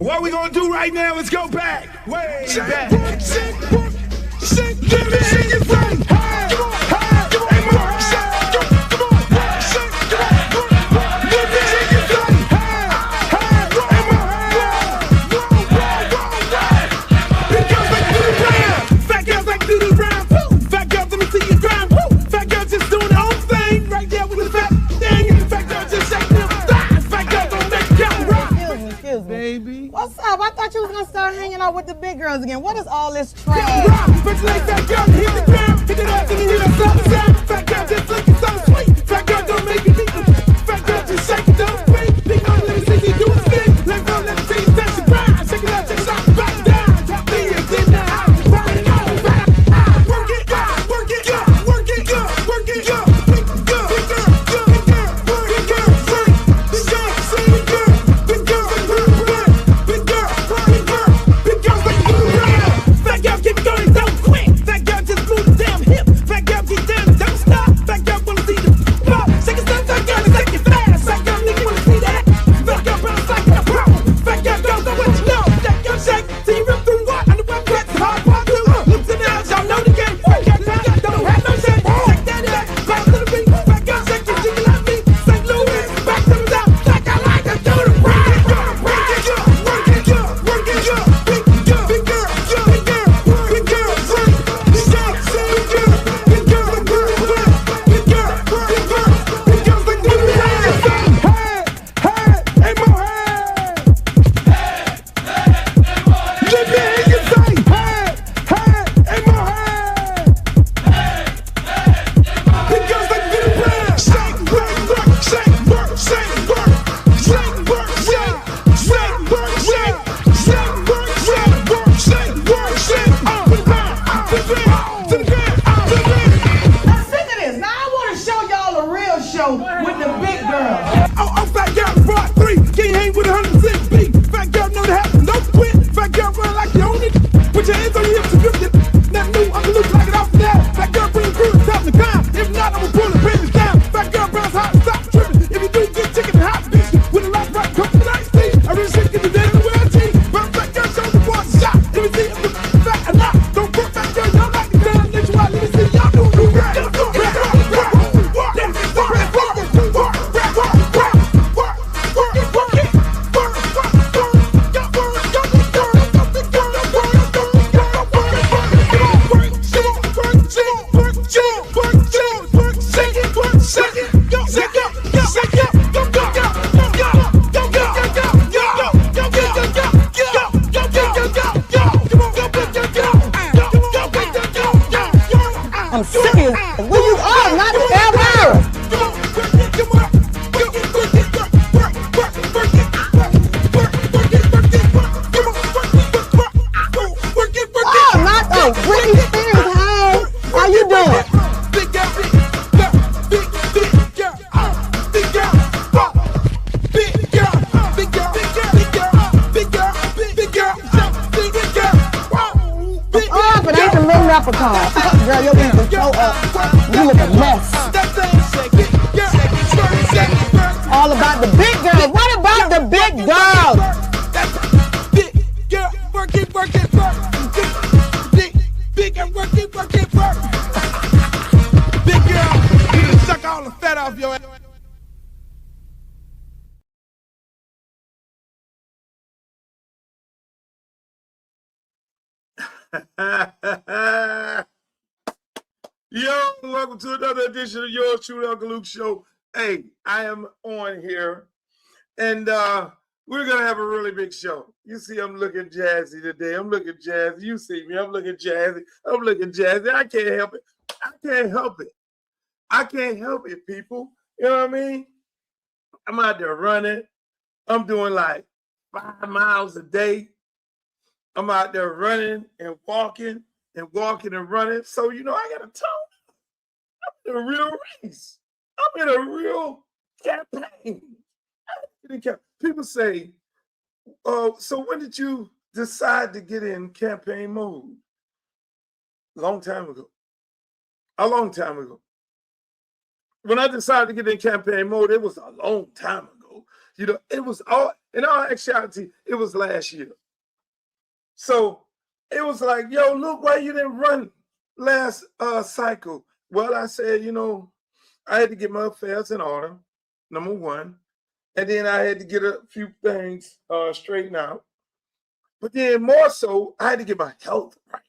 What we gonna do right now is go back, way back. Let me hear you from. Baby. What's up? I thought you was gonna start hanging out with the big girls again. What is all this trash? Fat girl, hit the ground, hit it up, and hit us up, sound. Fat girl just looking so sweet. Fat girl don't make it deep. Fat girl just shake it, don't wait. Big girl, let me see you do a spin. Let go, let me see you touch the ground. Shake it out, take shot, back down. Top beers in the house, burn it all back. Work it, work it, work it, work it, big girl, big girl, big girl, big girl, big girl, big girl, big girl, big girl, big girl, big girl, like you around. Fat girl, keep going, don't quit. Fat girl, just move the damn hip. Fat girl, get down, don't stop. Fat girl, wanna see the pop. Shake it, stop, fat girl, shake it fast. Fat girl, nigga, wanna see that. Fat girl, bounce like a pro. Fat girl, don't know what you know. Fat girl, shake till you rip through what? On the web, that's hard part two. Looks in the house, y'all know the game. Fat girl, don't have no shame. Shake that back, bounce to the beat. Fat girl, shake it, jiggle like me. St. Louis, back to the top. Like I like to do the rap. Work it, work it, work it, big girl, big girl, big girl, big girl, big girl, big girl, big girl, big girl, big girl, big girl, big girl, like you around. Hey, mo, let me hear you say, hey, mo, big girls like you around. Shake, work, shake, work, shake, work, shake, work, shake, shake, work, shake, shake, work, shake, work, shake, work, shake, to the ground, to the ground, to the ground, to the ground. Now sick of this. Now I want to show y'all a real show with the big girls. Oh, fat girl, part 3. Can't hang with 106 beat. Fat girl, know to happen, don't quit. Fat girl, run like you own it. Put your hands on your hips and grip it. That new, I'm gonna look like it off the now. Fat girl, bring the crew to top the climb. If not, I'ma pull the business down. Fat girl, bounce hot, stop tripping. If you do, get chicken and hot bitch. With a lot of rock, come to the night stage. I really shit, get the dance the way I cheat. Bounce fat girl, show the boys a shot. Let me see if it's fat or not. Don't put fat girl, y'all like the down. Let you out, let me see y'all do the rap. I'm serious. Where you are? Not ever. Oh, not the Britney Spears. Hey, how you doing? Big girl, big girl, big girl, big girl, big girl, big girl, big girl, big girl, big girl. Oh, but ain't the little leprechaun. Girl, your wings are so up. You look a mess. All about the big girls. What about the big girls? Big girl, work it, work it, work. Big girl, work it, work it, work. Big girl, you done suck all the fat off your ass. Yo, welcome to another edition of Yours Truly, Uncle Luke Show. Hey, I am on here, and we're going to have a really big show. You see, I'm looking jazzy today. I'm looking jazzy. You see me. I'm looking jazzy. I'm looking jazzy. I can't help it. I can't help it. I can't help it, people. You know what I mean? I'm out there running. I'm doing like 5 miles a day. I'm out there running and walking and running. So, you know, I got to tone. I'm in a real race. I'm in a real campaign. People say, oh, so when did you decide to get in campaign mode? A long time ago. When I decided to get in campaign mode, it was a long time ago. You know, it was all, In all actuality, it was last year. So it was like, yo, Luke, why you didn't run last cycle? Well, I said, I had to get my affairs in order, number one. And then I had to get a few things straightened out. But then more so, I had to get my health right.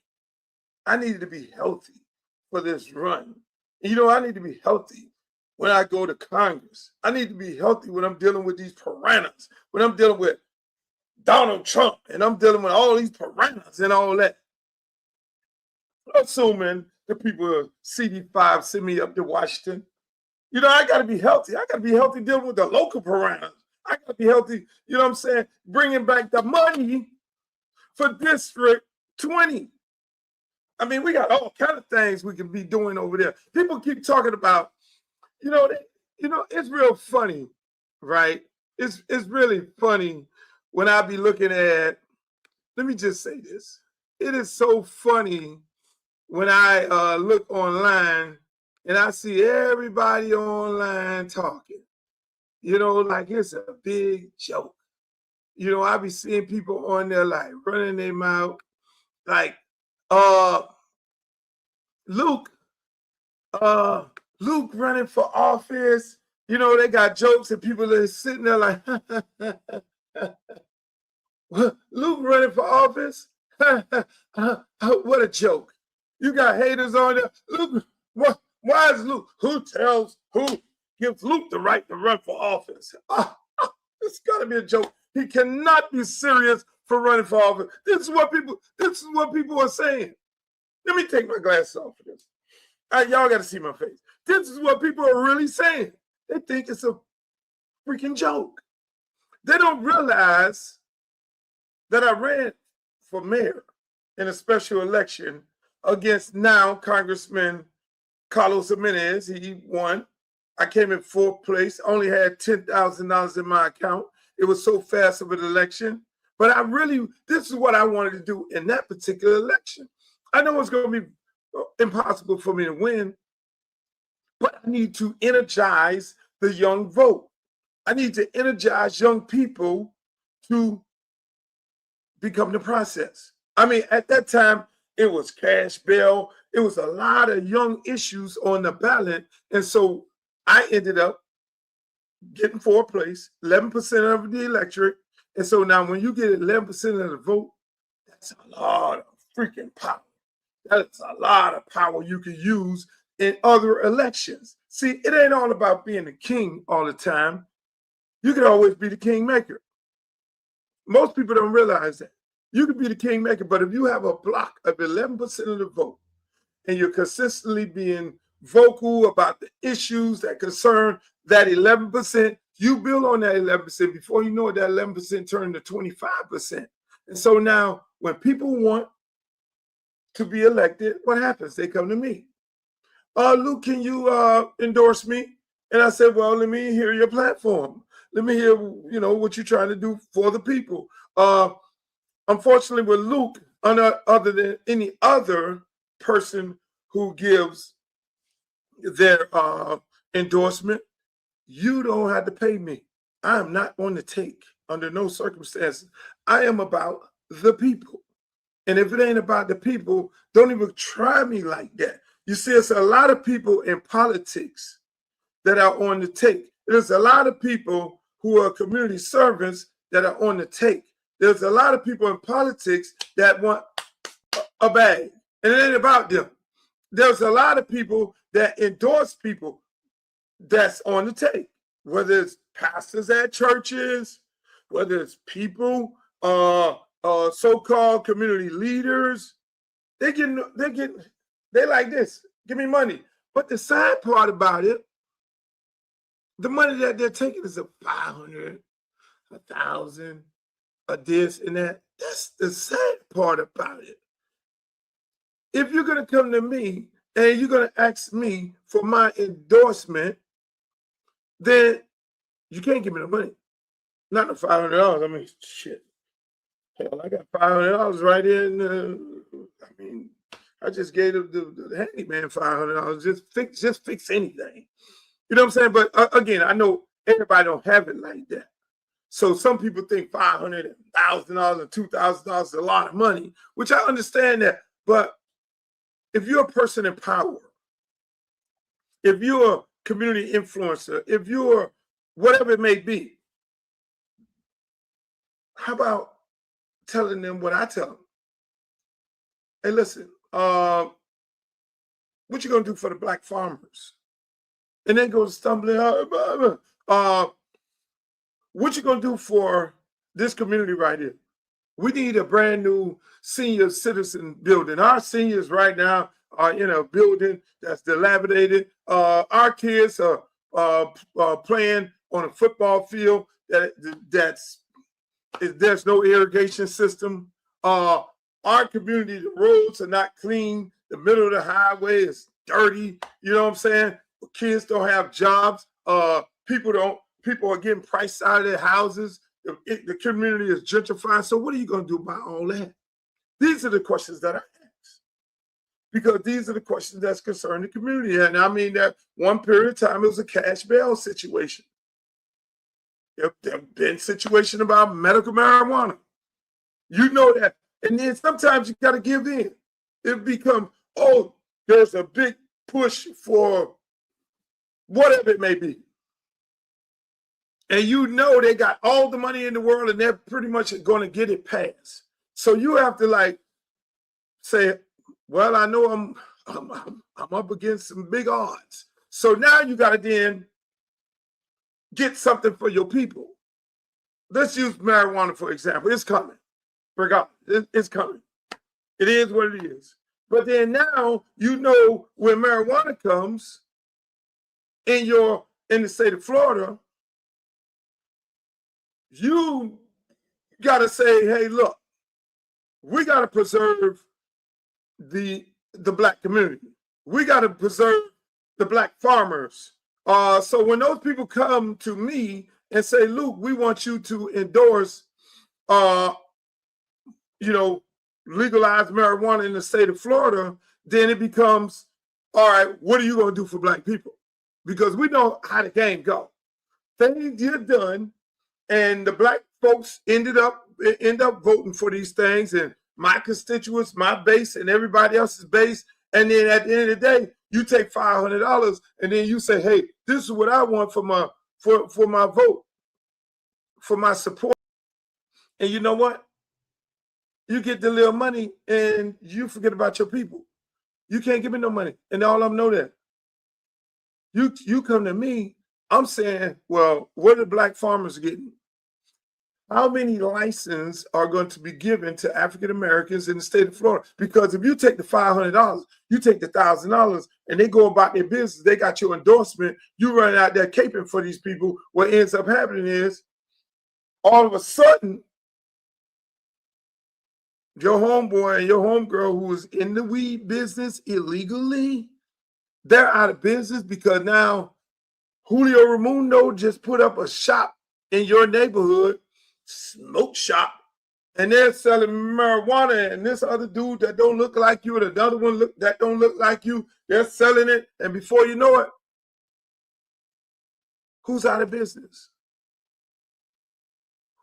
I needed to be healthy for this run. I need to be healthy when I go to Congress. I need to be healthy when I'm dealing with these piranhas, when I'm dealing with Donald Trump, and I'm dealing with all these piranhas and all that. Assuming the people of CD5 send me up to Washington. I got to be healthy. I got to be healthy dealing with the local piranhas. I got to be healthy, bringing back the money for District 20. I mean, we got all kind of things we can be doing over there. People keep talking about, it's real funny, right? It's really funny when I be looking at, let me just say this. It is so funny when I look online and I see everybody online talking, like it's a big joke. I be seeing people on there like running their mouth, like, Luke running for office. They got jokes and people are sitting there like, Luke running for office? What a joke. You got haters on there. Luke, why is Luke? Who gives Luke the right to run for office? It's gotta be a joke. He cannot be serious for running for office. This is what people are saying. Let me take my glasses off for this. Y'all got to see my face. This is what people are really saying. They think it's a freaking joke. They don't realize that I ran for mayor in a special election against now Congressman Carlos Jimenez. He won. I came in fourth place, only had $10,000 in my account. It was so fast of an election. But this is what I wanted to do in that particular election. I know it's going to be impossible for me to win, but I need to energize the young vote. I need to energize young people to become the process. I mean, at that time, it was cash bail. It was a lot of young issues on the ballot. And so I ended up getting fourth place, 11% of the electorate. And so now when you get 11% of the vote, that's a lot of freaking power. That's a lot of power you can use in other elections. See, it ain't all about being the king all the time. You can always be the kingmaker. Most people don't realize that. You can be the kingmaker, but if you have a block of 11% of the vote and you're consistently being vocal about the issues that concern that 11%, you build on that 11%. Before you know it, that 11% turned to 25%. And so now when people want to be elected, what happens? They come to me. Luke, can you endorse me? And I said, well, let me hear your platform. Let me hear, what you're trying to do for the people. Unfortunately, with Luke, other than any other person who gives their endorsement, you don't have to pay me. I am not on the take under no circumstances. I am about the people. And if it ain't about the people, don't even try me like that. You see, it's a lot of people in politics that are on the take. There's a lot of people who are community servants that are on the take. There's a lot of people in politics that want a bag, and it ain't about them. There's a lot of people that endorse people that's on the take, whether it's pastors at churches, whether it's people, so-called community leaders. They like this. Give me money. But the sad part about it, the money that they're taking is a 500, 1,000, a this and that. That's the sad part about it. If you're going to come to me and you're going to ask me for my endorsement, then you can't give me the money. Not the $500. I mean, shit. Hell, I got $500 right in. I just gave the handyman $500. Just fix anything. You know what I'm saying? But again, I know everybody don't have it like that. So some people think $500,000 and $2,000 is a lot of money, which I understand that. But if you're a person in power, if you're a community influencer, if you're whatever it may be, how about telling them what I tell them? Hey, listen, what you gonna do for the black farmers? And then go stumbling out. What you gonna do for this community right here? We need a brand new senior citizen building. Our seniors right now are in a building that's dilapidated. Our kids are playing on a football field there's no irrigation system. Our community, the roads are not clean. The middle of the highway is dirty. You know what I'm saying? Kids don't have jobs. People are getting priced out of their houses. The community is gentrifying. So what are you going to do about all that? These are the questions that I ask, because these are the questions that's concerned the community. And I mean, that one period of time, it was a cash bail situation. There have been situations about medical marijuana. You know that. And then sometimes you got to give in. It becomes, oh, there's a big push for whatever it may be. And you know they got all the money in the world and they're pretty much going to get it passed. So you have to like say, well, I know I'm up against some big odds. So now you got to then get something for your people. Let's use marijuana, for example. It's coming. Forgot. It's coming. It is what it is. But then now you know when marijuana comes in the state of Florida, you got to say, hey, look, we got to preserve the black community. We got to preserve the black farmers. So when those people come to me and say, Luke, we want you to endorse, legalize marijuana in the state of Florida, then it becomes, all right, what are you going to do for black people? Because we know how the game go. Things get done, and the black folks end up voting for these things, and my constituents, my base, and everybody else's base. And then at the end of the day, you take $500 and then you say, hey, this is what I want for my vote, for my support. And you know what? You get the little money and you forget about your people. You can't give me no money. And all of them know that. You come to me, I'm saying, well, what are black farmers getting? How many licenses are going to be given to African Americans in the state of Florida? Because if you take the $500, you take the $1,000, and they go about their business, they got your endorsement, you run out there caping for these people, what ends up happening is, all of a sudden, your homeboy and your homegirl who was in the weed business illegally, they're out of business because now Julio Raimundo just put up a shop in your neighborhood, smoke shop, and they're selling marijuana, and this other dude that don't look like you and another one that don't look like you, they're selling it, and before you know it, who's out of business?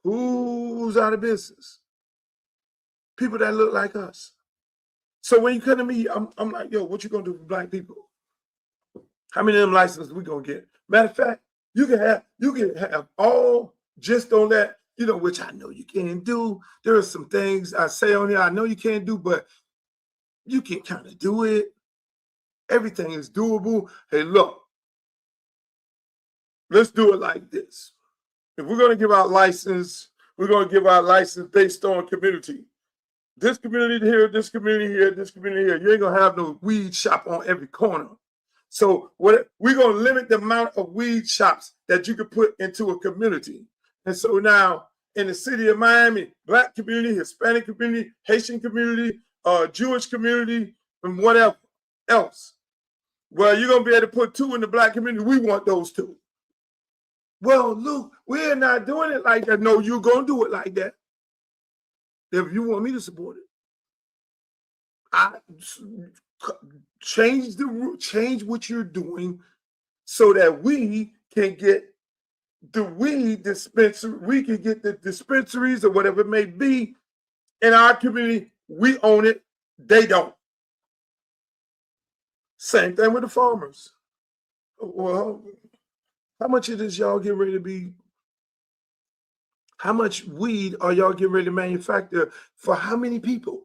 Who's out of business? People that look like us. So when you come to me, I'm like, yo, what you gonna do for black people? How many of them licenses we gonna get? Matter of fact, you can have all, just on that, which I know you can't do. There are some things I say on here I know you can't do, but you can kind of do it. Everything is doable. Hey, look, let's do it like this. If we're going to give out license, we're going to give out license based on community. This community here, this community here, this community here. You ain't going to have no weed shop on every corner. So we're going to limit the amount of weed shops that you can put into a community. And so now in the city of Miami, black community, Hispanic community, Haitian community, Jewish community, and whatever else. Well, you're going to be able to put 2 in the black community. We want those 2. Well, Luke, we're not doing it like that. No, you're going to do it like that. If you want me to support it. I change what you're doing so that we can get the weed dispensary, we can get the dispensaries or whatever it may be in our community. We own it. They don't. Same thing with the farmers. Well, how much of this y'all getting ready to be? How much weed are y'all getting ready to manufacture for how many people?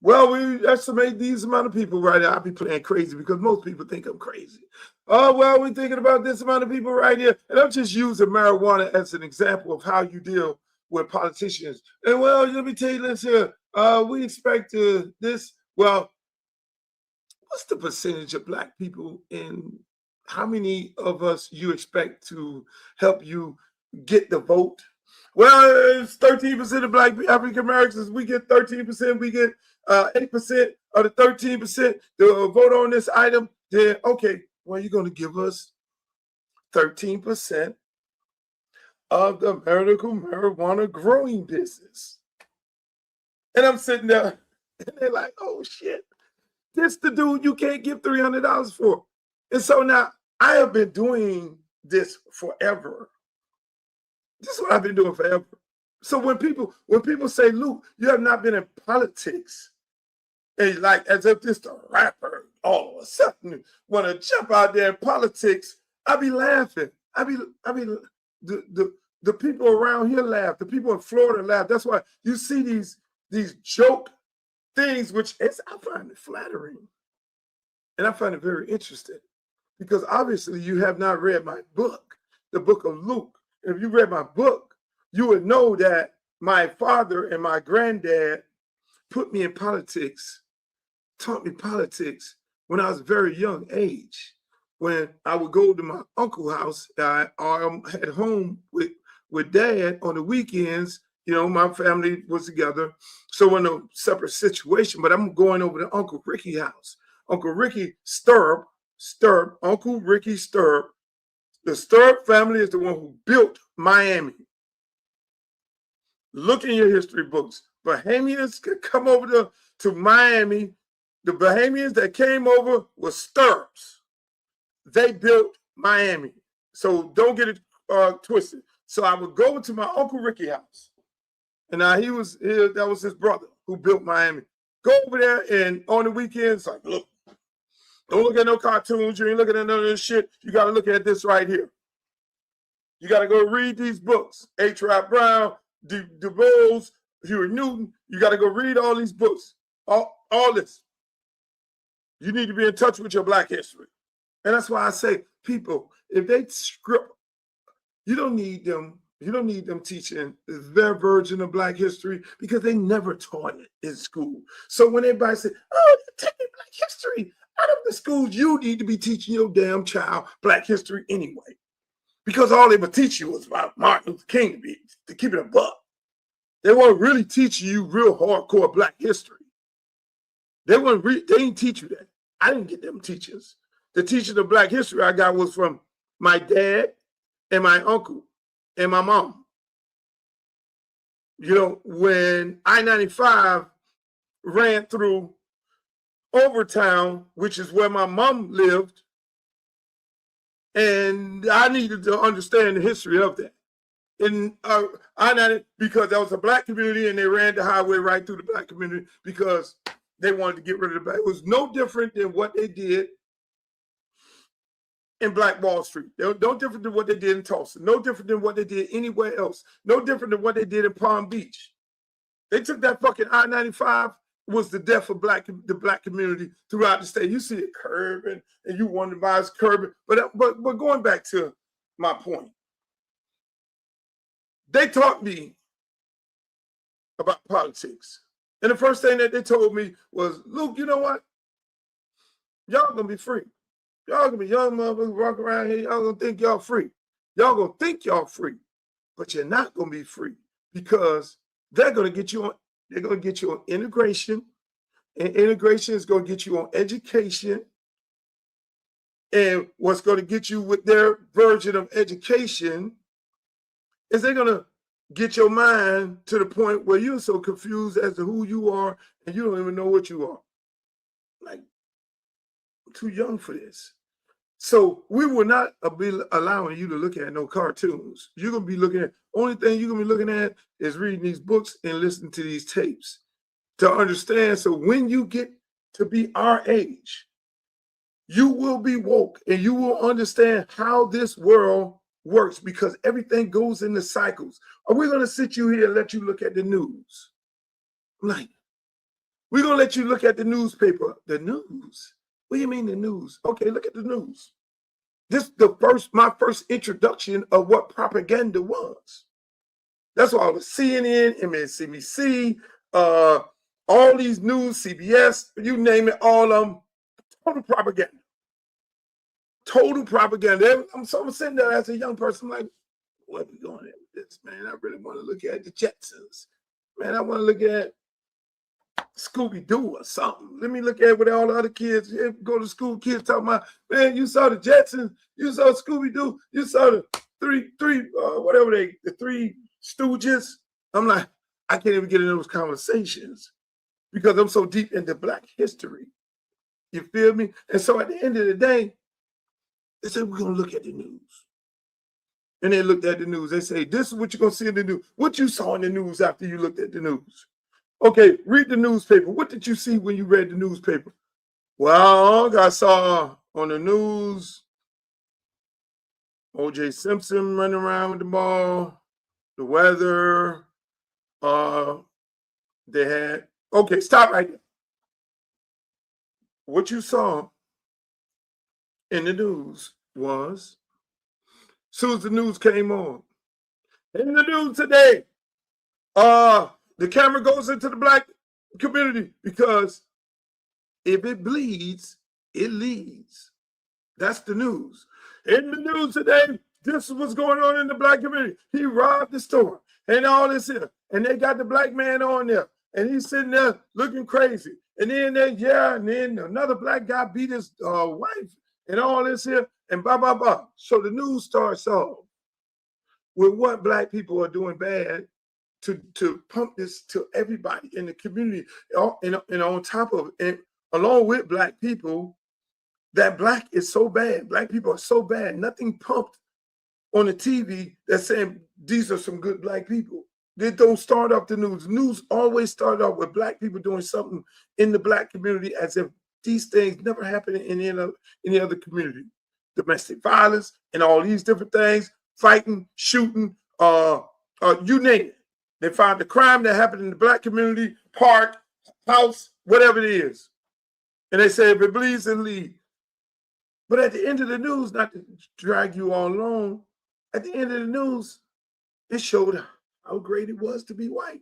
Well, we estimate these amount of people right now. I'll be playing crazy because most people think I'm crazy. Oh, well, we're thinking about this amount of people right here. And I'm just using marijuana as an example of how you deal with politicians. And well, let me tell you this here. We expect this. Well, what's the percentage of Black people in how many of us you expect to help you get the vote? Well, it's 13% of Black African Americans. We get 13%. We get 8% of the 13% to vote on this item. Then, okay, well, you're going to give us 13% of the medical marijuana growing business. And I'm sitting there, and they're like, oh, shit. This the dude you can't give $300 for. And so now I have been doing this forever. This is what I've been doing forever. So when people say, Luke, you have not been in politics, and like as if this the rapper all of a sudden want to jump out there in politics, I be laughing. I be the people around here laugh. The people in Florida laugh. That's why you see these joke things, which I find it flattering. And I find it very interesting because obviously you have not read my book, the book of Luke. If you read my book, you would know that my father and my granddad put me in politics, taught me politics when I was a very young age. When I would go to my uncle's house, or at home with dad on the weekends, you know, my family was together. So in a separate situation, but I'm going over to Uncle Ricky's house. Uncle Ricky Sturb, Uncle Ricky Sturb. The Sturb family is the one who built Miami. Look in your history books. Bahamians could come over to Miami. The Bahamians that came over were Sturbs. They built Miami. So don't get it twisted. So I would go to my Uncle Ricky house. And now that was his brother who built Miami. Go over there and on the weekends, like, look, don't look at no cartoons. You ain't looking at none of this shit. You got to look at this right here. You got to go read these books. H. Rap Brown, Du Bois, Huey Newton. You got to go read all these books. All this. You need to be in touch with your Black history. And that's why I say, people, if they script, you don't need them teaching their version of Black history because they never taught it in school. So when everybody says, oh, they're taking Black history out of the schools, you need to be teaching your damn child Black history anyway. Because all they would teach you was about Martin Luther King to keep it a buck. They weren't really teaching you real hardcore Black history. They didn't teach you that. I didn't get them teachers. The teaching of Black history I got was from my dad and my uncle and my mom. You know, when I-95 ran through Overtown, which is where my mom lived, and I needed to understand the history of that. And because that was a Black community and they ran the highway right through the Black community because they wanted to get rid of the Black. It was no different than what they did in Black Wall Street. They were no different than what they did in Tulsa. No different than what they did anywhere else. No different than what they did in Palm Beach. They took that fucking I-95 was the death of the Black community throughout the state. You see it curbing, and you wonder why it's curbing. But going back to my point, they taught me about politics. And the first thing that they told me was, Luke, you know what? Y'all gonna be free. Y'all gonna be young motherfuckers walking around here. Y'all gonna think y'all free. Y'all gonna think y'all free, but you're not gonna be free because they're gonna get you on. They're gonna get you on integration, and integration is gonna get you on education. And what's gonna get you with their version of education is they're gonna get your mind to the point where you're so confused as to who you are and you don't even know what you are. Like, I'm too young for this. So we will not be allowing you to look at no cartoons. You're gonna be looking at, only thing you're gonna be looking at is reading these books and listening to these tapes to understand. So when you get to be our age, you will be woke and you will understand how this world works, because everything goes into cycles. Are we gonna sit you here and let you look at the news? Like, we're gonna let you look at the newspaper. The news? What do you mean the news? Okay, look at the news. This is my first introduction of what propaganda was. That's why all the CNN, MSNBC, all these news, CBS, you name it, all of them, total propaganda. Total propaganda. I'm sitting there as a young person, like, where are we going at with this, man? I really want to look at the Jetsons. Man, I want to look at Scooby-Doo or something. Let me look at what all the other kids go to school, kids talking about, man, you saw the Jetsons, you saw Scooby-Doo, you saw the three Stooges. I'm like, I can't even get in those conversations because I'm so deep into Black history. You feel me? And so at the end of the day, they said, we're going to look at the news. And they looked at the news. They say, this is what you're going to see in the news. What you saw in the news after you looked at the news. Okay, read the newspaper. What did you see when you read the newspaper? Well, I saw on the news O.J. Simpson running around with the ball, the weather. They had, okay, stop right there. What you saw in the news was, as soon as the news came on, in the news today, the camera goes into the Black community because if it bleeds, it leads. That's the news. In the news today, this is what's going on in the Black community. He robbed the store and all this here. And they got the Black man on there. And he's sitting there looking crazy. And then and then another Black guy beat his wife and all this here and blah, blah, blah. So the news starts off with what Black people are doing bad to pump this to everybody in the community, and on top of it, and along with Black people, that Black is so bad. Black people are so bad. Nothing pumped on the TV that's saying these are some good Black people. They don't start off the news. News always start off with Black people doing something in the Black community as if these things never happen in any other community. Domestic violence and all these different things, fighting, shooting, you name it. They find the crime that happened in the Black community, park, house, whatever it is. And they say, if it bleeds, it leads. But at the end of the news, not to drag you all along, at the end of the news, it showed how great it was to be white.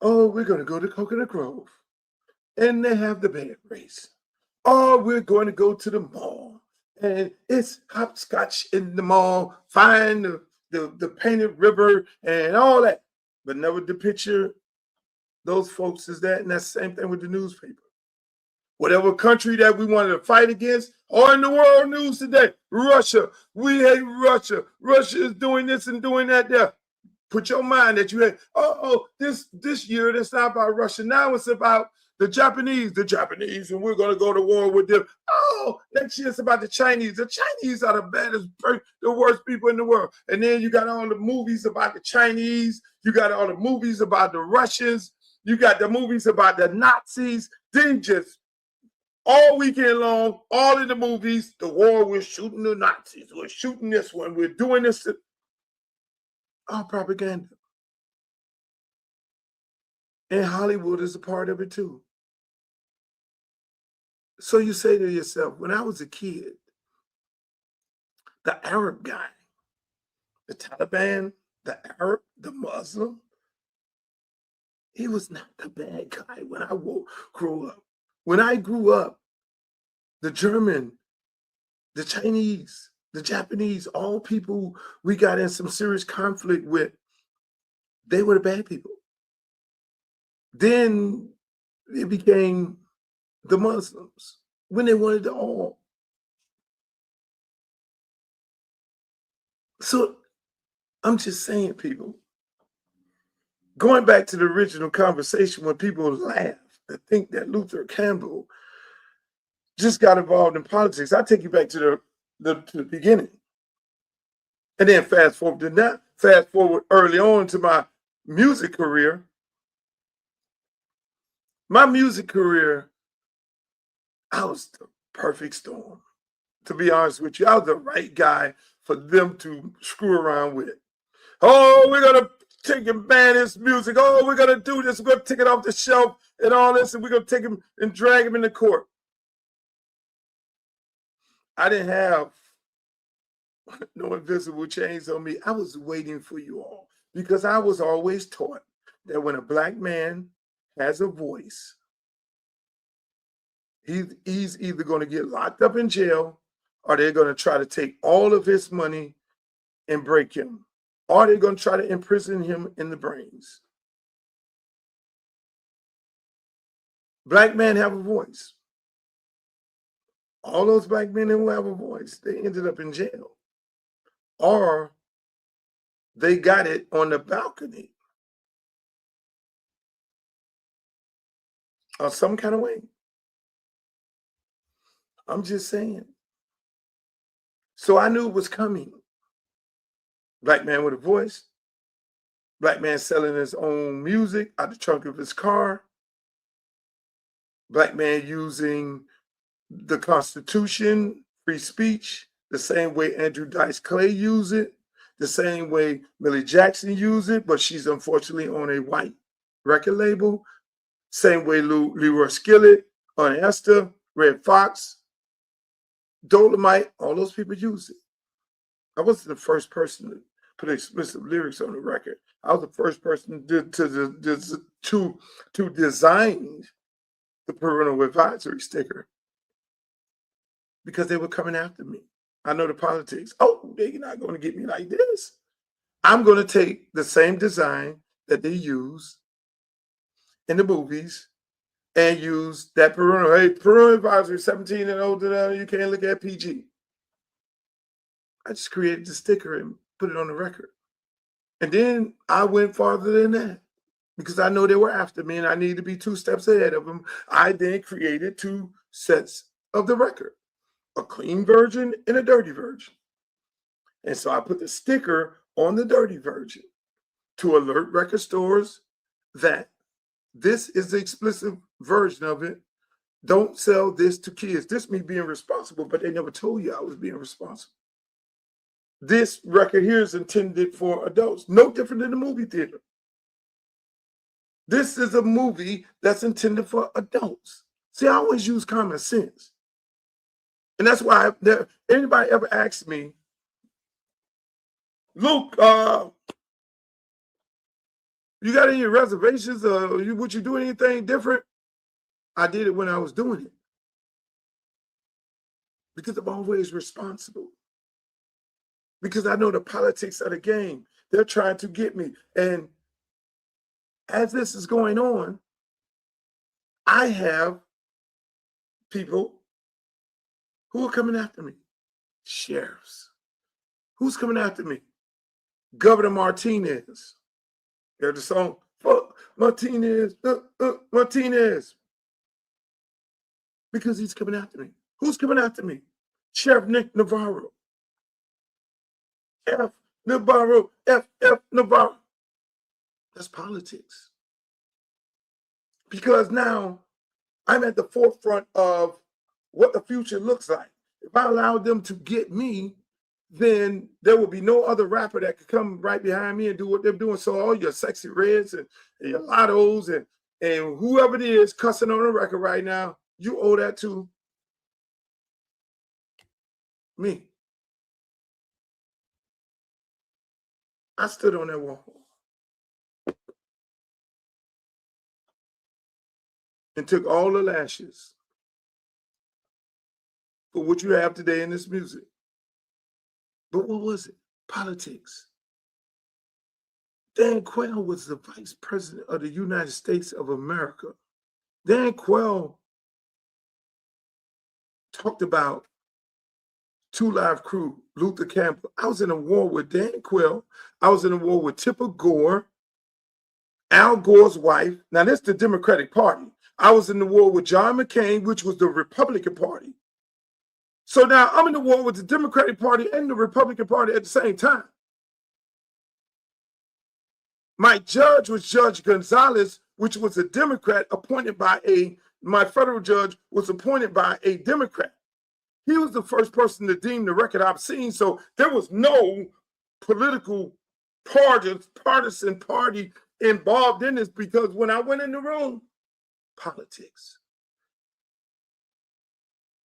Oh, we're going to go to Coconut Grove. And they have the band race. Oh, we're going to go to the mall. And it's hopscotch in the mall, find the painted river and all that. But never depict those folks as that. And that's the same thing with the newspaper. Whatever country that we wanted to fight against, or in the world news today, Russia, we hate Russia. Russia is doing this and doing that there. Put your mind that you had, this year it's not about Russia. Now it's about the Japanese, and we're going to go to war with them. Oh, next year it's about the Chinese. The Chinese are the baddest, the worst people in the world. And then you got all the movies about the Chinese. You got all the movies about the Russians. You got the movies about the Nazis. Then just all weekend long, all in the movies, the war, we're shooting the Nazis. We're shooting this one. We're doing this. All propaganda. And Hollywood is a part of it too. So you say to yourself, when I was a kid, the Arab guy, the Taliban, the Arab, the Muslim, he was not the bad guy when I grew up. When I grew up, the German, the Chinese, the Japanese, all people we got in some serious conflict with, they were the bad people. Then it became the Muslims when they wanted to all. So I'm just saying, people, going back to the original conversation when people laugh and think that Luther Campbell just got involved in politics. I take you back to the beginning. And then fast forward early on to my music career. My music career, I was the perfect storm. To be honest with you, I was the right guy for them to screw around with. Oh, we're going to take and ban his music. Oh, we're going to do this. We're going to take it off the shelf and all this, and we're going to take him and drag him into court. I didn't have no invisible chains on me. I was waiting for you all because I was always taught that when a black man has a voice, he's either going to get locked up in jail or they're going to try to take all of his money and break him, or they're going to try to imprison him in the brains. Black men have a voice. All those black men who have a voice, they ended up in jail. Or they got it on the balcony. Or some kind of way. I'm just saying. So I knew it was coming. Black man with a voice. Black man selling his own music out the trunk of his car. Black man using the Constitution, free speech, the same way Andrew Dice Clay used it, the same way Millie Jackson used it, but she's unfortunately on a white record label. Same way Leroy Skillet, on Esther, Red Fox, Dolomite, all those people use it. I wasn't the first person to put explicit lyrics on the record. I was the first person to design the parental advisory sticker because they were coming after me. I know the politics. Oh, they're not going to get me like this. I'm going to take the same design that they use in the movies and use that parental. Hey, parental advisory, 17 and older, you can't look at PG. I just created the sticker and put it on the record. And then I went farther than that because I know they were after me and I needed to be 2 steps ahead of them. I then created 2 sets of the record, a clean version and a dirty version. And so I put the sticker on the dirty version to alert record stores that this is the explicit version of it. Don't sell this to kids. This me being responsible, but they never told you I was being responsible. This record here is intended for adults, no different than the movie theater. This is a movie that's intended for adults. See, I always use common sense. And that's why anybody ever asks me, Luke, you got any reservations? Would you do anything different? I did it when I was doing it. Because I'm always responsible. Because I know the politics of the game. They're trying to get me. And as this is going on, I have people who are coming after me. Sheriffs. Who's coming after me? Governor Martinez. There's the song, fuck Martinez, Martinez. Because he's coming after me. Who's coming after me? Sheriff Nick Navarro. F. Navarro. That's politics. Because now I'm at the forefront of what the future looks like. If I allow them to get me, then there will be no other rapper that could come right behind me and do what they're doing. So all your Sexy Reds and your Lottos and whoever it is cussing on the record right now, you owe that to me. I stood on that wall and took all the lashes for what you have today in this music. But what was it? Politics. Dan Quayle was the vice president of the United States of America. Dan Quayle talked about 2 Live Crew, Luther Campbell. I was in a war with Dan Quayle. I was in a war with Tipper Gore, Al Gore's wife. Now, this is the Democratic Party. I was in the war with John McCain, which was the Republican Party. So now I'm in the war with the Democratic Party and the Republican Party at the same time. My judge was Judge Gonzalez, which was a Democrat appointed by my federal judge was appointed by a Democrat. He was the first person to deem the record obscene. So there was no political partisan party involved in this, because when I went in the room, politics.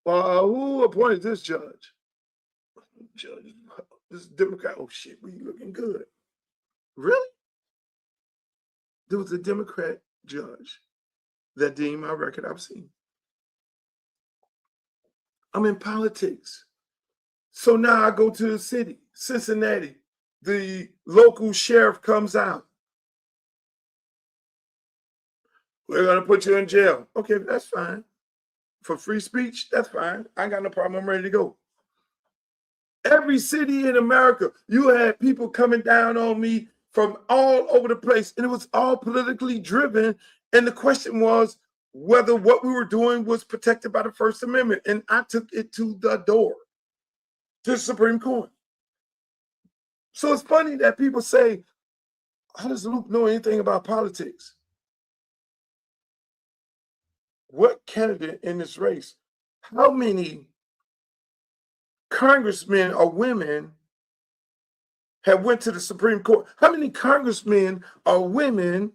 Who appointed this judge? Judge, this is Democrat. Oh shit, we looking good. Really? There was a Democrat judge that deemed my record obscene. I'm in politics. So now I go to the city, Cincinnati. The local sheriff comes out. We're going to put you in jail. Okay, that's fine. For free speech, that's fine. I ain't got no problem. I'm ready to go. Every city in America, you had people coming down on me from all over the place, and it was all politically driven. And the question was whether what we were doing was protected by the First Amendment. And I took it to the door, to the Supreme Court. So it's funny that people say, how does Luke know anything about politics? What candidate in this race? How many congressmen or women have went to the Supreme Court? How many congressmen or women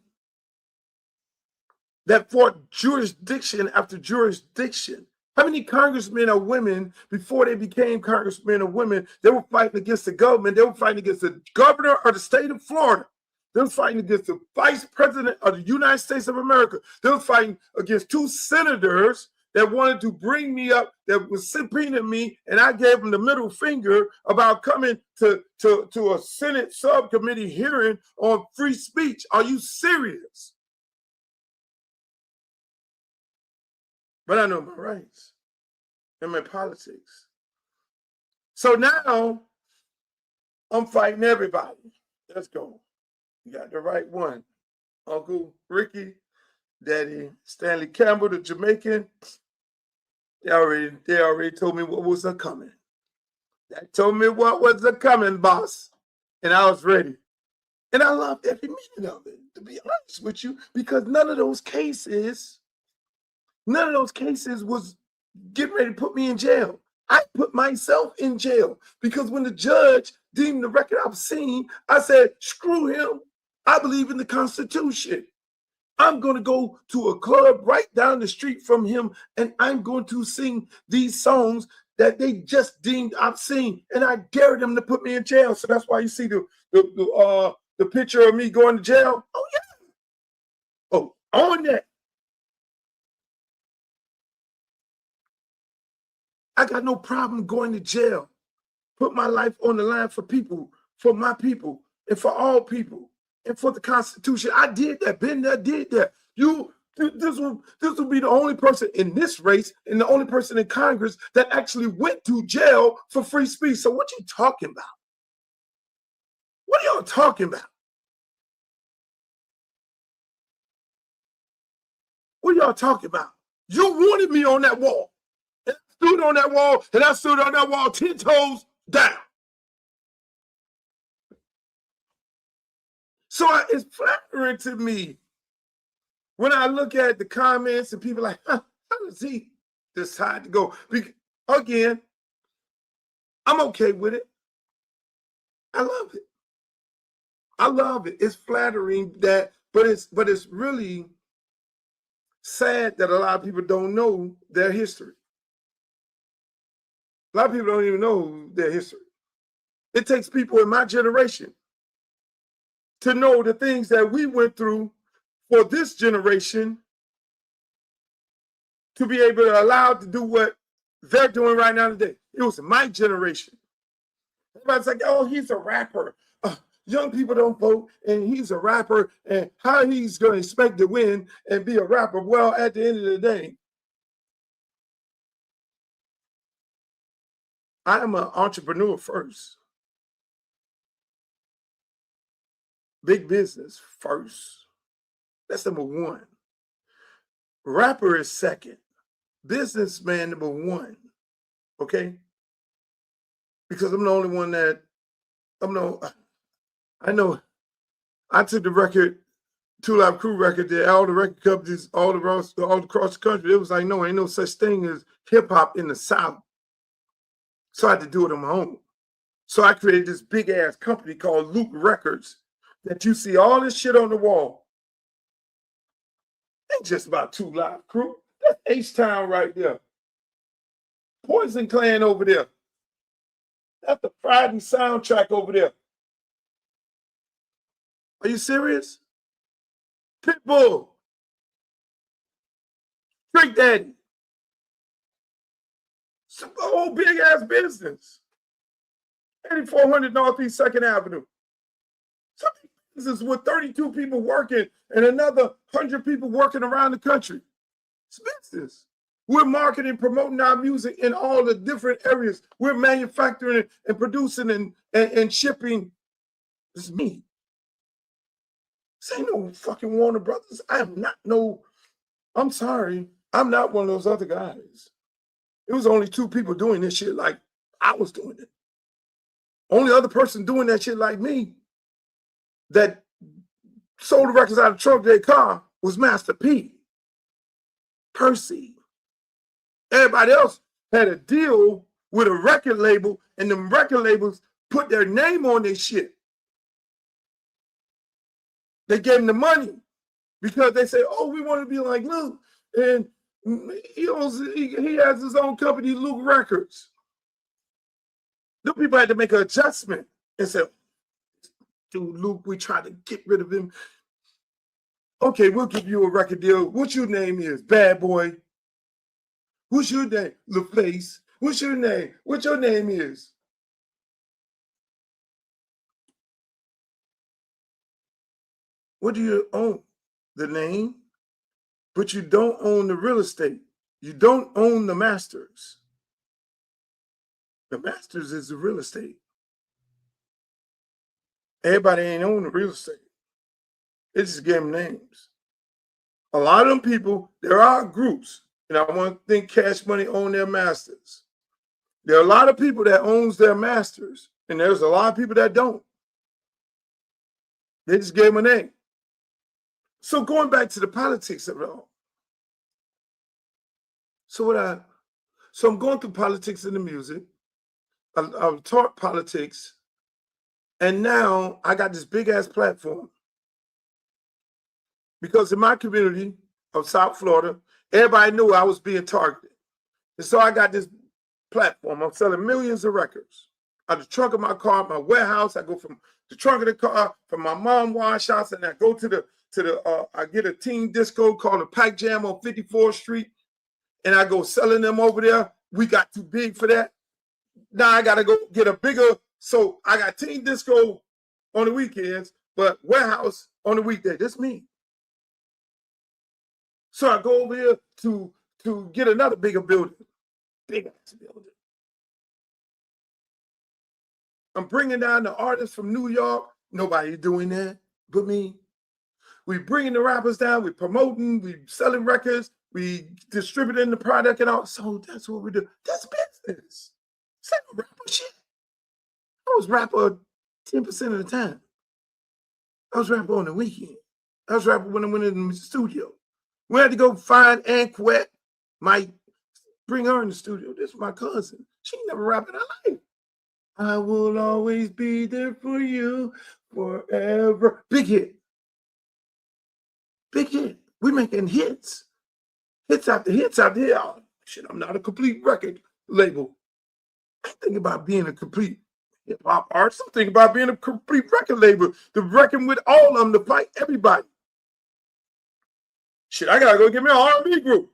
that fought jurisdiction after jurisdiction? How many congressmen or women, before they became congressmen or women, they were fighting against the government? They were fighting against the governor of the state of Florida. They were fighting against the vice president of the United States of America. They were fighting against two senators that wanted to bring me up, that was subpoenaing me, and I gave them the middle finger about coming to a Senate subcommittee hearing on free speech. Are you serious? But I know my rights. I'm in politics. So now I'm fighting everybody. Let's go. You got the right one. Uncle Ricky, Daddy Stanley Campbell, the Jamaican. They already told me what was a coming. They told me what was a coming, boss. And I was ready. And I loved every minute of it, to be honest with you, because none of those cases was getting ready to put me in jail. I put myself in jail because when the judge deemed the record obscene, I said, screw him. I believe in the Constitution. I'm going to go to a club right down the street from him, and I'm going to sing these songs that they just deemed obscene, and I dare them to put me in jail. So that's why you see the picture of me going to jail. Oh yeah. Oh, on that. I got no problem going to jail. Put my life on the line for people, for my people, and for all people, and for the Constitution. I did that. Been there, did that. This will be the only person in this race and the only person in Congress that actually went to jail for free speech. So what you talking about? What are y'all talking about? What are y'all talking about? You wanted me on that wall. And I stood on that wall, and I stood on that wall 10 toes down. So it's flattering to me when I look at the comments and people like, how does he decide to go? Again, I'm okay with it. I love it. I love it. It's flattering that, but it's really sad that a lot of people don't know their history. A lot of people don't even know their history. It takes people in my generation to know the things that we went through for this generation to be able to allow to do what they're doing right now today. It was my generation. Everybody's like, oh, he's a rapper. Young people don't vote, and he's a rapper, and how he's going to expect to win and be a rapper? Well, at the end of the day, I am an entrepreneur first. Big business first. That's number one. Rapper is second. Businessman number one. Okay? Because I'm the only one that I know I took the record, Two Live Crew record, there, all the record companies, all across the country. It was like, no, ain't no such thing as hip hop in the South. So I had to do it on my own. So I created this big ass company called Luke Records that you see all this shit on the wall. Ain't just about Two Live Crew. That's H-Town right there. Poison Clan over there. That's the Friday soundtrack over there. Are you serious? Pitbull. Trick Daddy. Some whole big ass business. 8400 Northeast 2nd Avenue. Some business with 32 people working and another 100 people working around the country. It's business. We're marketing, promoting our music in all the different areas. We're manufacturing and producing and shipping. It's me. This ain't no fucking Warner Brothers. I am not no, I'm sorry. I'm not one of those other guys. It was only 2 people doing this shit like I was doing it. Only other person doing that shit like me that sold the records out of the trunk of their car was Master P. Percy. Everybody else had a deal with a record label, and them record labels put their name on their shit. They gave them the money because they say, oh, we want to be like Luke. And he has his own company, Luke Records. The people had to make an adjustment and say, dude, Luke, we tried to get rid of him. Okay, we'll give you a record deal. What's your name is? Bad Boy. What's your name? LaFace. What's your name? What your name is? What do you own? The name? But you don't own the real estate. You don't own the masters. The masters is the real estate. Everybody ain't own the real estate. It just gave them names. A lot of them people, there are groups, and I want to think Cash Money own their masters. There are a lot of people that owns their masters, and there's a lot of people that don't. They just gave them a name. So going back to the politics of it all. So I'm going through politics in the music. I've taught politics, and now I got this big ass platform. Because in my community of South Florida, everybody knew I was being targeted. And so I got this platform. I'm selling millions of records. Out of the trunk of my car, my warehouse, I go from the trunk of the car, from my mom wash house, and I go I get a teen disco called the Pack Jam on 54th Street, and I go selling them over there. We got too big for that. Now I got to go get a bigger, so I got teen disco on the weekends, but warehouse on the weekday. That's me. So I go over here to get another bigger building. Big ass building. I'm bringing down the artists from New York. Nobody doing that but me. We bringing the rappers down. We promoting. We selling records. We distributing the product and all. So that's what we do. That's business. It's not rapper shit. I was rapper 10% of the time. I was rapper on the weekend. I was rapper when I went in the studio. We had to go find Anquette, Mike, bring her in the studio. This is my cousin. She never rapped in her life. I will always be there for you forever. Big hit. Big hit. We making hits. Hits after hits after hits. Oh, shit, I'm not a complete record label. I think about being a complete hip-hop artist. I'm thinking about being a complete record label. To reckon with all of them to fight everybody. Shit, I gotta go get me an R&B group.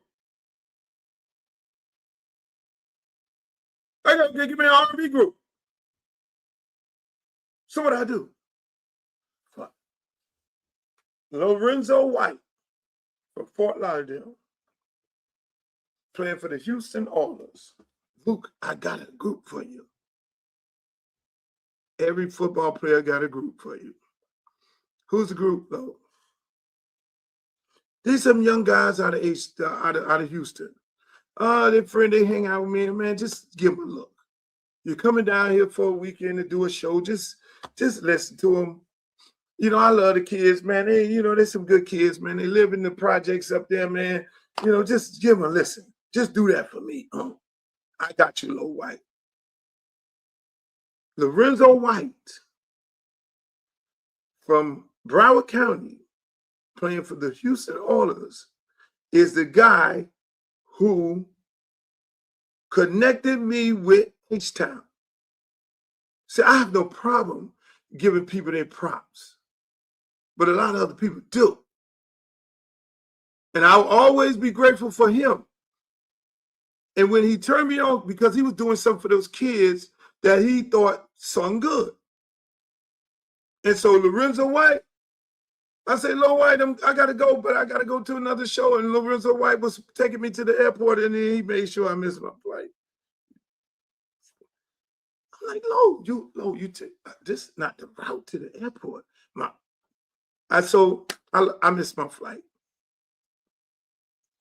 I gotta go get me an R&B group. So what I do? Lorenzo White from Fort Lauderdale, playing for the Houston Oilers. Luke, I got a group for you. Every football player got a group for you. Who's the group, though? These some young guys out of Houston. Their friend, they hang out with me, and man, just give them a look. You're coming down here for a weekend to do a show. Just listen to them. You know, I love the kids, man. They, you know, they're some good kids, man. They live in the projects up there, man. You know, just give them a listen. Just do that for me. I got you, Low White. Lorenzo White from Broward County, playing for the Houston Oilers, is the guy who connected me with H-Town. See, I have no problem giving people their props, but a lot of other people do. And I'll always be grateful for him. And when he turned me on, because he was doing something for those kids that he thought sung good. And so Lorenzo White, I said, Low White, I got to go, but I got to go to another show. And Lorenzo White was taking me to the airport, and then he made sure I missed my flight. I'm like, Low, you take this not the route to the airport. I missed my flight.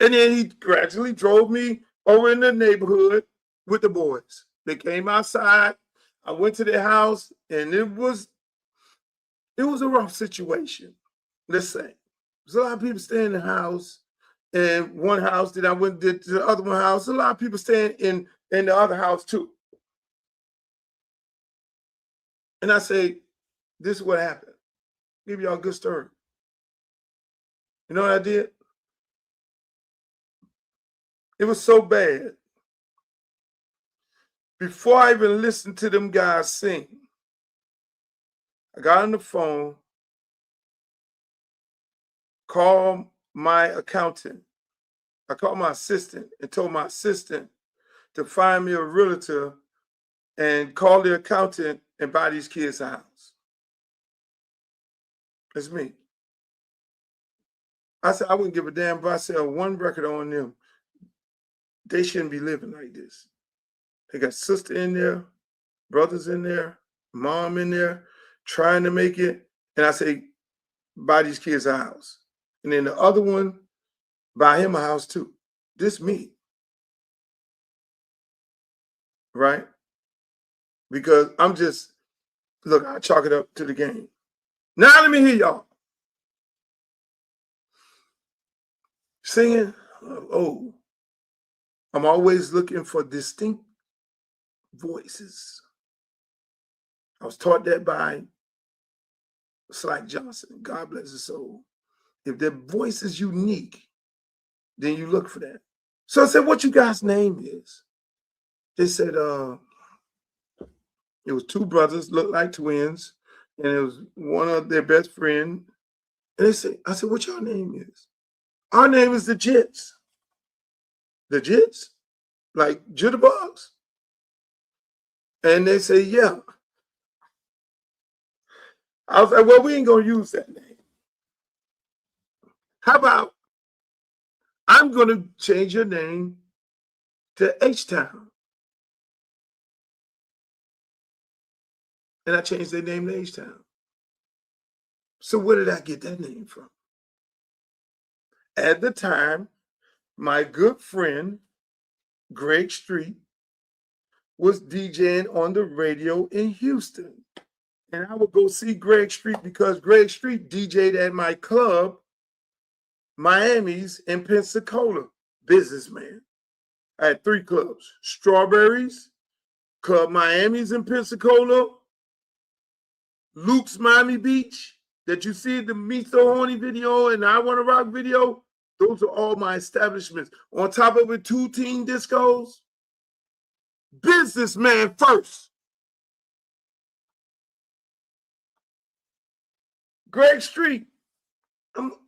And then he gradually drove me over in the neighborhood with the boys. They came outside. I went to their house, and it was a rough situation. Let's say there's a lot of people staying in the house, and one house that I went to the other one house. A lot of people staying in the other house too. And I say, this is what happened. Give y'all a good story. You know what I did? It was so bad. Before I even listened to them guys sing, I got on the phone, called my accountant. I called my assistant and told my assistant to find me a realtor and call the accountant and buy these kids a house. It's me. I said, I wouldn't give a damn if I sell one record on them. They shouldn't be living like this. They got sister in there, brothers in there, mom in there, trying to make it. And I say, buy these kids a house. And then the other one, buy him a house too. This me. Right? Because I'm just, look, I chalk it up to the game. Now let me hear y'all. Singing, I'm always looking for distinct voices. I was taught that by Slack Johnson. God bless his soul. If their voice is unique, then you look for that. So I said, what you guys' name is? They said, it was two brothers, looked like twins, and it was one of their best friend. And I said, what your name is? Our name is the Jits. The Jits? Like Jitterbugs? And they say, yeah. I was like, well, we ain't going to use that name. How about I'm going to change your name to H-Town? And I changed their name to H-Town. So where did I get that name from? At the time, my good friend, Greg Street, was DJing on the radio in Houston. And I would go see Greg Street because Greg Street DJ'd at my club, Miami's in Pensacola. Businessman. I had 3 clubs. Strawberries, Club Miami's in Pensacola, Luke's Miami Beach, that you see the Me So Horny video and I Wanna Rock video. Those are all my establishments. On top of it, 2 teen discos. Businessman first. Greg Street.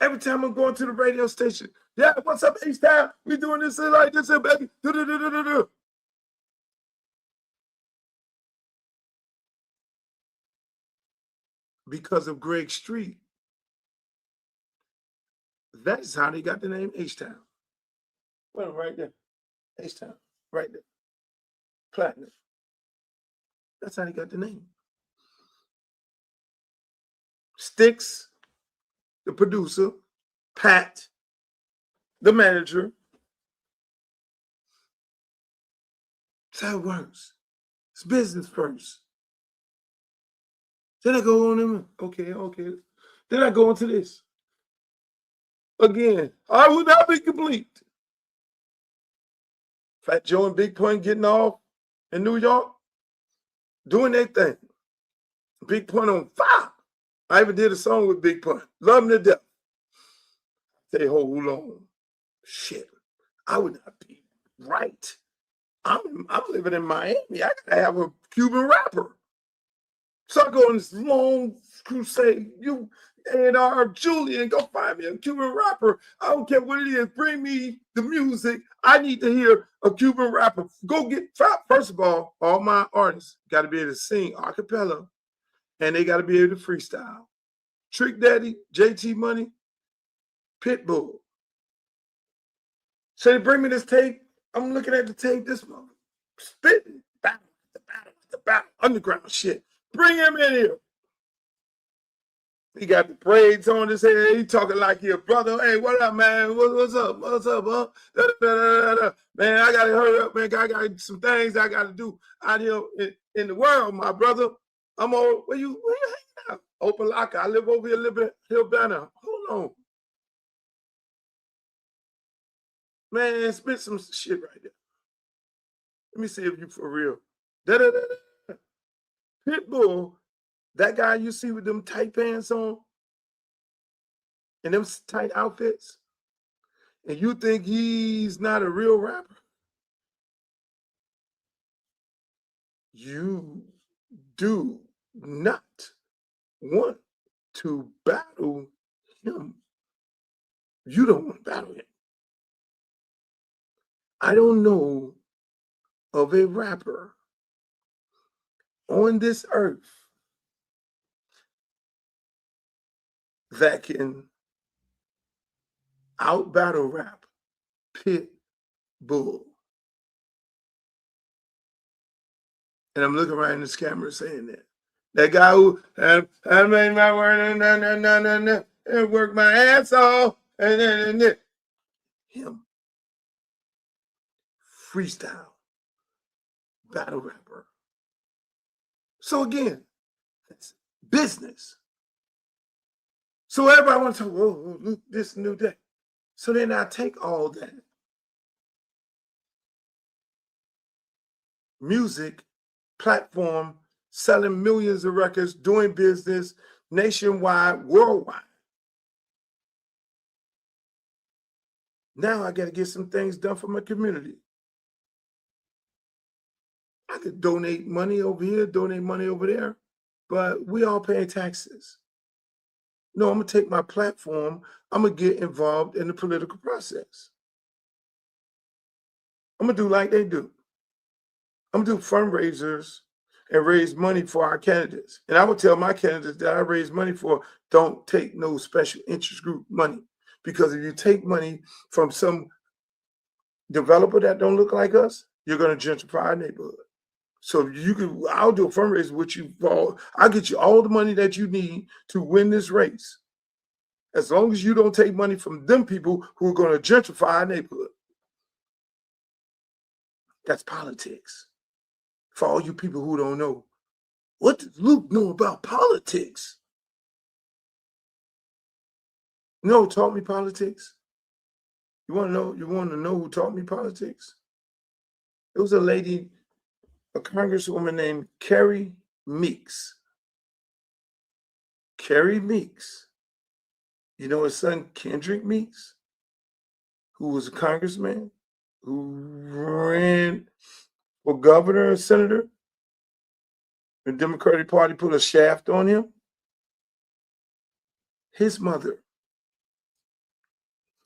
Every time I'm going to the radio station, yeah, what's up, H-Town? We doing this like this, baby. Because of Greg Street. That's how they got the name H-Town. Well, right there. H-Town. Right there. Platinum. That's how they got the name. Sticks, the producer, Pat, the manager. That's how it works. It's business first. Then I go on and okay. Then I go into this. Again, I would not be complete. Fat Joe and Big Pun getting off in New York, doing their thing. Big Pun on fire. I even did a song with Big Pun. Love him to death. Say, hold on. Shit. I would not be right. I'm living in Miami. I gotta have a Cuban rapper. So I go on this long crusade. You A&R Julian, go find me a Cuban rapper. I don't care what it is. Bring me the music. I need to hear a Cuban rapper. Go get, first of all my artists got to be able to sing a cappella, and they got to be able to freestyle. Trick Daddy, JT Money, Pitbull. So they bring me this tape. I'm looking at the tape. This mother spitting, battle, underground shit. Bring him in here. He got the braids on his head. He talking like he a brother. Hey, what up, man? What's up? What's up, huh? Man, I gotta hurry up, man. I got some things I gotta do out here in the world, my brother. I'm on. Where you hanging out? Open locker. I live over here, Liberty Hill Banner. Hold on, man. Spit some shit right there. Let me see if you for real. Pitbull. That guy you see with them tight pants on and them tight outfits, and you think he's not a real rapper? You do not want to battle him. You don't want to battle him. I don't know of a rapper on this earth that can out battle rap Pitbull. And I'm looking right in this camera saying that. That guy who I made my word and work my ass off and him. Freestyle battle rapper. So again, that's business. So everybody wants to talk, oh, look, this new day. So then I take all that music platform, selling millions of records, doing business nationwide, worldwide. Now I got to get some things done for my community. I could donate money over here, donate money over there, but we all pay taxes. No, I'm going to take my platform. I'm going to get involved in the political process. I'm going to do like they do. I'm going to do fundraisers and raise money for our candidates. And I would tell my candidates that I raise money for, don't take no special interest group money. Because if you take money from some developer that don't look like us, you're going to gentrify our neighborhood. So I'll do a fundraiser with you. I'll get you all the money that you need to win this race. As long as you don't take money from them people who are going to gentrify our neighborhood. That's politics. For all you people who don't know, what does Luke know about politics? You know who taught me politics? You want to know who taught me politics? It was a lady, a congresswoman named Carrie Meeks. Carrie Meeks. You know his son, Kendrick Meeks, who was a congressman, who ran for governor and senator. The Democratic Party put a shaft on him. His mother,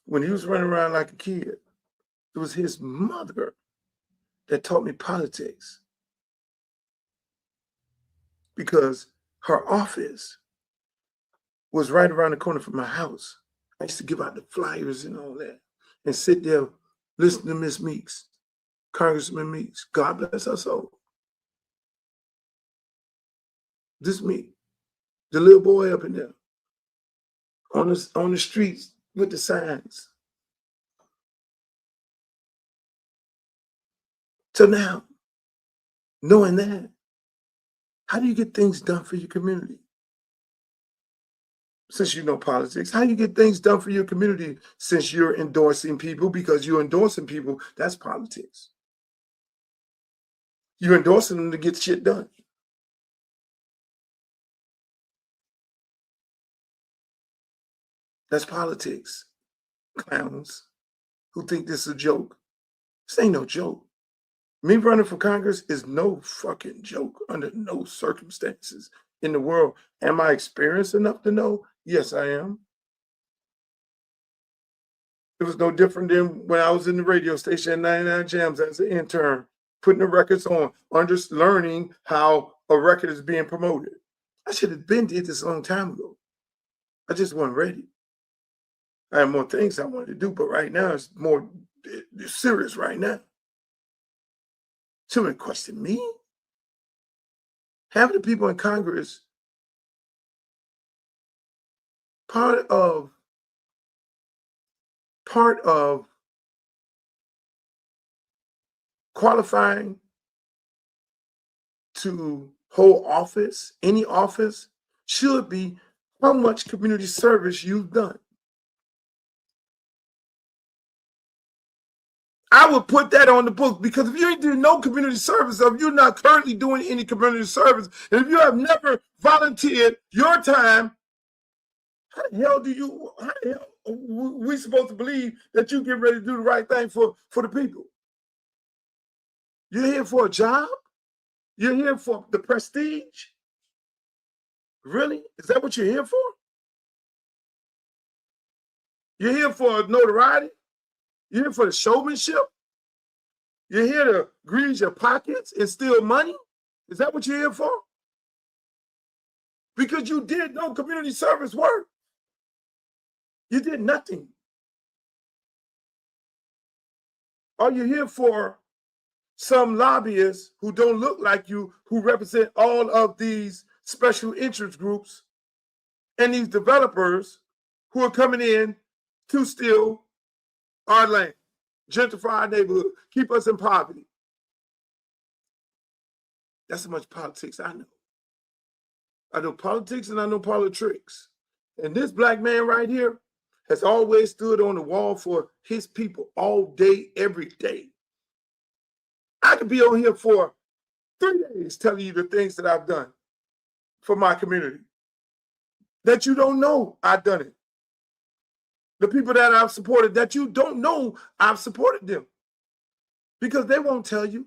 when he was running around like a kid, it was his mother that taught me politics. Because her office was right around the corner from my house. I used to give out the flyers and all that and sit there, listen to Miss Meeks, Congressman Meeks. God bless her soul. This me, the little boy up in there on the streets with the signs. So now, knowing that, how do you get things done for your community? Since you know politics, how do you get things done for your community since you're endorsing people? Because you're endorsing people, that's politics. You're endorsing them to get shit done. That's politics. Clowns who think this is a joke. This ain't no joke. Me running for Congress is no fucking joke under no circumstances in the world. Am I experienced enough to know? Yes, I am. It was no different than when I was in the radio station at 99 Jams as an intern, putting the records on, learning how a record is being promoted. I should have been did this a long time ago. I just wasn't ready. I have more things I wanted to do, but right now it's more serious right now. Someone question me? Having the people in Congress part of qualifying to hold office, any office, should be how much community service you've done. I would put that on the book, because if you ain't doing no community service, or if you're not currently doing any community service, and if you have never volunteered your time, how the hell we supposed to believe that you get ready to do the right thing for the people? You're here for a job? You're here for the prestige? Really? Is that what you're here for? You're here for notoriety? You're here for the showmanship? You're here to grease your pockets and steal money? Is that what you're here for? Because you did no community service work. You did nothing. Are you here for some lobbyists who don't look like you, who represent all of these special interest groups and these developers who are coming in to steal our land, gentrify our neighborhood, keep us in poverty? That's how much politics I know. I know politics and I know politics. And this black man right here has always stood on the wall for his people all day, every day. I could be on here for 3 days telling you the things that I've done for my community that you don't know I've done it. The people that I've supported that you don't know I've supported them, because they won't tell you.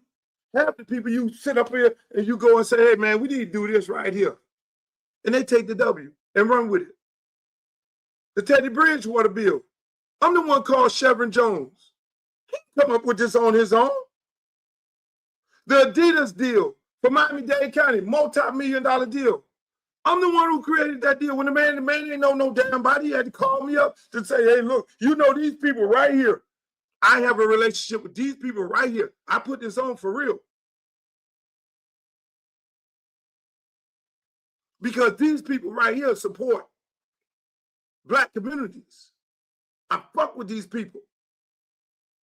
Half the people you sit up here and you go and say, hey man, we need to do this right here. And they take the W and run with it. The Teddy Bridgewater bill. I'm the one called Chevron Jones. He come up with this on his own. The Adidas deal for Miami-Dade County, multi-million-dollar deal. I'm the one who created that deal. When the man ain't know no damn body, he had to call me up to say, hey, look, you know these people right here. I have a relationship with these people right here. I put this on for real. Because these people right here support black communities. I fuck with these people.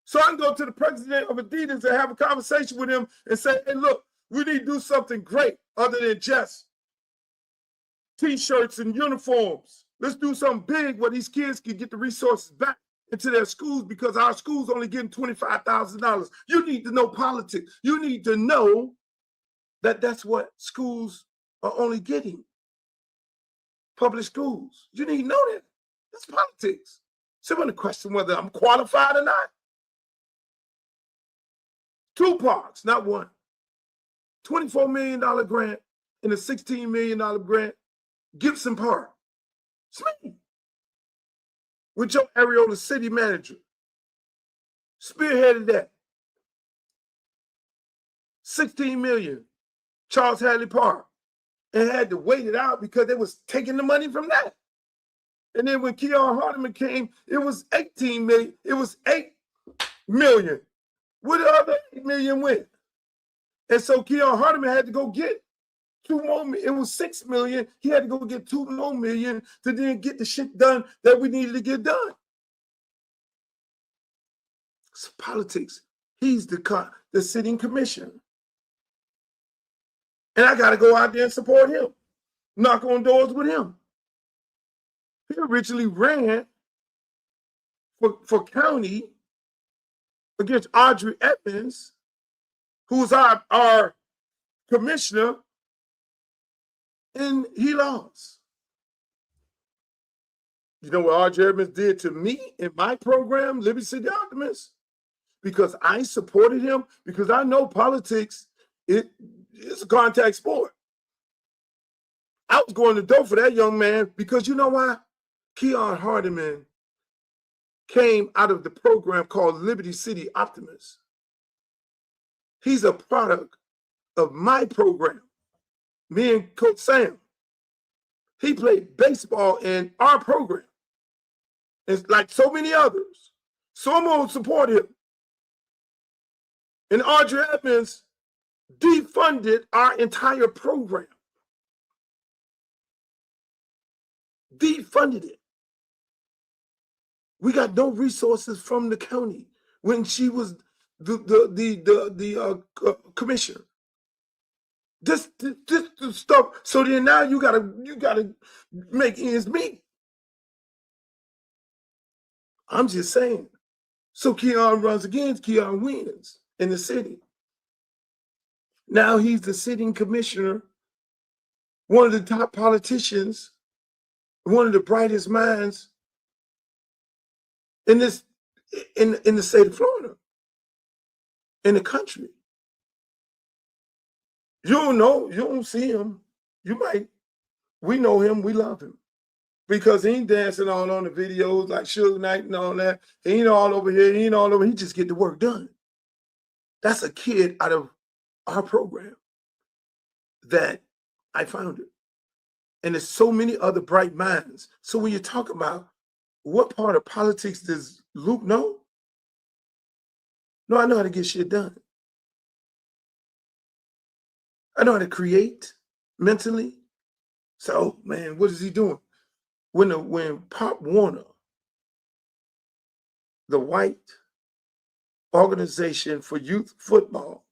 So I can go to the president of Adidas and have a conversation with him and say, hey, look, we need to do something great other than just T-shirts and uniforms. Let's do something big where these kids can get the resources back into their schools, because our schools only getting $25,000. You need to know politics. You need to know that that's what schools are only getting. Public schools. You need to know that. That's politics. So I'm going to question whether I'm qualified or not. 2 parks, not one. $24 million grant and a $16 million grant. Gibson Park. It's me. With Joe Ariola, city manager. Spearheaded that. 16 million. Charles Hadley Park. And had to wait it out because they was taking the money from that. And then when Keon Hardeman came, it was 18 million. It was 8 million. Where the other 8 million went? And so Keon Hardeman had to go get 2 more. It was 6 million. He had to go get 2 more million to then get the shit done that we needed to get done. It's politics. He's the sitting commissioner. And I got to go out there and support him, knock on doors with him. He originally ran for county against Audrey Edmonds, who's our commissioner, and he lost. You know what Audrey Edmonds did to me in my program, Liberty City Optimists? Because I supported him, because I know politics, it's a contact sport. I was going to door for that young man because you know why? Keon Hardeman came out of the program called Liberty City Optimists. He's a product of my program, me and Coach Sam. He played baseball in our program. It's like so many others. So I'm going to support him. And Audrey Edmonds defunded our entire program. Defunded it. We got no resources from the county when she was the commissioner. This stuff. So then now you gotta make ends meet. I'm just saying. So Keon runs again. Keon wins in the city. Now he's the sitting commissioner, one of the top politicians, one of the brightest minds in the state of Florida, in the country. You don't know, you don't see him. You might. We know him, we love him. Because he ain't dancing all on the videos like Suge Knight and all that. He ain't all over here, he ain't all over. He just get the work done. That's a kid out of our program that I founded. And there's so many other bright minds. So when you talk about what part of politics does Luke know? No, I know how to get shit done. I know how to create mentally. So, man, what is he doing? When Pop Warner, the white organization for youth football,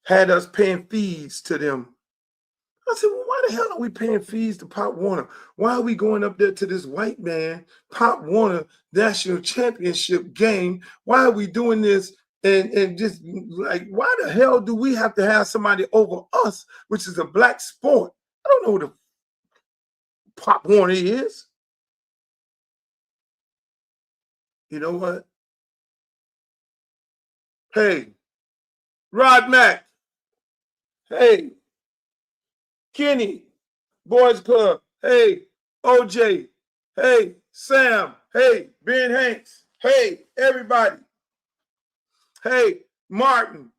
had us paying fees to them, I said, well, why the hell are we paying fees to Pop Warner? Why are we going up there to this white man, Pop Warner National Championship game? Why are we doing this? And just like, why the hell do we have to have somebody over us, which is a black sport? I don't know what a Pop Warner is. You know what? Hey, Rod Mack. Hey, Kenny, Boys Club. Hey, OJ. Hey, Sam. Hey, Ben Hanks. Hey, everybody. Hey, Martin,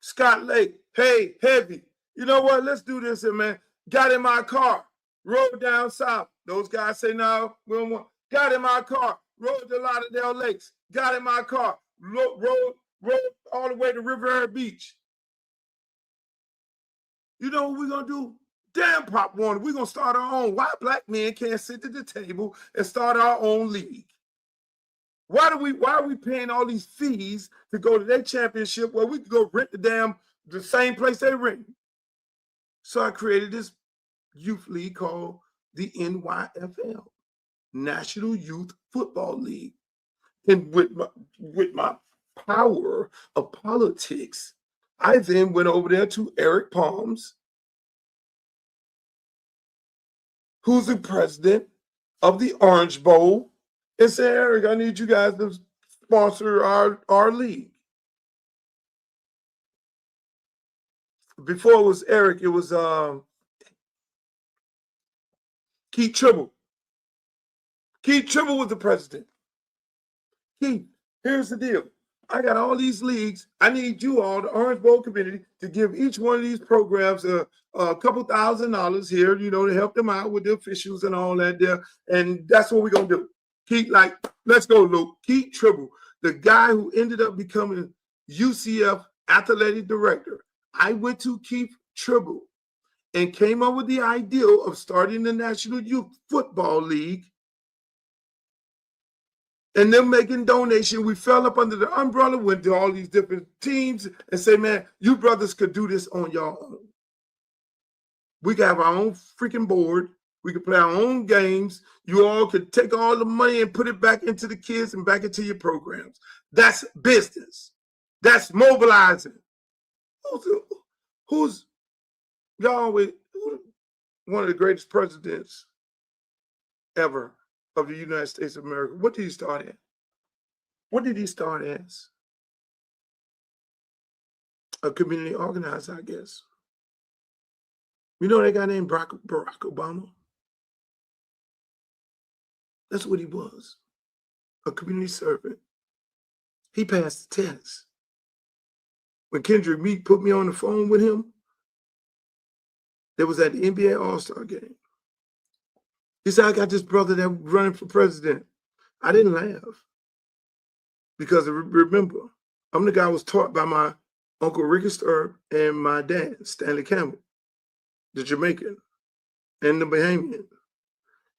Scott Lake. Hey, Heavy. You know what? Let's do this here, man. Got in my car, rode down south. Those guys say, no, we don't want. Got in my car, rode to Lauderdale Lakes. Got in my car, rode all the way to Riviera Beach. You know what we're going to do? Damn, Pop Warner, we're going to start our own. Why black men can't sit at the table and start our own league? Why are we paying all these fees to go to their championship where we could go rent the same place they rent? So I created this youth league called the NYFL, National Youth Football League. And with my power of politics, I then went over there to Eric Palms, who's the president of the Orange Bowl, and said, Eric, I need you guys to sponsor our league. Before it was Eric, it was Keith Tribble. Keith Tribble was the president. Keith, here's the deal. I got all these leagues. I need you all, the Orange Bowl community, to give each one of these programs a couple $1,000 here, to help them out with the officials and all that there. And that's what we're going to do. Keith, let's go, Luke. Keith Tribble, the guy who ended up becoming UCF athletic director. I went to Keith Tribble and came up with the idea of starting the National Youth Football League. and them making donation. We fell up under the umbrella, went to all these different teams and say, man, you brothers could do this on your own. We could have our own freaking board. We could play our own games. You all could take all the money and put it back into the kids and back into your programs. That's business. That's mobilizing. Who's y'all with one of the greatest presidents ever of the United States of America? What did he start at? What did he start as? A community organizer, I guess. You know that guy named Barack Obama? That's what he was, a community servant. He passed the test. When Kendrick Meek put me on the phone with him, that was at the NBA All-Star game. He said, I got this brother that running for president. I didn't laugh because remember, I'm the guy who was taught by my Uncle Ricky Sturb and my dad, Stanley Campbell, the Jamaican and the Bahamian.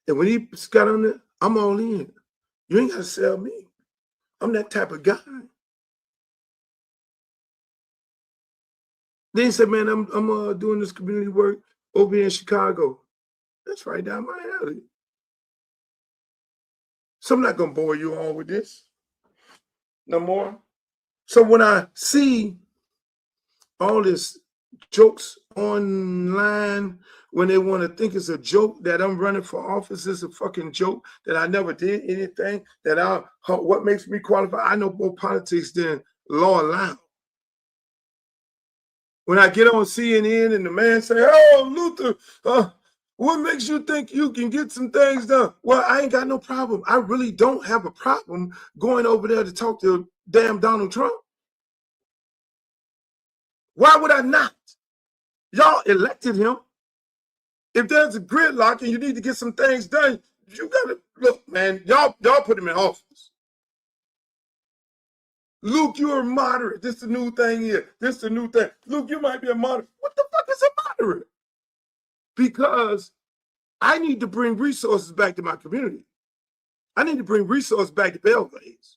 And when he got on there, I'm all in. You ain't got to sell me. I'm that type of guy. Then he said, man, I'm doing this community work over here in Chicago. That's right down my alley. So I'm not going to bore you all with this no more. So when I see all this jokes online, when they want to think it's a joke that I'm running for office, is a fucking joke, that I never did anything, that what makes me qualified? I know more politics than law allows. When I get on CNN and the man say, oh, Luther, what makes you think you can get some things done? Well, I ain't got no problem. I really don't have a problem going over there to talk to damn Donald Trump. Why would I not? Y'all elected him. If there's a gridlock and you need to get some things done, you gotta look, man. Y'all put him in office. Luke, you're a moderate. This is the new thing here. This is the new thing. Luke, you might be a moderate. What the fuck is a moderate? Because I need to bring resources back to my community. I need to bring resources back to Belgrades.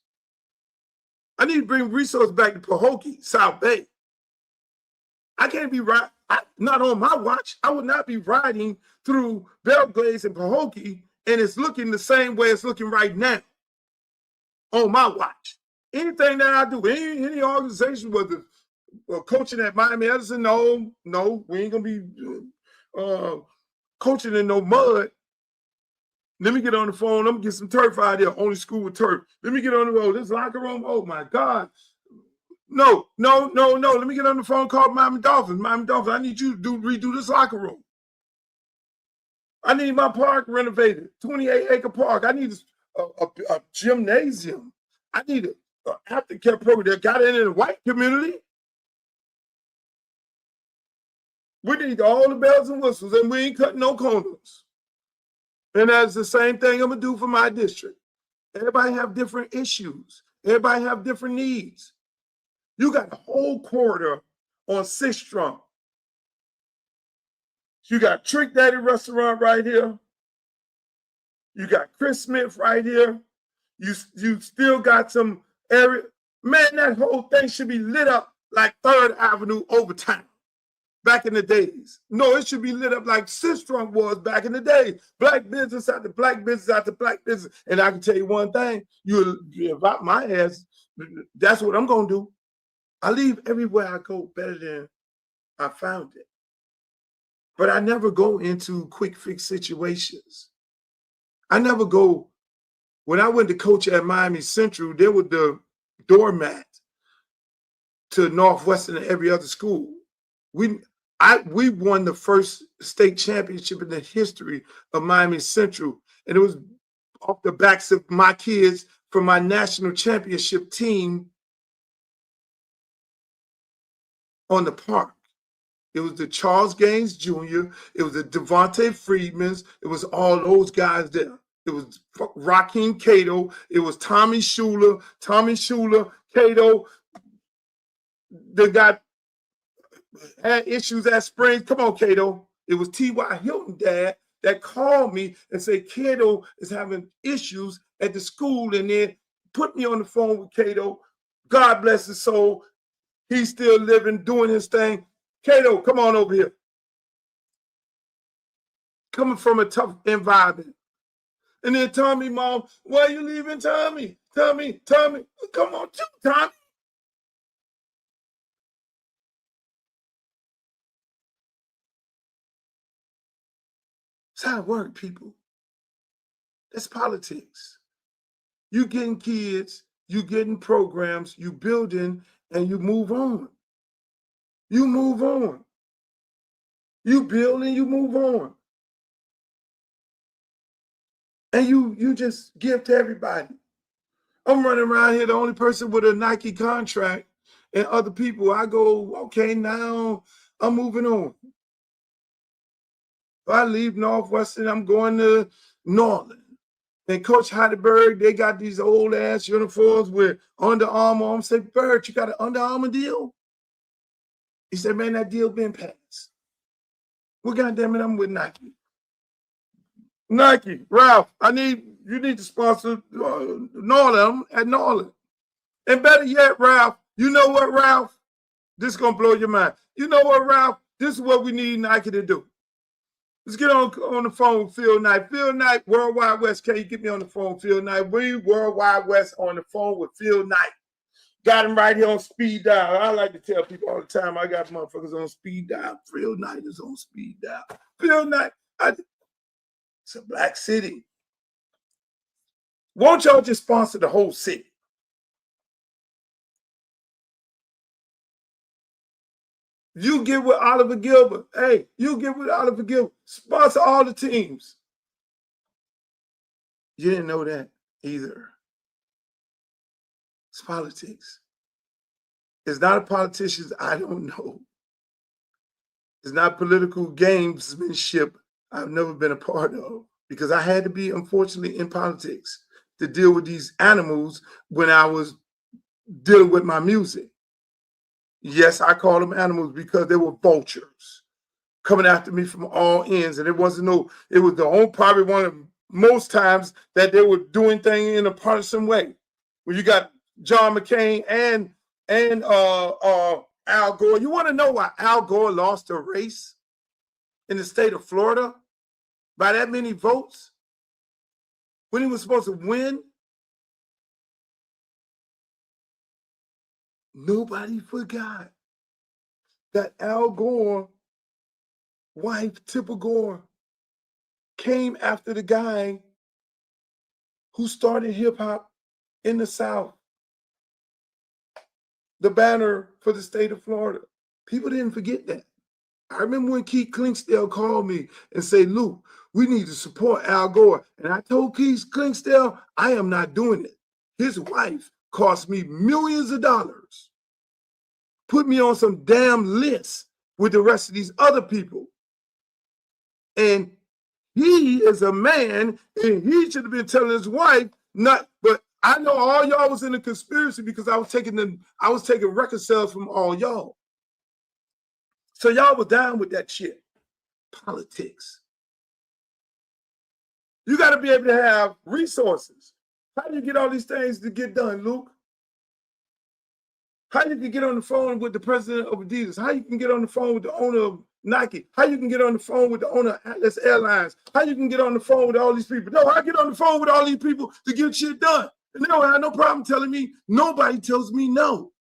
I need to bring resources back to Pahokee, South Bay. I can't be right. Not on my watch. I would not be riding through Belgrades and Pahokee and it's looking the same way it's looking right now on my watch. Anything that I do, any organization, whether coaching at Miami Edison, no, we ain't gonna be coaching in no mud. Let me get on the phone. I'm gonna get some turf out there. Only school with turf. Let me get on the road. This locker room. Oh my God. No. Let me get on the phone. Call Miami Dolphins. Miami Dolphins, I need you to redo this locker room. I need my park renovated. 28-acre park. I need a gymnasium. I need an aftercare program that got in the white community. We need all the bells and whistles, and we ain't cutting no corners. And that's the same thing I'm gonna do for my district. Everybody have different issues. Everybody have different needs. You got a whole corridor on 6th Street. You got Trick Daddy restaurant right here. You got Chris Smith right here. You still got some area. Man, that whole thing should be lit up like 3rd Avenue Overtown back in the days. No, it should be lit up like 6th Street was back in the day. Black business after black business after black business. And I can tell you one thing, you about my ass, that's what I'm going to do. I leave everywhere I go better than I found it. But I never go into quick fix situations. I never go. When I went to coach at Miami Central, there was the doormat to Northwestern and every other school. We won the first state championship in the history of Miami Central. And it was off the backs of my kids from my national championship team on the park. It was the Charles Gaines Jr., it was the Devontae Freedmans, it was all those guys there. It was Raheem Cato, it was Tommy Schuler, Cato, the guy had issues at Springs. Come on, Cato. It was T.Y. Hilton dad that called me and said Cato is having issues at the school, and then put me on the phone with Kato. God bless his soul. He's still living, doing his thing. Kato, come on over here. Coming from a tough environment. And then Tommy, Mom, why are you leaving Tommy? Tommy, come on, Tommy. That's how it works, people. That's politics. You getting kids, you getting programs, you building, and you move on. You move on. You build and you move on. And you just give to everybody. I'm running around here the only person with a Nike contract, and other people, I go, okay, now I'm moving on. If I leave Northwestern, I'm going to Norland. And Coach Heidelberg, they got these old ass uniforms with Under Armour. I'm saying, Bird, you got an Under Armour deal? He said, man, that deal been passed. Well, goddamn it, I'm with Nike. Nike, Ralph, you need to sponsor Norland. I'm at Norland. And better yet, Ralph, you know what, Ralph? This is going to blow your mind. You know what, Ralph? This is what we need Nike to do. Let's get on the phone with Phil Knight. Phil Knight, Worldwide West. Can you get me on the phone, Phil Knight? We Worldwide West on the phone with Phil Knight. Got him right here on speed dial. I like to tell people all the time, I got motherfuckers on speed dial. Phil Knight is on speed dial. Phil Knight, it's a black city. Won't y'all just sponsor the whole city? You get with Oliver Gilbert. Hey, you get with Oliver Gilbert. Sponsor all the teams. You didn't know that either. It's politics. It's not a politician I don't know. It's not political gamesmanship I've never been a part of, because I had to be, unfortunately, in politics to deal with these animals when I was dealing with my music. Yes, I call them animals because they were vultures coming after me from all ends. And it was probably one of most times that they were doing things in a partisan way. When you got John McCain and Al Gore. You want to know why Al Gore lost a race in the state of Florida by that many votes when he was supposed to win? Nobody forgot that Al Gore's wife, Tipper Gore, came after the guy who started hip hop in the South, the banner for the state of Florida. People didn't forget that. I remember when Keith Clinksdale called me and said, Luke, we need to support Al Gore. And I told Keith Clinksdale, I am not doing it. His wife cost me millions of dollars, put me on some damn list with the rest of these other people. And he is a man, and he should have been telling his wife, but I know all y'all was in a conspiracy because I was taking record sales from all y'all. So y'all were down with that shit. Politics. You got to be able to have resources. How do you get all these things to get done, Luke? How you can get on the phone with the president of Adidas? How you can get on the phone with the owner of Nike? How you can get on the phone with the owner of Atlas Airlines? How you can get on the phone with all these people? No, I get on the phone with all these people to get shit done. And they don't have no problem telling me. Nobody tells me no,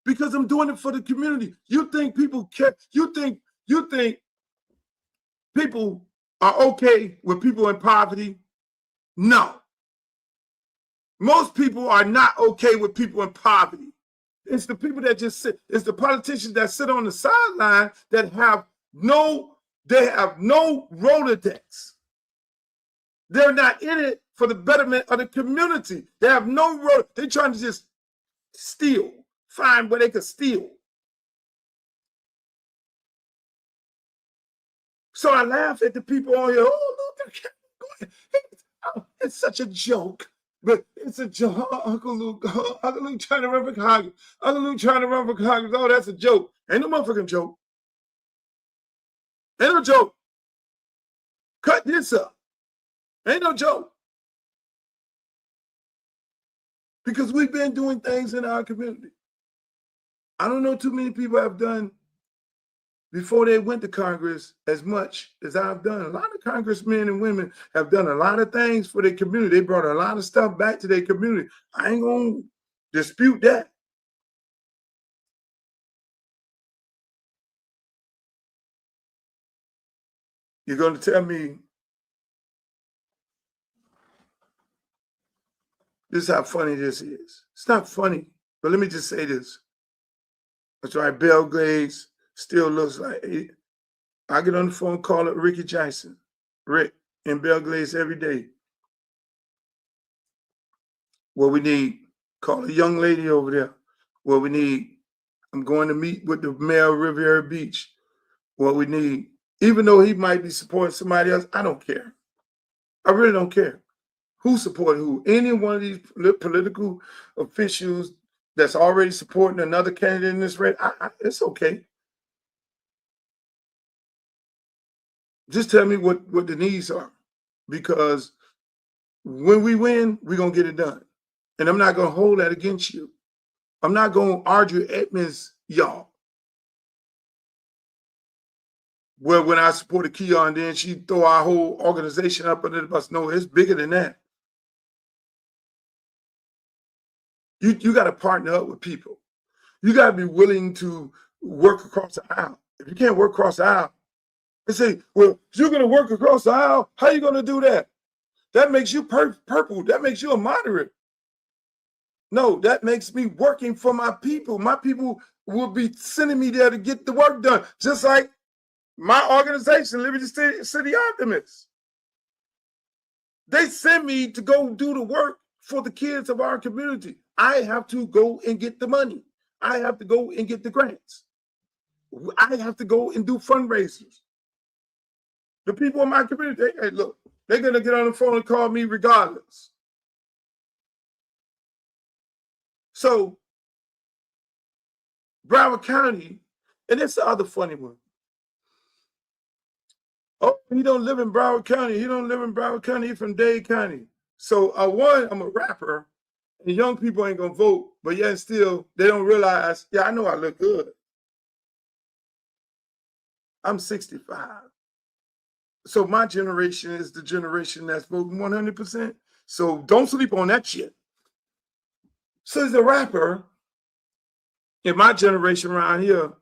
because I'm doing it for the community. You think people care? You think people are okay with people in poverty? No. Most people are not okay with people in poverty. It's the people that just sit. It's the politicians that sit on the sideline that have no Rolodex. They're not in it for the betterment of the community. They have no road. They're trying to just steal, find where they can steal. So I laugh at the people on here. Oh, look, it's such a joke. But it's a joke. Uncle Luke trying to run for Congress. Uncle Luke trying to run for Congress. Oh, that's a joke. Ain't no motherfucking joke. Ain't no joke. Cut this up. Ain't no joke. because we've been doing things in our community. I don't know too many people have done before they went to Congress as much as I've done. A lot of congressmen and women have done a lot of things for their community. They brought a lot of stuff back to their community. I ain't gonna dispute that. You're gonna tell me this is how funny this is. It's not funny, but let me just say this. That's why Bill Gates still looks like I get on the phone, call it Ricky Jackson, Rick and Bill Gates every day. What we need, call a young lady over there. What we need, I'm going to meet with the mayor of Riviera Beach. What we need, even though he might be supporting somebody else, I don't care. I really don't care. Who supported who? Any one of these political officials that's already supporting another candidate in this race, it's okay. Just tell me what the needs are, because when we win, we're going to get it done. And I'm not going to hold that against you. I'm not going to argue Edmonds, y'all. Well, when I supported Keon, then she throw our whole organization up under the bus. No, it's bigger than that. You got to partner up with people. You got to be willing to work across the aisle. If you can't work across the aisle, they say, well, if you're going to work across the aisle, how are you going to do that? That makes you purple. That makes you a moderate. No, that makes me working for my people. My people will be sending me there to get the work done, just like my organization, Liberty City Optimists. They send me to go do the work for the kids of our community. I have to go and get the money. I have to go and get the grants. I have to go and do fundraisers. The people in my community, hey, look, they're going to get on the phone and call me regardless. So, Broward County, and it's the other funny one. Oh, he don't live in Broward County. He don't live in Broward County. He's from Dade County. So, one, I'm a rapper, and young people ain't going to vote, but yet still, they don't realize, yeah, I know I look good. I'm 65. So my generation is the generation that's voting 100%. So don't sleep on that shit. So as a rapper, in my generation around here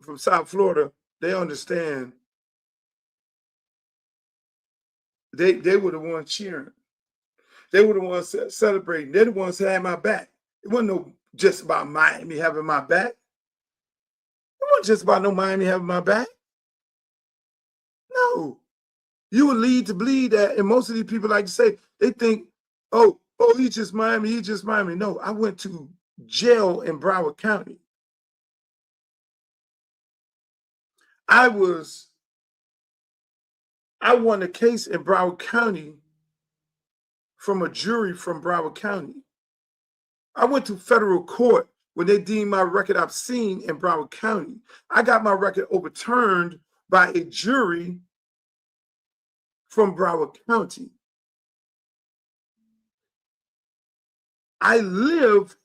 from South Florida, they understand. They were the ones cheering. They were the ones celebrating. They're the ones that had my back. It wasn't no just about Miami having my back. It wasn't just about no Miami having my back. No. You would lead to believe that, and most of these people like to say, they think, oh, he's just Miami, No, I went to jail in Broward County. I won a case in Broward County from a jury from Broward County. I went to federal court when they deemed my record obscene in Broward County. I got my record overturned by a jury from Broward County. I lived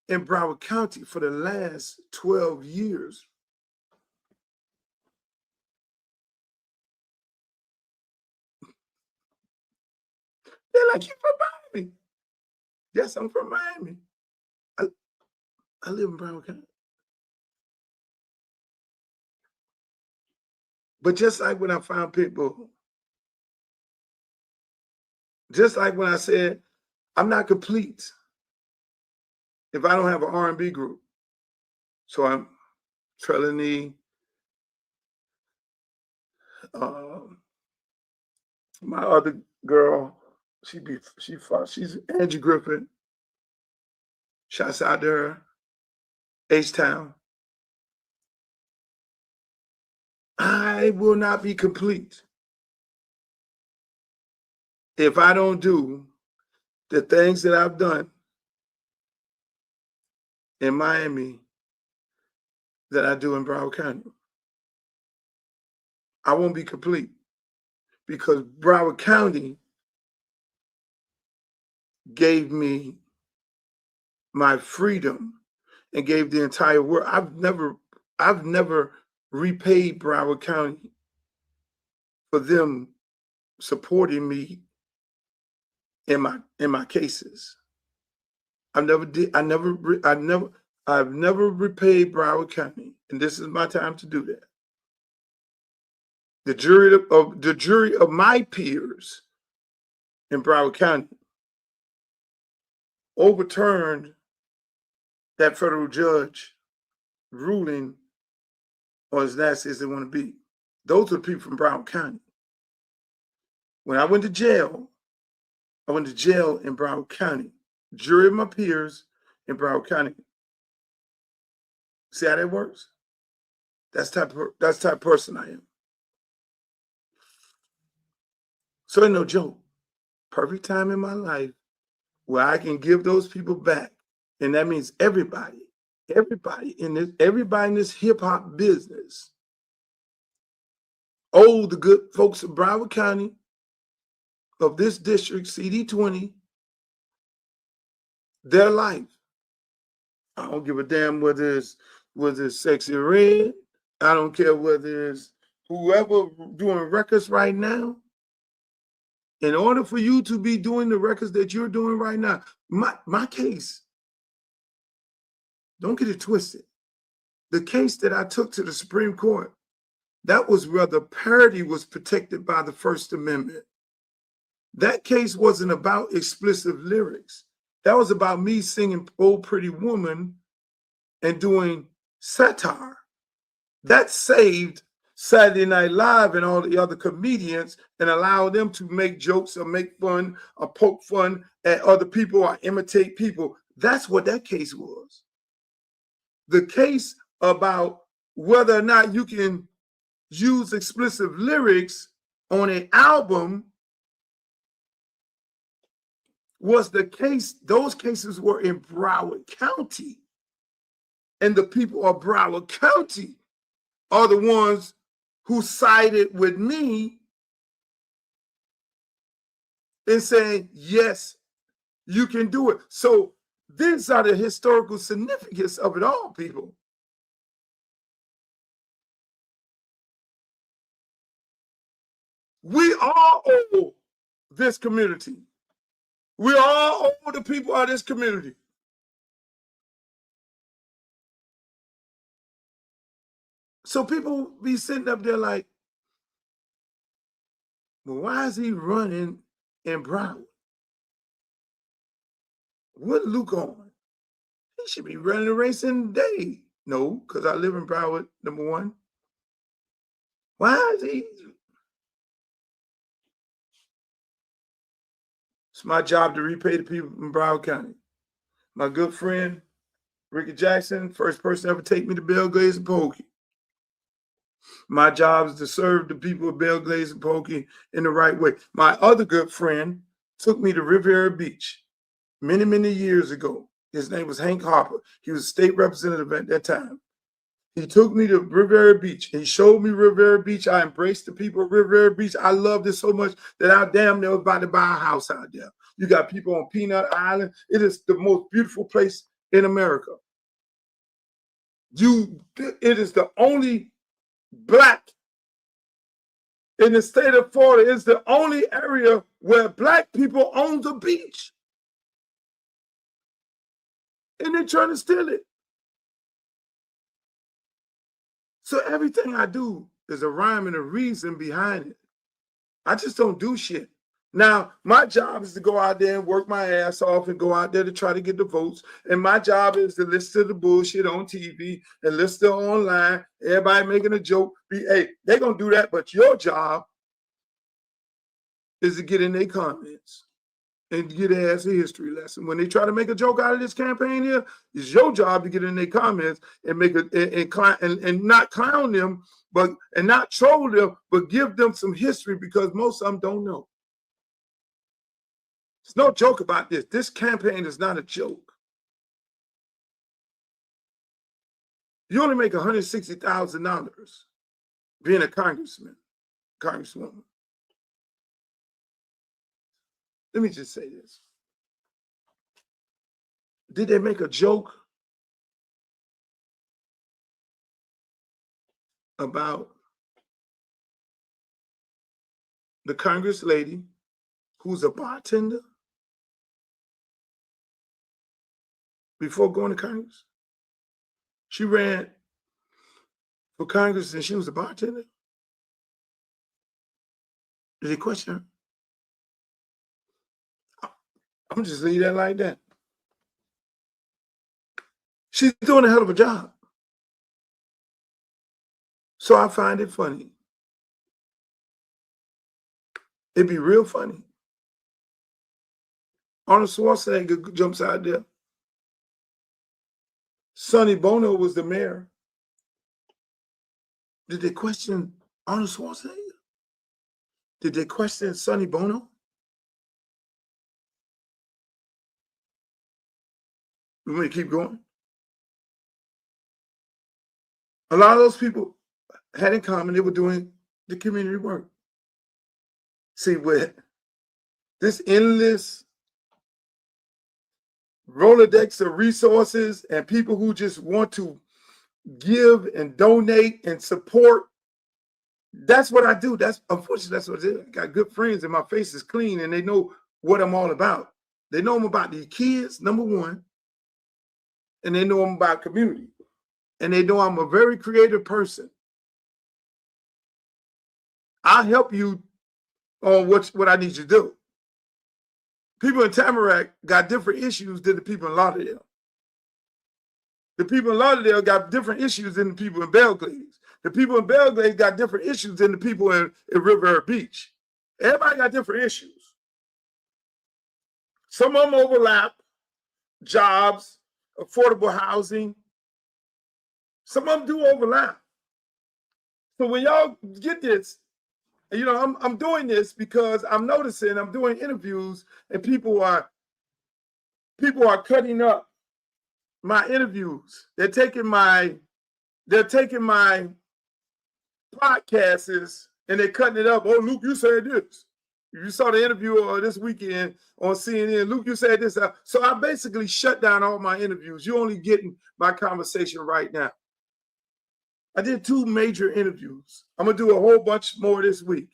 in Broward County for the last 12 years. They're like, you from Miami? Yes, I'm from Miami. I live in Broward County. But just like when I found Pitbull, just like when I said, I'm not complete if I don't have an R&B group. So I'm Trelawney, my other girl, she's Angie Griffin. Shouts out to her. H-Town. I will not be complete if I don't do the things that I've done in Miami that I do in Broward County. I won't be complete because Broward County gave me my freedom and gave the entire world. I've never repaid Broward County for them supporting me in my cases. I've never repaid Broward County, and this is my time to do that. The jury of my peers in Broward County overturned that federal judge ruling on as nasty as they want to be. Those are the people from Broward County. When I went to jail in Broward County. Jury of my peers in Broward County. See how that works? That's the type of person I am. So ain't no joke. Perfect time in my life where I can give those people back. And that means everybody in this hip hop business owe the good folks of Broward County, of this district, CD20, their life. I don't give a damn whether it's Sexy Red. I don't care whether it's whoever doing records right now. In order for you to be doing the records that you're doing right now, my case, don't get it twisted. The case that I took to the Supreme Court, that was whether parody was protected by the First Amendment. That case wasn't about explicit lyrics. That was about me singing "Oh Pretty Woman" and doing satire. That saved Saturday Night Live and all the other comedians and allowed them to make jokes or make fun or poke fun at other people or imitate people. That's what that case was. The case about whether or not you can use explicit lyrics on an album was the case. Those cases were in Broward County. And the people of Broward County are the ones who sided with me and saying, yes, you can do it. So these are the historical significance of it all, people. We all owe this community. We all owe the people of this community. So people be sitting up there like, well, why is he running in Broward? What Luke on? He should be running a race in Dade. No, because I live in Broward, number one. Why is he? It's my job to repay the people in Broward County. My good friend, Ricky Jackson, first person to ever take me to Belle Glade and Pokey. My job is to serve the people of Belle Glade and Pokey in the right way. My other good friend took me to Riviera Beach many, many years ago. His name was Hank Harper. He was a state representative at that time. He took me to Riviera Beach. He showed me Riviera Beach. I embraced the people of Riviera Beach. I loved it so much that I damn near was about to buy a house out there. You got people on Peanut Island. It is the most beautiful place in America. It is the only Black in the state of Florida. It's the only area where Black people own the beach. And they're trying to steal it. So everything I do is a rhyme and a reason behind it. I just don't do shit. Now, my job is to go out there and work my ass off and go out there to try to get the votes. And my job is to listen to the bullshit on TV and listen online. Everybody making a joke. Hey, they're going to do that. But your job is to get in their comments and get their ass a history lesson. When they try to make a joke out of this campaign here, it's your job to get in their comments and make and not clown them, and not troll them, but give them some history, because most of them don't know. There's no joke about this. This campaign is not a joke. You only make $160,000 being a congresswoman. Let me just say this. did they make a joke about the Congress lady who's a bartender before going to Congress? She ran for Congress and she was a bartender. Did they question her? I'm just leave that like that. She's doing a hell of a job. So I find it funny. It'd be real funny. Arnold Schwarzenegger jumps out there. Sonny Bono was the mayor. Did they question Arnold Schwarzenegger? Did they question Sonny Bono? We may keep going. A lot of those people had in common they were doing the community work. See, with this endless Rolodex of resources and people who just want to give and donate and support, that's what I do. That's unfortunately that's what it is. I got good friends and my face is clean and they know what I'm all about. They know I'm about the kids, number one, and they know I'm about community. And they know I'm a very creative person. I'll help you on what I need you to do. People in Tamarack got different issues than the people in Lauderdale. The people in Lauderdale got different issues than the people in Belgrade. The people in Belgrade got different issues than the people in Riviera Beach. Everybody got different issues. Some of them overlap, jobs, affordable housing. Some of them do overlap. So when y'all get this, you know, I'm doing this because I'm noticing I'm doing interviews and people are cutting up my interviews. They're taking my podcasts and they're cutting it up. Oh, Luke, you said this. You saw the interview this weekend on CNN. Luke, you said this. So I basically shut down all my interviews. You're only getting my conversation right now. I did 2 major interviews. I'm going to do a whole bunch more this week.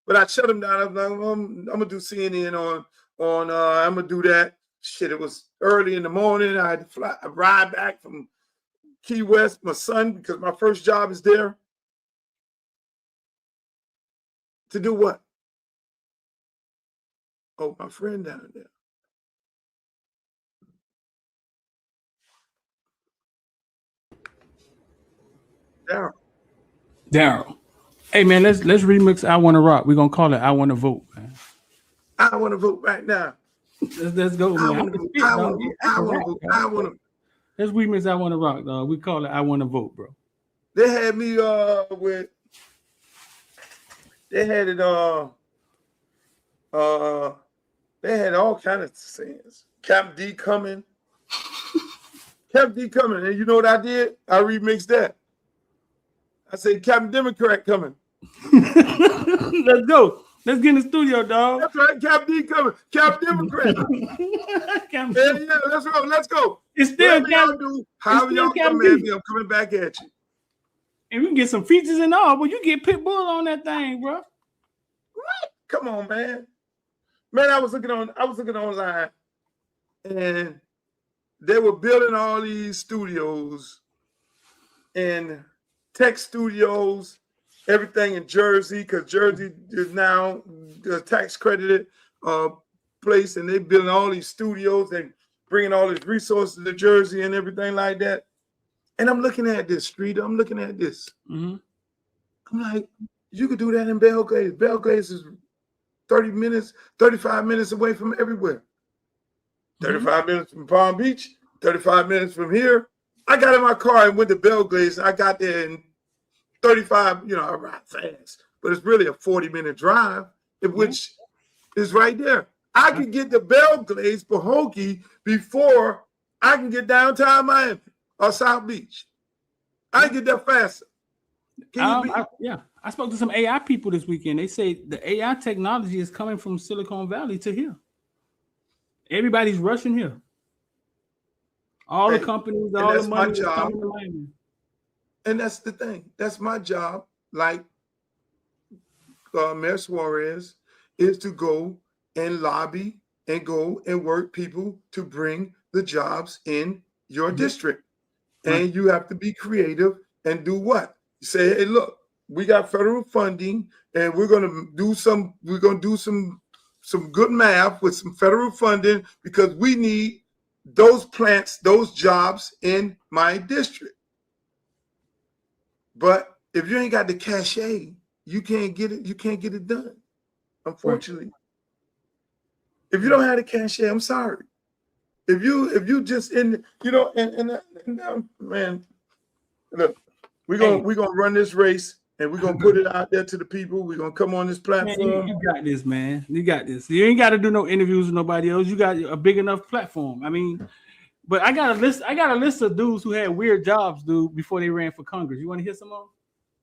But I shut them down. I'm going to do CNN on I'm going to do that. Shit, it was early in the morning. I had to ride back from Key West, my son, because my first job is there. To do what? Oh, my friend down there. Daryl. Hey man, let's remix I Wanna Rock. We're gonna call it I Wanna Vote, man. I want to vote right now. Let's go, man. I want to. Let's remix I Wanna Rock, dog. We call it I Wanna Vote, bro. They had me with. They had it they had all kind of sayings. Cap D coming. Cap D coming. And you know what I did? I remixed that. I said Captain Democrat coming. Let's go. Let's get in the studio, dog. That's right, Cap D coming. Cap Democrat. Yeah, let's go. Let's go. It's still Cap. However y'all come at me, I'm coming back at you. And we can get some features and all, but you get Pitbull on that thing, bro. What? Come on, man. Man, I was looking online, and they were building all these studios and tech studios, everything in Jersey, because Jersey is now the tax credited place, and they building all these studios and bringing all these resources to Jersey and everything like that. And I'm looking at this street. I'm looking at this. Mm-hmm. I'm like, you could do that in Belgrade. Belgrade is 35 minutes away from everywhere. 35 minutes from Palm Beach, 35 minutes from here. I got in my car and went to Belgrade. I got there in 35, I ride fast, but it's really a 40-minute drive, which is right there. I can get to Belgrade, Pahokee, before I can get downtown Miami or South Beach. I can get there faster. I spoke to some AI people this weekend. They say the AI technology is coming from Silicon Valley to here. Everybody's rushing here. All Hey, the companies, and all the that's my money is job. coming to Miami. And that's the thing. That's my job. Like Mayor Suarez is to go and lobby and go and work people to bring the jobs in your district. And you have to be creative and do what? Say, hey, look, we got federal funding, and we're gonna do some good math with some federal funding because we need those plants, those jobs in my district. But if you ain't got the cachet, you can't get it. You can't get it done. Unfortunately, if you don't have the cachet, I'm sorry. If you just in, man, look, we're gonna run this race and we're gonna put it out there to the people. We're gonna come on this platform. Man, you got this, man. You got this. You ain't got to do no interviews with nobody else. You got a big enough platform. I mean, but I got a list of dudes who had weird jobs, dude, before they ran for Congress. You want to hear some more?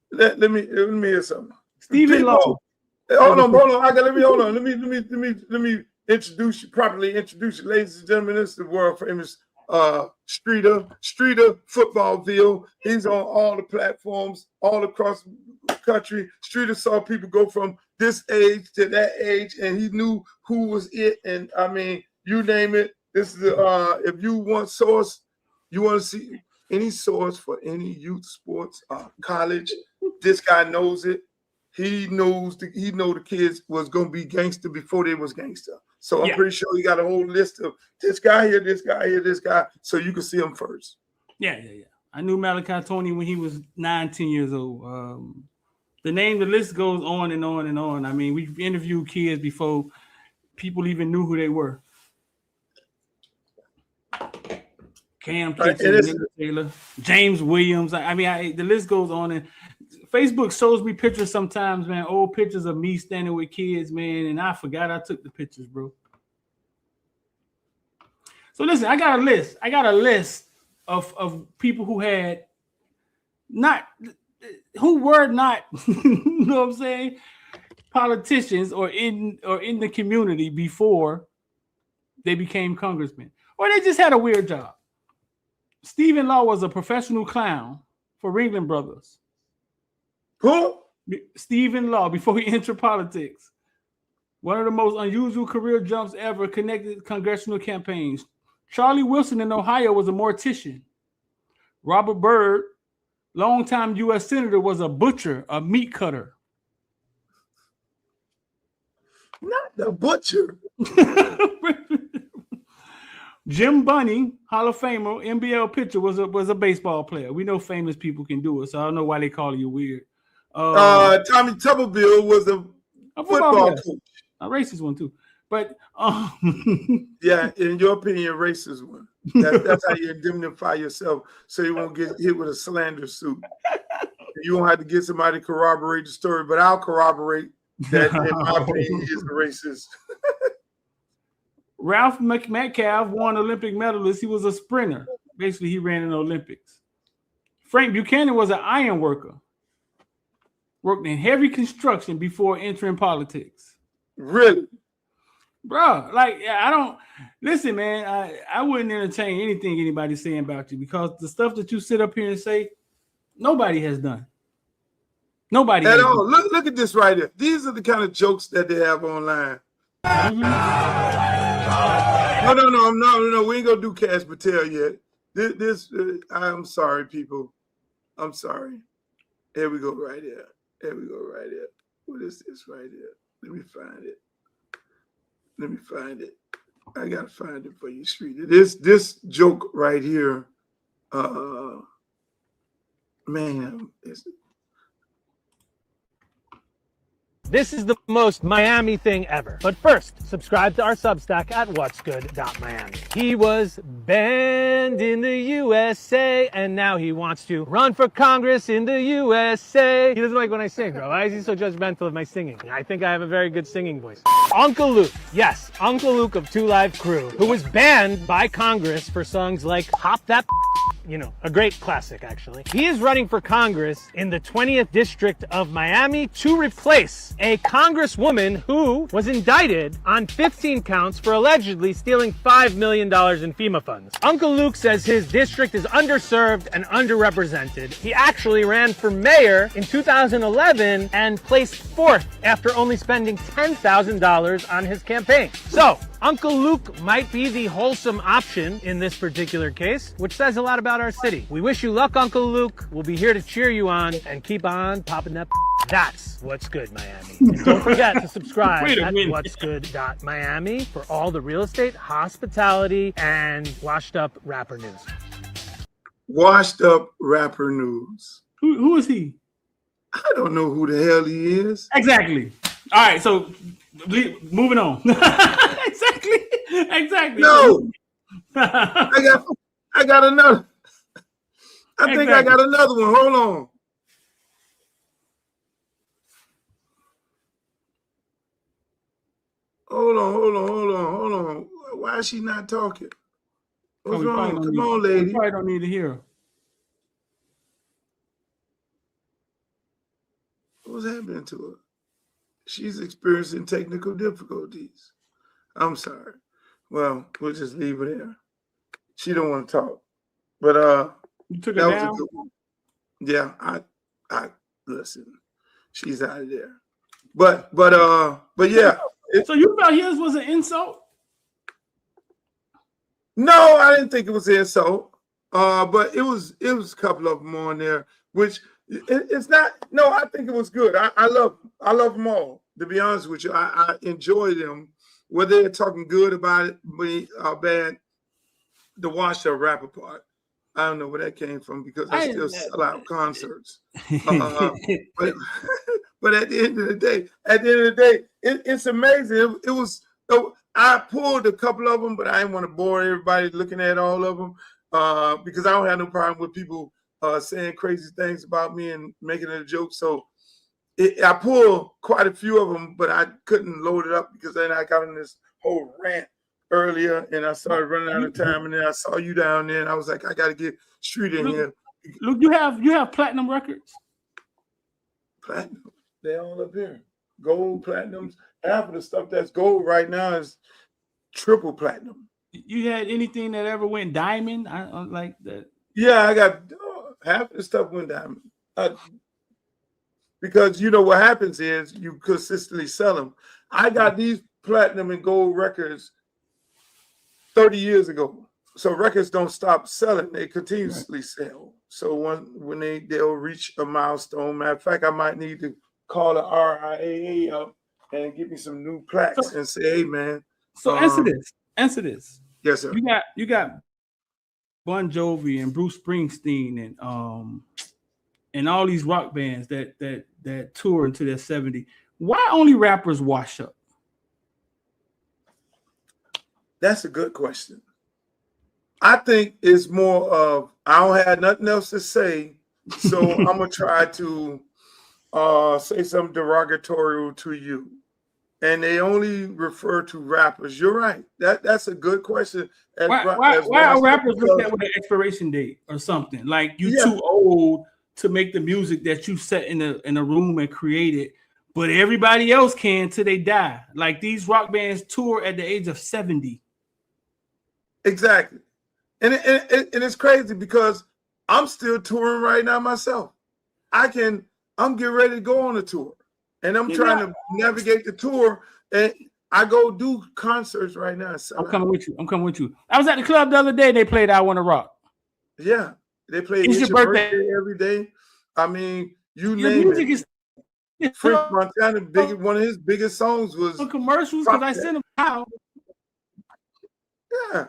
Let me hear something. Stephen Law. Hold on. Let me properly introduce you, ladies and gentlemen. This is the world famous Streeter Footballville. He's on all the platforms all across the country. Streeter saw people go from this age to that age, and he knew who was it. And I mean, you name it. This is if you want source, you want to see any source for any youth sports, college. This guy knows it. He know the kids was gonna be gangster before they was gangster. So I'm pretty sure he got a whole list of this guy here, this guy here, this guy, so you can see him first. Yeah. I knew Malachi Tony when he was 19 years old. The list goes on and on and on. I mean, we've interviewed kids before people even knew who they were. Cam Kitchen, Taylor, James Williams. I mean, the list goes on. And Facebook shows me pictures sometimes, man, old pictures of me standing with kids, man, and I forgot I took the pictures, bro. So listen, I got a list of people who were not, you know what I'm saying, politicians or in the community before they became congressmen, or they just had a weird job. Stephen Law was a professional clown for Ringling Brothers. Who? Stephen Law, before he entered politics. One of the most unusual career jumps ever, connected congressional campaigns. Charlie Wilson in Ohio was a mortician. Robert Byrd, longtime U.S. Senator, was a butcher, a meat cutter. Not the butcher. Jim Bunning, Hall of Famer, NBL pitcher, was a baseball player. We know famous people can do it, so I don't know why they call you weird. Tommy Tuberville was a football coach. A racist one too, but yeah, in your opinion, racist one. That's how you indemnify yourself, so you won't get hit with a slander suit. You won't have to get somebody to corroborate the story, but I'll corroborate that. In my opinion, he is a racist. Ralph Metcalf won Olympic medalist. He was a sprinter. Basically, he ran in the Olympics. Frank Buchanan was an iron worker. Worked in heavy construction before entering politics. Really? Bro, like, I don't listen, man. I wouldn't entertain anything anybody's saying about you because the stuff that you sit up here and say, nobody has done. Nobody at all. Look at this right here. These are the kind of jokes that they have online. No. We ain't gonna do Cash Patel yet. I'm sorry, people. I'm sorry. Here we go right here. What is this right here? Let me find it. I gotta find it for you, Street. This joke right here, man. This is the most Miami thing ever. But first, subscribe to our Substack at whatsgood.miami. He was banned in the USA, and now he wants to run for Congress in the USA. He doesn't like when I sing, bro. Why is he so judgmental of my singing? I think I have a very good singing voice. Uncle Luke, yes, Uncle Luke of 2 Live Crew, who was banned by Congress for songs like Hop That you know, a great classic, actually. He is running for Congress in the 20th District of Miami to replace a congresswoman who was indicted on 15 counts for allegedly stealing $5 million in FEMA funds. Uncle Luke says his district is underserved and underrepresented. He actually ran for mayor in 2011 and placed 4th after only spending $10,000 on his campaign. So, Uncle Luke might be the wholesome option in this particular case, which says a lot about our city. We wish you luck, Uncle Luke. We'll be here to cheer you on and keep on popping that. That's What's Good, Miami. And don't forget to subscribe at whatsgood.miami for all the real estate, hospitality, and washed up rapper news. Washed up rapper news. Who is he? I don't know who the hell he is. Exactly. All right, so moving on. Exactly. No. I got another. I think I got another one. Hold on. Hold on. Why is she not talking? What's wrong? Come on, lady. You probably don't need to hear her. What's happening to her? She's experiencing technical difficulties. I'm sorry. Well, we'll just leave her there. She don't want to talk. But you took that it down? was a good one. Yeah, I listen. She's out of there. But yeah. So you thought his was an insult? No, I didn't think it was an insult. But it was a couple of them on there, which it's not. No, I think it was good. I love them all. To be honest with you, I enjoy them. Whether they're talking good about it, bad, the washed up rapper part. I don't know where that came from because I still sell out concerts. But at the end of the day, it's amazing. It was. I pulled a couple of them, but I didn't want to bore everybody looking at all of them because I don't have no problem with people saying crazy things about me and making it a joke. So I pulled quite a few of them, but I couldn't load it up because then I got in this whole rant earlier and I started running out of time. And then I saw you down there and I was like, I got to get Street in here. Look, you have platinum records? Platinum. They're all up here. Gold, platinums. Half of the stuff that's gold right now is triple platinum. You had anything that ever went diamond? I like that. Yeah, I got half of the stuff went diamond. Because you know what happens is you consistently sell them. I got these platinum and gold records 30 years ago. So records don't stop selling. They continuously sell. So when they'll reach a milestone, matter of fact, I might need to call the RIAA up and give me some new plaques and say, hey, man. So answer this. Yes, sir. You got Bon Jovi and Bruce Springsteen and all these rock bands that tour into their 70s. Why only rappers wash up? That's a good question. I think it's more of I don't have nothing else to say, so I'm gonna try to say something derogatory to you. And they only refer to rappers. You're right. That's a good question. Why are rappers looked at with an expiration date or something? Like you too old to make the music that you set in a room and created, but everybody else can till they die. Like these rock bands tour at the age of 70. Exactly. And it's crazy because I'm still touring right now myself. I'm getting ready to go on a tour. And I'm trying to navigate the tour. And I go do concerts right now. I'm coming with you. I was at the club the other day. They played I Wanna Rock. Yeah. They played It's Your Birthday every day. I mean, you name it. French Montana, one of his biggest songs was some commercials because I sent them out. Yeah.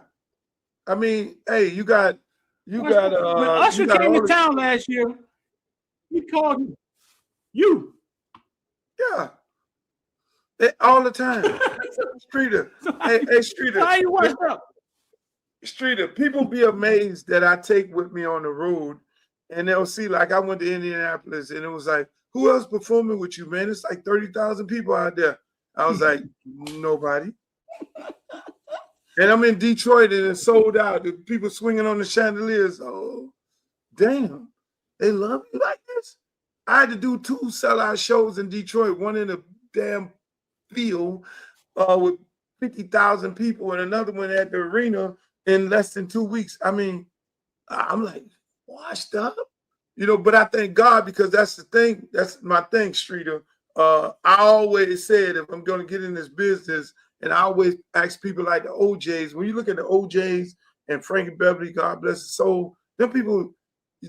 I mean, hey, you got when Usher came to town last year, he called you. Yeah. All the time. Streeter. Hey, Streeter. How you washed up? Streeter, people be amazed that I take with me on the road and they'll see, like I went to Indianapolis and it was like, who else performing with you, man? It's like 30,000 people out there. I was like, nobody. And I'm in Detroit and it's sold out. The people swinging on the chandeliers. Oh, damn. They love you like this? I had to do 2 sellout shows in Detroit, one in a damn field with 50,000 people and another one at the arena in less than 2 weeks. I mean, I'm like, washed up? You know, but I thank God because that's the thing. That's my thing, Streeter. I always said if I'm going to get in this business, and I always ask people like the OJs, when you look at the OJs and Frankie Beverly, God bless his soul, them people,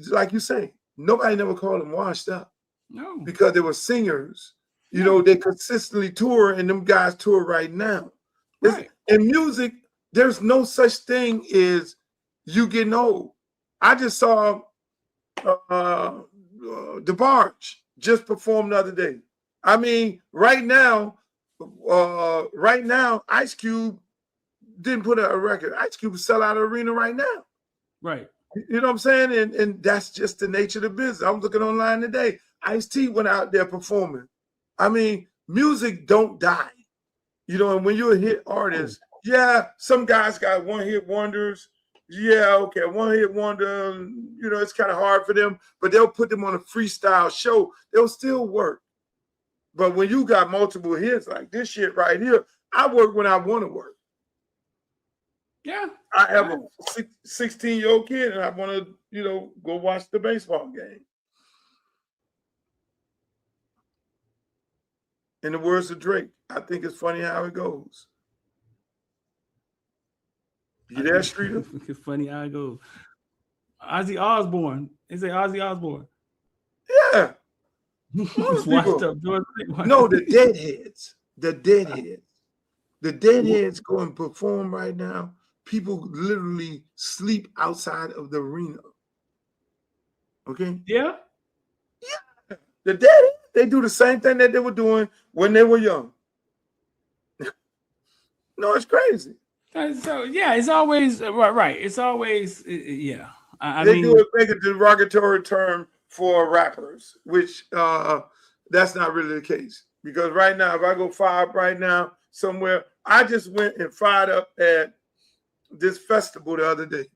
like you say, nobody never called them washed up. No. Because they were singers. You know, they consistently tour, and them guys tour right now. Right. In music, there's no such thing as you getting old. I just saw DeBarge just performed the other day. I mean, right now, Ice Cube didn't put out a record. Ice Cube sell out an arena right now. Right. You know what I'm saying? And that's just the nature of the business. I was looking online today. Ice-T went out there performing. I mean, music don't die. You know, and when you're a hit artist, yeah, some guys got one-hit wonders. Yeah, okay, one-hit wonder, you know, it's kind of hard for them, but they'll put them on a freestyle show. They'll still work. But when you got multiple hits like this shit right here, I work when I want to work. Yeah. I have a 16-year-old kid and I want to, you know, go watch the baseball game. In the words of Drake, I think it's funny how it goes. You there, Streeter? It's funny how it goes. Ozzy Osbourne. They say Ozzy Osbourne. Yeah. Washed up, George. No, the Deadheads. The Deadheads. The Deadheads go and perform right now. People literally sleep outside of the arena. Okay? Yeah. Yeah. The Deadheads, they do the same thing that they were doing when they were young. No, it's crazy. So yeah, it's always right. It's always yeah. They make a derogatory term for rappers, which that's not really the case. Because right now, if I go fire up right now somewhere, I just went and fired up at this festival the other day.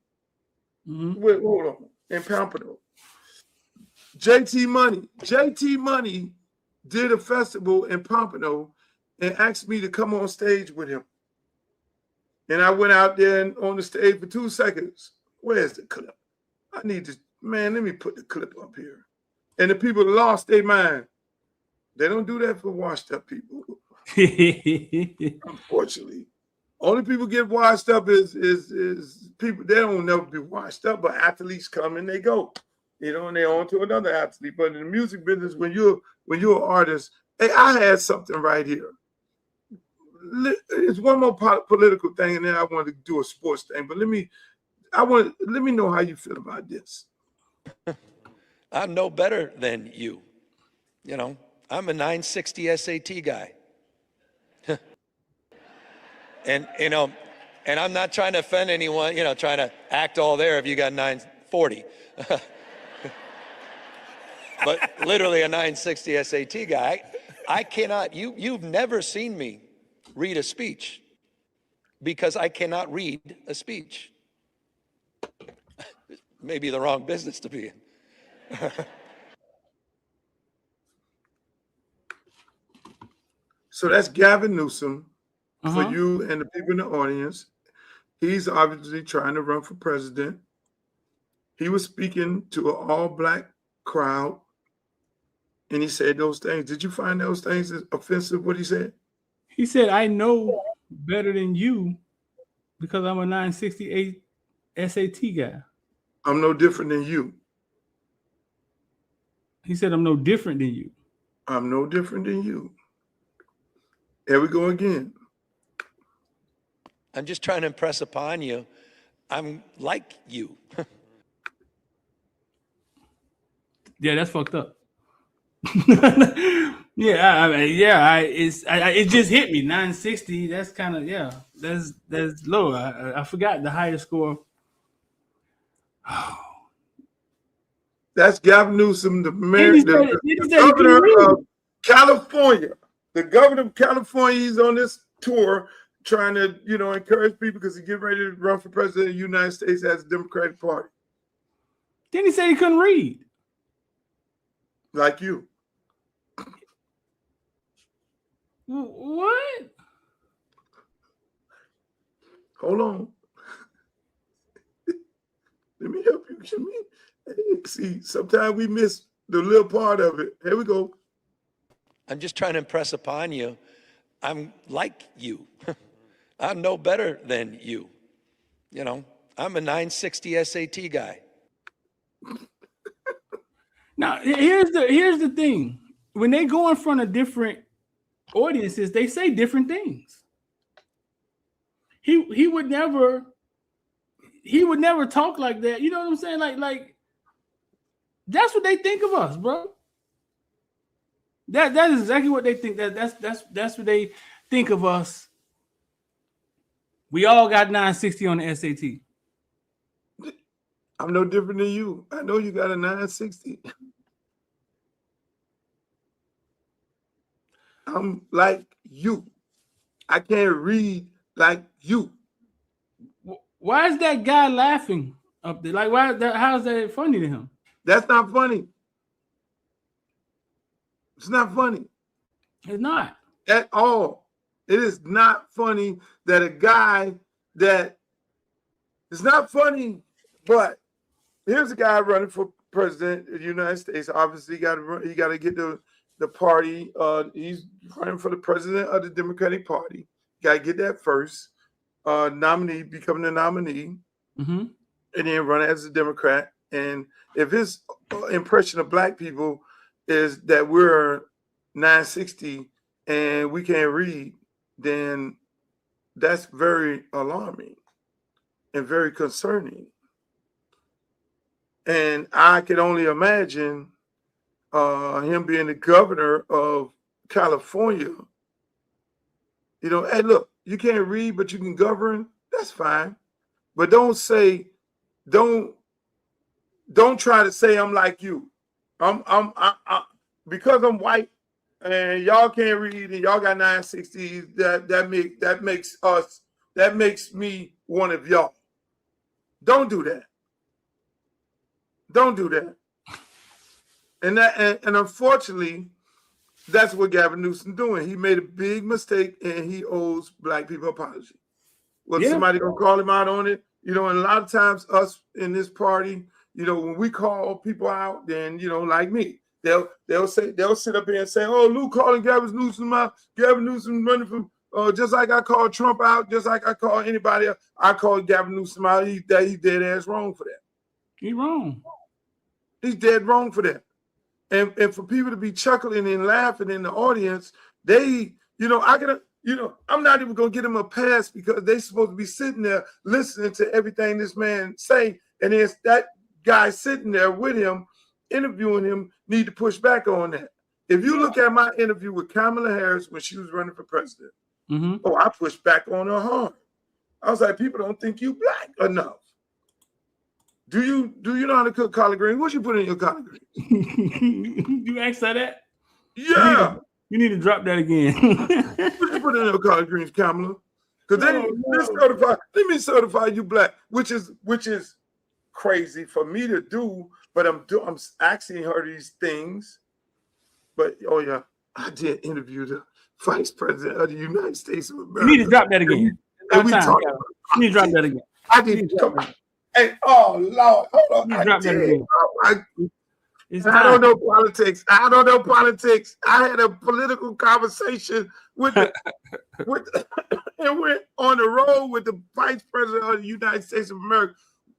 Wait, hold on, in Pompano. JT Money did a festival in Pompano and asked me to come on stage with him. And I went out there and on the stage for 2 seconds. Where's the clip? I need to, man, let me put the clip up here. And the people lost their mind. They don't do that for washed up people. Unfortunately. Only people get washed up is people, they don't never be washed up, but athletes come and they go. You know, and they're on to another athlete. But in the music business, when you're an artist, hey, I had something right here. It's one more political thing, and then I want to do a sports thing. But let me know how you feel about this. I'm no better than you. You know, I'm a 960 SAT guy. And, you know, and I'm not trying to offend anyone, you know, trying to act all there if you got 940. But literally a 960 SAT guy. I cannot, you've never seen me read a speech because I cannot read a speech. Maybe the wrong business to be in. So that's Gavin Newsom for you and the people in the audience. He's obviously trying to run for president. He was speaking to an all-black crowd, and he said those things. Did you find those things offensive, what he said? He said, I know better than you because I'm a 968 SAT guy. I'm no different than you. He said, I'm no different than you. I'm no different than you. There we go again. I'm just trying to impress upon you, I'm like you. Yeah, that's fucked up. It just hit me. 960. That's kind of that's low. I forgot the highest score. That's Gavin Newsom, the governor of California. The governor of California. He's on this tour, trying to, encourage people because he's getting ready to run for president of the United States as a Democratic Party, Then he said he couldn't read. like you. What? Hold on. Let me help you, Jimmy. See, sometimes we miss the little part of it. Here we go. I'm just trying to impress upon you. I'm like you. I'm no better than you. I'm a 960 SAT guy. Now, here's the thing. When they go in front of different audiences, they say different things. He would never talk like that. You know what I'm saying? Like that's what they think of us, bro. That is exactly what they think. That's what they think of us. We all got 960 on the SAT. I'm no different than you. I know you got a 960. I'm like you. I can't read like you. Why is that guy laughing up there? Like, how is that funny to him? That's not funny. It's not funny It's not. at all. It is not funny that a guy that it's not funny, but here's a guy running for president of the United States. Obviously, he got to get the party. He's running for the president of the Democratic Party. Got to get that first. Nominee, becoming the nominee, Mm-hmm. and then run as a Democrat. And if his impression of black people is that we're 960 and we can't read, then that's very alarming and very concerning. And I can only imagine him being the governor of California. Hey, look, you can't read, but you can govern. That's fine. But don't try to say I'm like you. I'm because I'm white and y'all can't read and y'all got 960s. That makes me one of y'all. Don't do that. Don't do that. And unfortunately, that's what Gavin Newsom doing. He made a big mistake and he owes black people an apology. Well, somebody gonna call him out on it, and a lot of times us in this party, when we call people out, then like me, they'll sit up here and say, "Oh, Luke calling Gavin Newsom out. Gavin Newsom running from just like I called Trump out, just like I call anybody else. I called Gavin Newsom out. He's dead ass wrong for that. He's wrong. He's dead wrong for that. And for people to be chuckling and laughing in the audience, I'm not even gonna get them a pass because they're supposed to be sitting there listening to everything this man say, and it's that guy sitting there with him, interviewing him, need to push back on that. If you look at my interview with Kamala Harris when she was running for president, I pushed back on her hard. I was like, people don't think you black enough. Do you know how to cook collard greens? What you put in your collard greens? You asked her that? Yeah. You need to drop that again. What you put in your collard greens, Kamala? Because let me certify you black, which is crazy for me to do, but I'm asking her these things. But I did interview the vice president of the United States of America. You need to drop that again. And we talked. You need to drop that again. I did. Hey, oh Lord, hold on. Drop that again. I don't know politics. I had a political conversation with and went on the road with the vice president of the United States of America,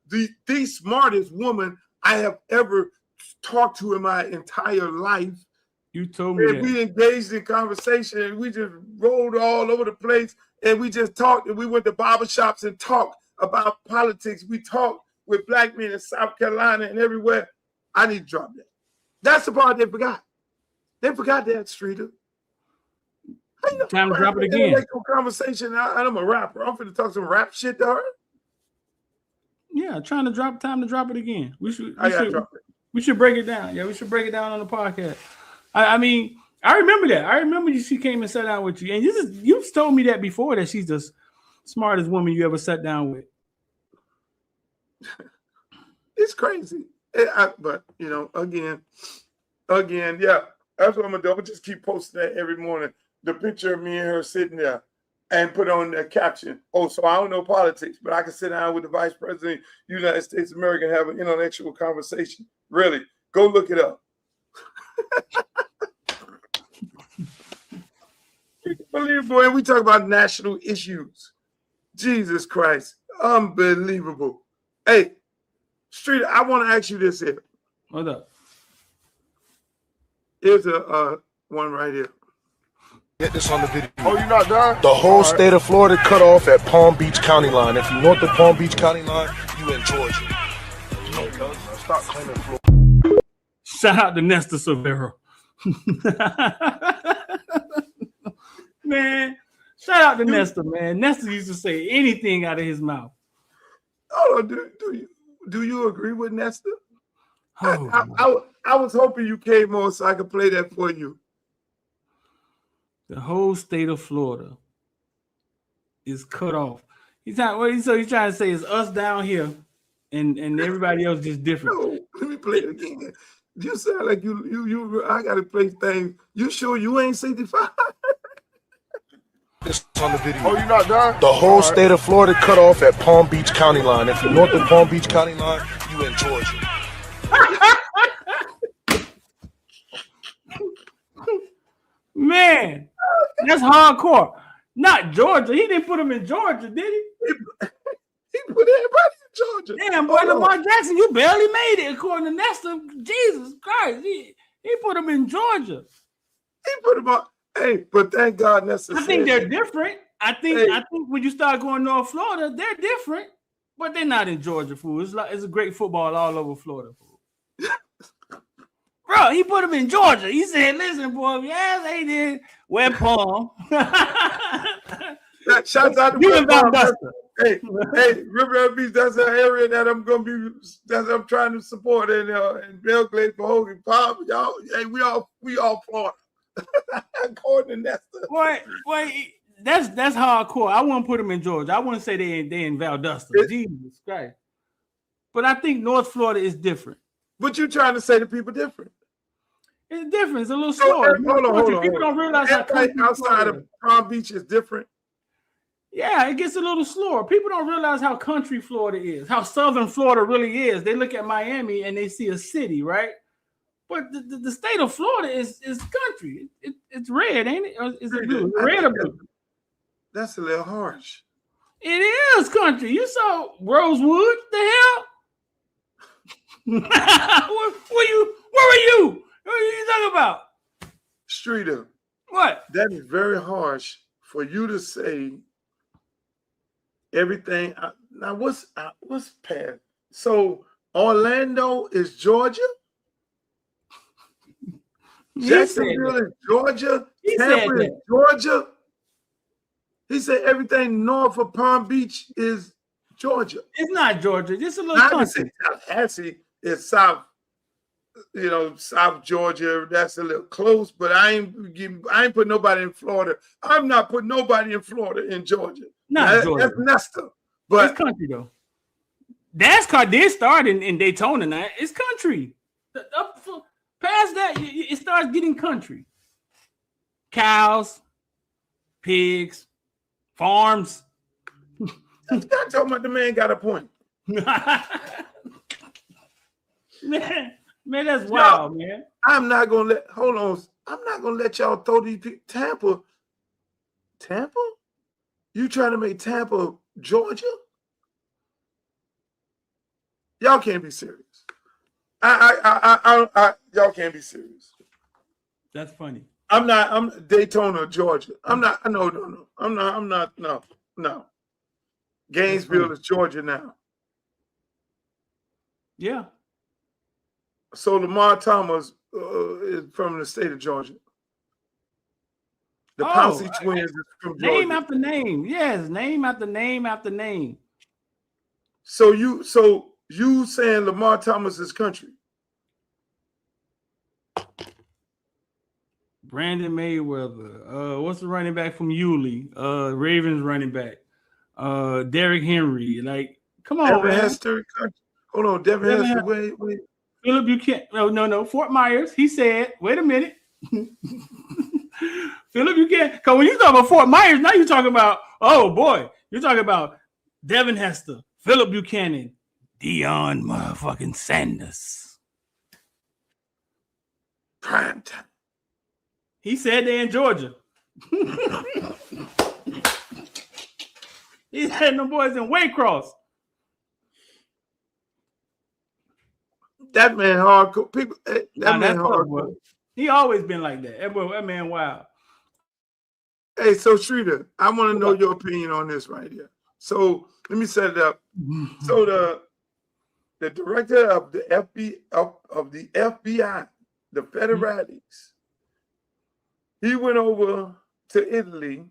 the smartest woman I have ever talked to in my entire life. You told me that. We engaged in conversation and we just rolled all over the place and we just talked and we went to barbershops and talked about politics. We talked with black men in South Carolina and everywhere. I need to drop that. That's the part they forgot. They forgot that, Streeter. Time to drop it again. Conversation. I'm a rapper. I'm finna talk some rap shit to her. Yeah, time to drop it again. We should drop it. We should break it down. Yeah, we should break it down on the podcast. I mean, I remember that. I remember she came and sat down with you, and you've told me that before, that she's the smartest woman you ever sat down with. It's crazy. But you know, again, yeah, that's what I'm gonna do. I'm gonna just keep posting that every morning. The picture of me and her sitting there, and put on the caption. Oh, so I don't know politics, but I can sit down with the Vice President of the United States of America and have an intellectual conversation. Really, go look it up. Unbelievable. And we talk about national issues. Jesus Christ. Unbelievable. Hey, Street, I want to ask you this here. What up? Here's a one right here. Get this on the video. Oh, you're not done? The whole state of Florida cut off at Palm Beach County line. If you north of Palm Beach County line, you in Georgia. No, cuz. Stop claiming Florida. Shout out to Nestor Silvera. Man, shout out to Nestor, man. Nestor used to say anything out of his mouth. Oh, do you agree with Nestor? Oh, I was hoping you came on so I could play that for you. the whole state of Florida is cut off. He's trying to say is us down here and everybody else just different. No, let me play it again. You sound like you I gotta play things. You sure you ain't 65? This on the video. Oh, you're not done? The whole state of Florida cut off at Palm Beach County line. If you north of Palm Beach County line, you in Georgia. Man, that's hardcore. Not Georgia. He didn't put him in Georgia, did he? He put everybody in Georgia. Damn, boy, Lamar Jackson, you barely made it according to Nestor. Jesus Christ, he put him in Georgia. He put him on. Hey, but thank God Nestor. I think they're different. I think when you start going North Florida, they're different, but they're not in Georgia, fool. It's a great football all over Florida, fool. Bro, he put him in Georgia. He said, "Listen, boy, yes, they did. West Palm." Shouts out to You West and Palm. Valdosta. Hey, River Beach, that's an area that I'm trying to support in Belgrade for Hogan Palm. Y'all, hey, we all Florida. According to Nestor. Boy, that's hardcore. I wouldn't put them in Georgia. I wouldn't say they in Valdosta. Jesus Christ. But I think North Florida is different. But you're trying to say the people different. It's different. It's a little slower. Hold on. People don't realize how country outside Florida of Palm Beach is different. Yeah, it gets a little slower. People don't realize how country Florida is, how southern Florida really is. They look at Miami and they see a city, right? But the state of Florida is country. It's red, ain't it? Or is it blue? Red or blue? That's a little harsh. It is country. You saw Rosewood? The hell? Where were you? What are you talking about? Streeter, What? that is very harsh for you to say everything. Now, what's past? So Orlando is Georgia? Jacksonville is Georgia? He said Tampa is that. Georgia? He said everything north of Palm Beach is Georgia. It's not Georgia. Just a little I can country. say Tallahassee is South Georgia. That's a little close, but I ain't putting nobody in Florida. I'm not putting nobody in Florida in Georgia. Not Georgia. That's Nestor. But It's country though. NASCAR did start in Daytona now. It's country. Past that, it starts getting country. Cows, pigs, farms. I'm talking about the man got a point. man, that's wild, man. I'm not gonna let y'all throw these people. Tampa? You trying to make Tampa Georgia? Y'all can't be serious. Y'all can't be serious. That's funny. I'm Daytona, Georgia. No. No. Gainesville is Georgia now. Yeah. So Lamar Thomas is from the state of Georgia. The Pouncey twins is from Georgia. Name after name. Yes, name after name after name. So you saying Lamar Thomas is country? Brandon Mayweather. What's the running back from Yulee? Ravens running back. Derrick Henry. Like, come on, Devin man. Hester. Hold on, Devin Devin Hester. Hester. Wait. Philip Buchanan. No. Fort Myers. He said, wait a minute. Philip Buchanan. Because when you talk about Fort Myers, now you're talking about, oh boy, you're talking about Devin Hester, Philip Buchanan, Deion motherfucking Sanders. Prime time. He said they're in Georgia. He's had them boys in Waycross. That man hardcore. People. That man that's hardcore. He always been like that. That man wild. Hey, so Shrita, I want to know your opinion on this right here. So let me set it up. So the director of the FBI, the Federales, he went over to Italy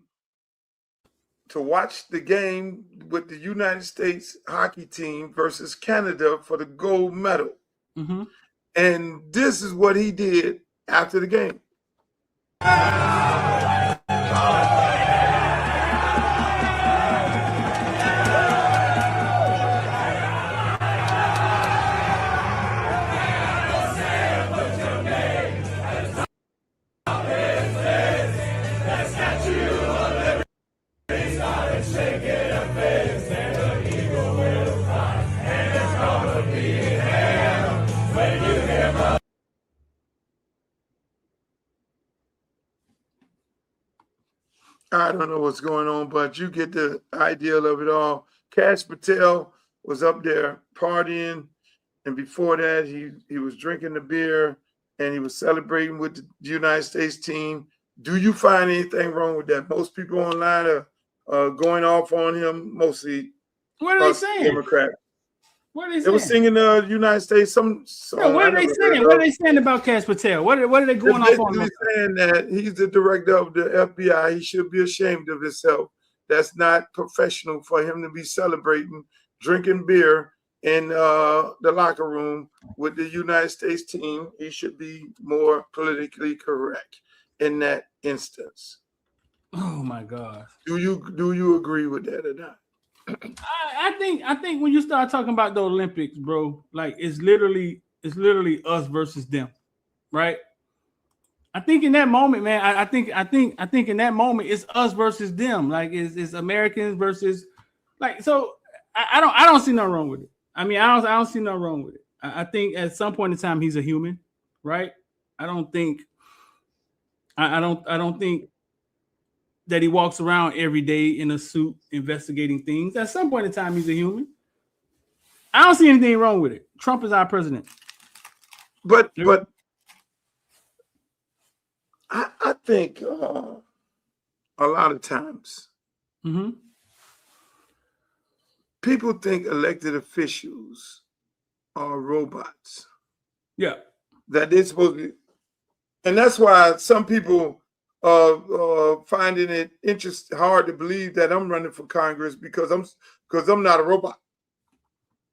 to watch the game with the United States hockey team versus Canada for the gold medal. Mm-hmm. And this is what he did after the game. I don't know what's going on, but you get the idea of it all. Kash Patel was up there partying, and before that, he was drinking the beer and he was celebrating with the United States team. Do you find anything wrong with that? Most people online are going off on him, mostly. What are they saying? Democrat. What are they saying? They were singing the United States. What are they saying? What are they saying about Kash Patel? What are they going off on? They're saying that he's the director of the FBI. He should be ashamed of himself. That's not professional for him to be celebrating, drinking beer in the locker room with the United States team. He should be more politically correct in that instance. Oh my God! Do you agree with that or not? I think when you start talking about the Olympics, bro, like it's literally us versus them, right? I think in that moment, man, I think in that moment it's us versus them. Like it's Americans versus, like, so I don't see nothing wrong with it. I mean, I don't see nothing wrong with it. I think at some point in time he's a human, right? I don't think that he walks around every day in a suit investigating things. At some point in time, he's a human. I don't see anything wrong with it. Trump is our president. But I think a lot of times people think elected officials are robots. Yeah. That they're supposed to be. And that's why some people finding it hard to believe that I'm running for Congress because I'm not a robot.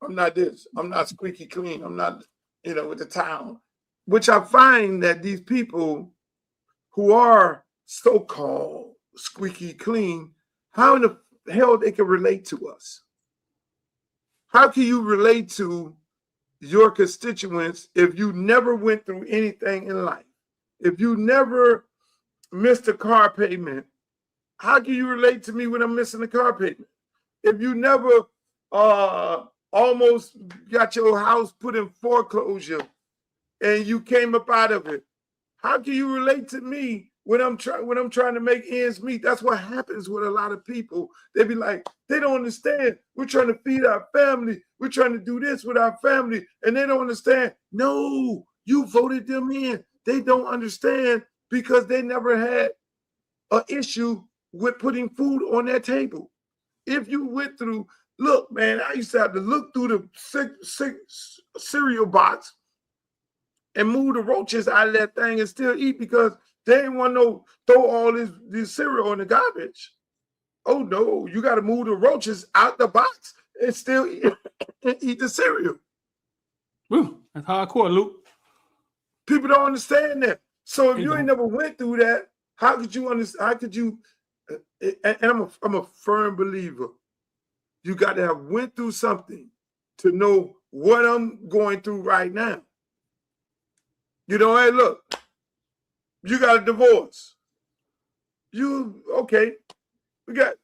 I'm not this. I'm not squeaky clean. I'm not, with the town. Which I find that these people who are so-called squeaky clean, how in the hell they can relate to us? How can you relate to your constituents if you never went through anything in life? If you never missed a car payment, how can you relate to me when I'm missing a car payment? If you never almost got your house put in foreclosure and you came up out of it, how can you relate to me when I'm trying to make ends meet? That's what happens with a lot of people. They be like, they don't understand. We're trying to feed our family. We're trying to do this with our family, and they don't understand. No, you voted them in. They don't understand because they never had an issue with putting food on their table. If you went through, look, man, I used to have to look through the cereal box and move the roaches out of that thing and still eat because they didn't want to throw all this cereal in the garbage. Oh, no, you got to move the roaches out the box and still eat the cereal. Woo, that's hardcore, Luke. People don't understand that. So if you ain't never went through that, how could you understand? How could you? And I'm a firm believer. You got to have went through something to know what I'm going through right now. You know, hey, look, you got a divorce. Okay? We got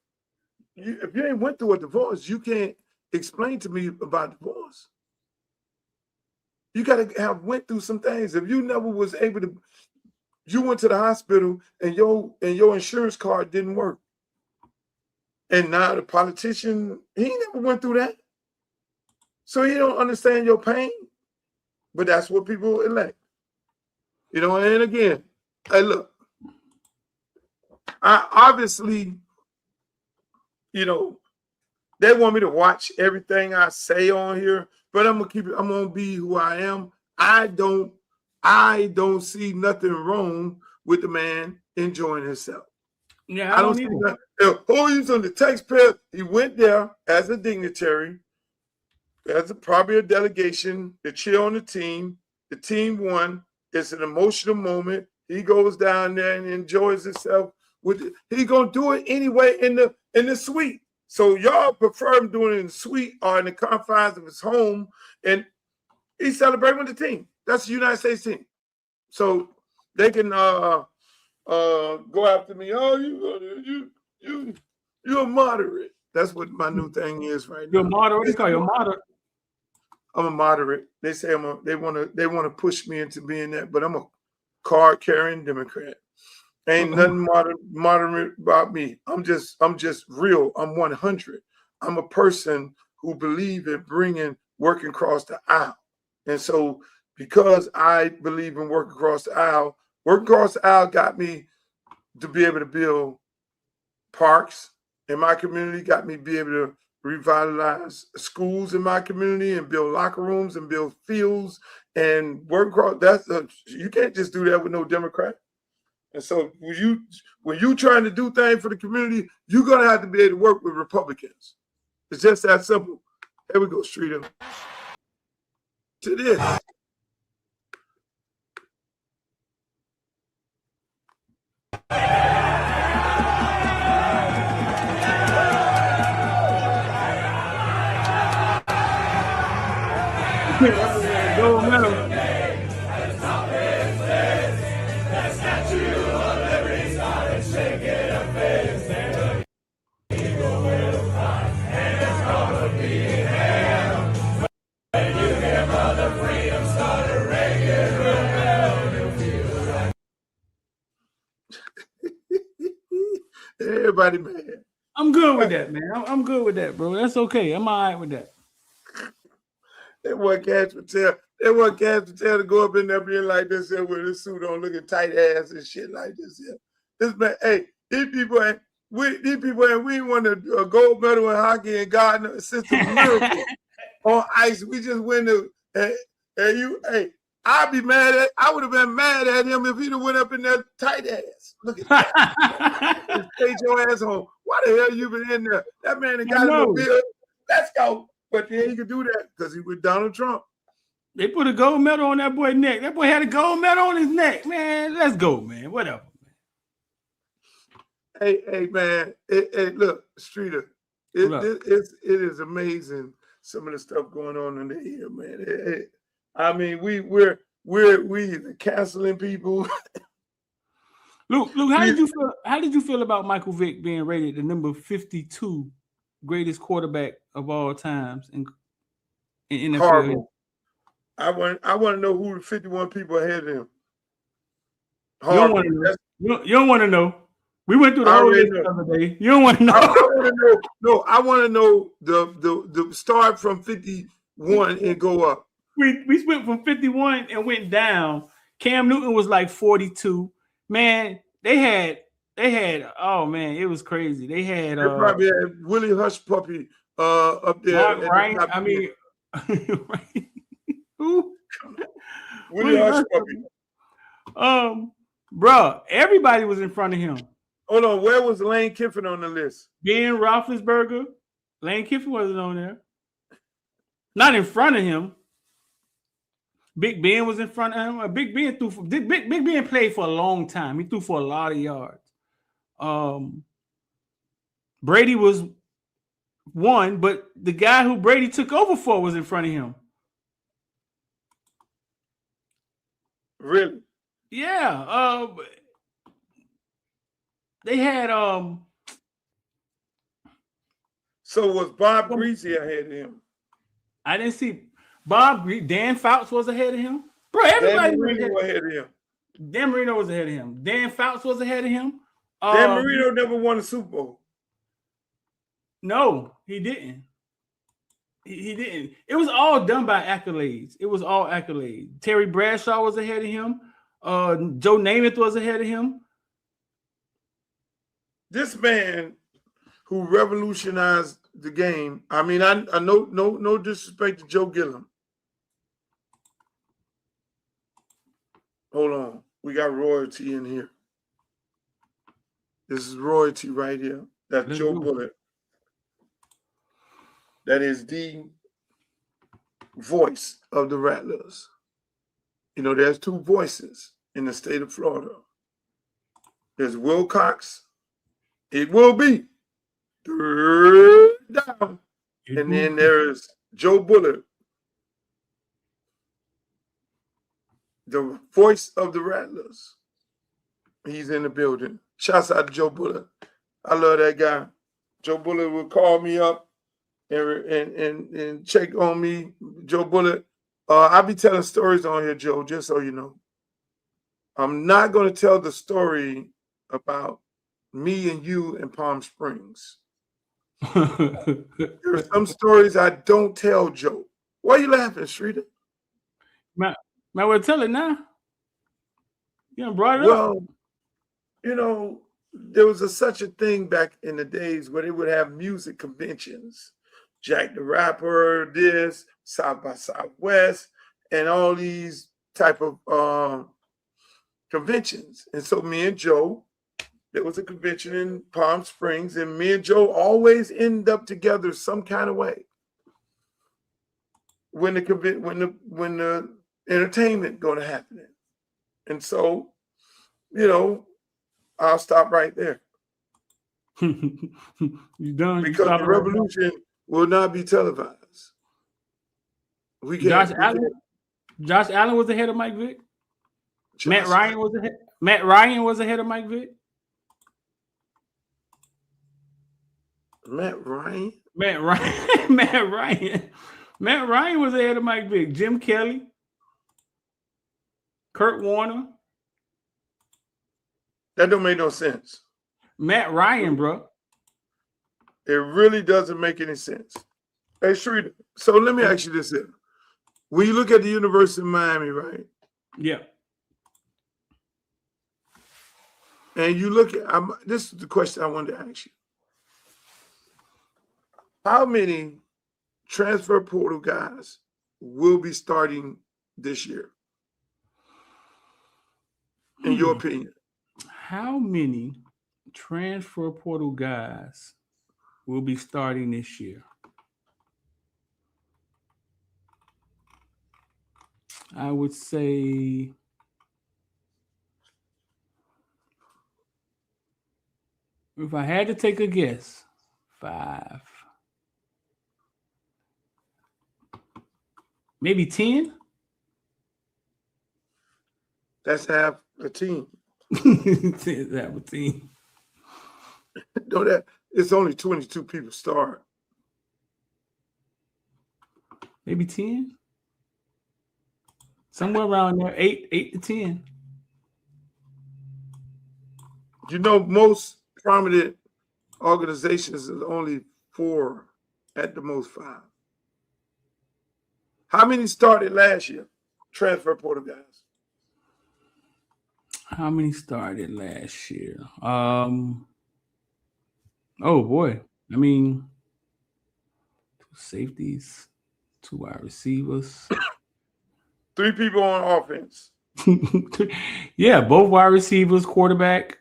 you. If you ain't went through a divorce, you can't explain to me about divorce. You got to have went through some things. If you never was able to, you went to the hospital and your insurance card didn't work. And now the politician, he never went through that. So he don't understand your pain. But that's what people elect. You know, and again, hey, look, I obviously, you know, they want me to watch everything I say on here, but I'm gonna be who I am. I don't see nothing wrong with the man enjoying himself. Yeah, I don't see nothing. He's on the taxpayer. He went there as a dignitary, probably a delegation to cheer on the team. The team won. It's an emotional moment. He goes down there and enjoys himself. He gonna do it anyway in the suite. So y'all prefer him doing it in the suite or in the confines of his home, and he's celebrating with the team. That's the United States team. So they can go after me. Oh, you're a moderate. That's what my new thing is right now. You're a moderate. What do you call you a moderate? I'm a moderate. They say they want to push me into being that, but I'm a card carrying Democrat. Ain't nothing moderate about me. I'm just real. I'm 100. I'm a person who believe in working across the aisle. And so because I believe in working across the aisle got me to be able to build parks in my community, got me to be able to revitalize schools in my community and build locker rooms and build fields and work across. You can't just do that with no Democrat. And so when you trying to do things for the community, you're gonna have to be able to work with Republicans. It's just that simple. Here we go, Streeter. To this. Gold medal. Everybody mad. I'm good with that, man. I'm good with that, bro. That's okay. I'm all right with that. They want Cash Patel. They want Cash Patel to go up in there being like this here with his suit on, looking tight ass and shit like this here. This man, hey, these people ain't we won a gold medal in hockey and God assisted miracle on ice. We just win I would have been mad at him if he'd have went up in that tight ass. Look at that. Take your ass home. Why the hell you been in there? That man ain't got no bill. Let's go. But then he could do that because he was Donald Trump. They put a gold medal on that boy's neck. That boy had a gold medal on his neck. Man, let's go, man. Whatever. Hey, man. Hey, look, Streeter. It is amazing some of the stuff going on in the here, man. I mean, we're the canceling people. Luke, how did you feel about Michael Vick being rated the number 52 greatest quarterback of all times in NFL? Horrible. I want to know who the 51 people ahead of him. Horrible. You don't want to know. We went through the whole list the other day. You don't want to know. I want to know the start from 51 and go up. We went from 51 and went down. Cam Newton was like 42. Man, they had oh man, it was crazy. They probably had Willie Hush Puppy up there. Right? I mean, who? Willie Hush Puppy. Bro, everybody was in front of him. Hold on, where was Lane Kiffin on the list? Ben Roethlisberger. Lane Kiffin wasn't on there. Not in front of him. Big Ben was in front of him. Big Ben threw. Big Ben played for a long time. He threw for a lot of yards. Brady was one, but the guy who Brady took over for was in front of him. Really? Yeah. They had So was Bob Greasy ahead of him? I didn't see Dan Fouts was ahead of him. Bro, everybody Dan was Marino ahead of him. Dan Marino was ahead of him. Dan Fouts was ahead of him. Dan Marino never won a Super Bowl. No, he didn't. He didn't. It was all done by accolades. It was all accolades. Terry Bradshaw was ahead of him. Joe Namath was ahead of him. This man who revolutionized the game. I mean, I know no disrespect to Joe Gilliam. Hold on. We got royalty in here. This is royalty right here. That's Let's Joe do it. Bullitt. That is the voice of the Rattlers. You know, there's two voices in the state of Florida. There's Will Cox. It will be third down. And then there is Joe Bullitt, the voice of the Rattlers. He's in the building. Shouts out to Joe Bullitt. I love that guy. Joe Bullitt would call me up and check on me. Joe Bullitt. I'll be telling stories on here, Joe, just so you know. I'm not going to tell the story about me and you in Palm Springs. There are some stories I don't tell, Joe. Why are you laughing, Shrita? Man, we'll tell it now. You done brought it up. Well, you know, there was such a thing back in the days where they would have music conventions. Jack the Rapper, this, South by Southwest, and all these type of conventions. And so me and Joe, there was a convention in Palm Springs, and me and Joe always end up together some kind of way when the entertainment going to happen. And so, you know, I'll stop right there. You done? Because the revolution will not be televised. We can't. Josh Allen was ahead of Mike Vick. Matt Ryan was ahead of Mike Vick. Matt Ryan was ahead of Mike Vick. Jim Kelly, Kurt Warner. That don't make no sense. Matt Ryan, bro. It really doesn't make any sense. Hey, Shrita, so let me ask you this here. When you look at the University of Miami, right? Yeah. And you look at, this is the question I wanted to ask you. How many transfer portal guys will be starting this year? In your opinion? How many transfer portal guys will be starting this year? I would say if I had to take a guess, 5. Maybe 10? That's half a team. Half a team. No, that it's only 22 people start. Maybe 10? Somewhere around there, 8 to 10. You know, most prominent organizations is only 4, at the most 5. How many started last year? Transfer portal guys. How many started last year? Oh boy. I mean, 2 safeties, 2 wide receivers. 3 people on offense. Yeah, both wide receivers, quarterback,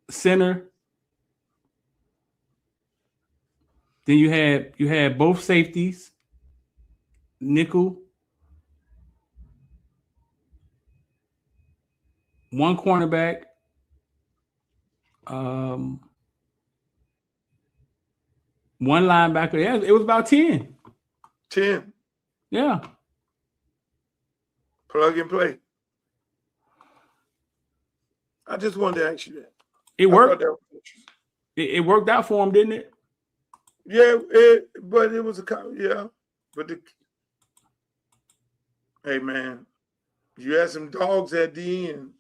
center. Then you had both safeties, nickel, one cornerback, one linebacker. Yeah, it was about 10. 10. Yeah. Plug and play. I just wanted to ask you that. It I thought worked. that was interesting. It worked out for him, didn't it? Yeah, but it was but hey man, you had some dogs at the end.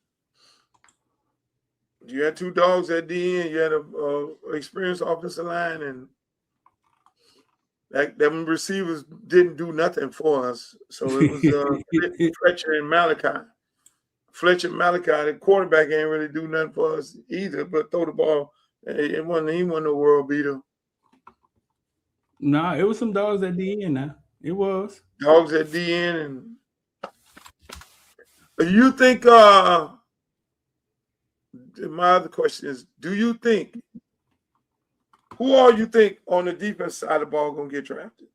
You had 2 dogs at the end. You had a experienced offensive line, and them receivers didn't do nothing for us. So it was Fletcher and Malachi. Fletcher and Malachi, the quarterback, ain't really do nothing for us either, but throw the ball. He wasn't a world beater. Nah, it was some dogs at the end. Now it was Dogs at the end, and you think? My other question is: do you think who all you think on the defense side of the ball gonna get drafted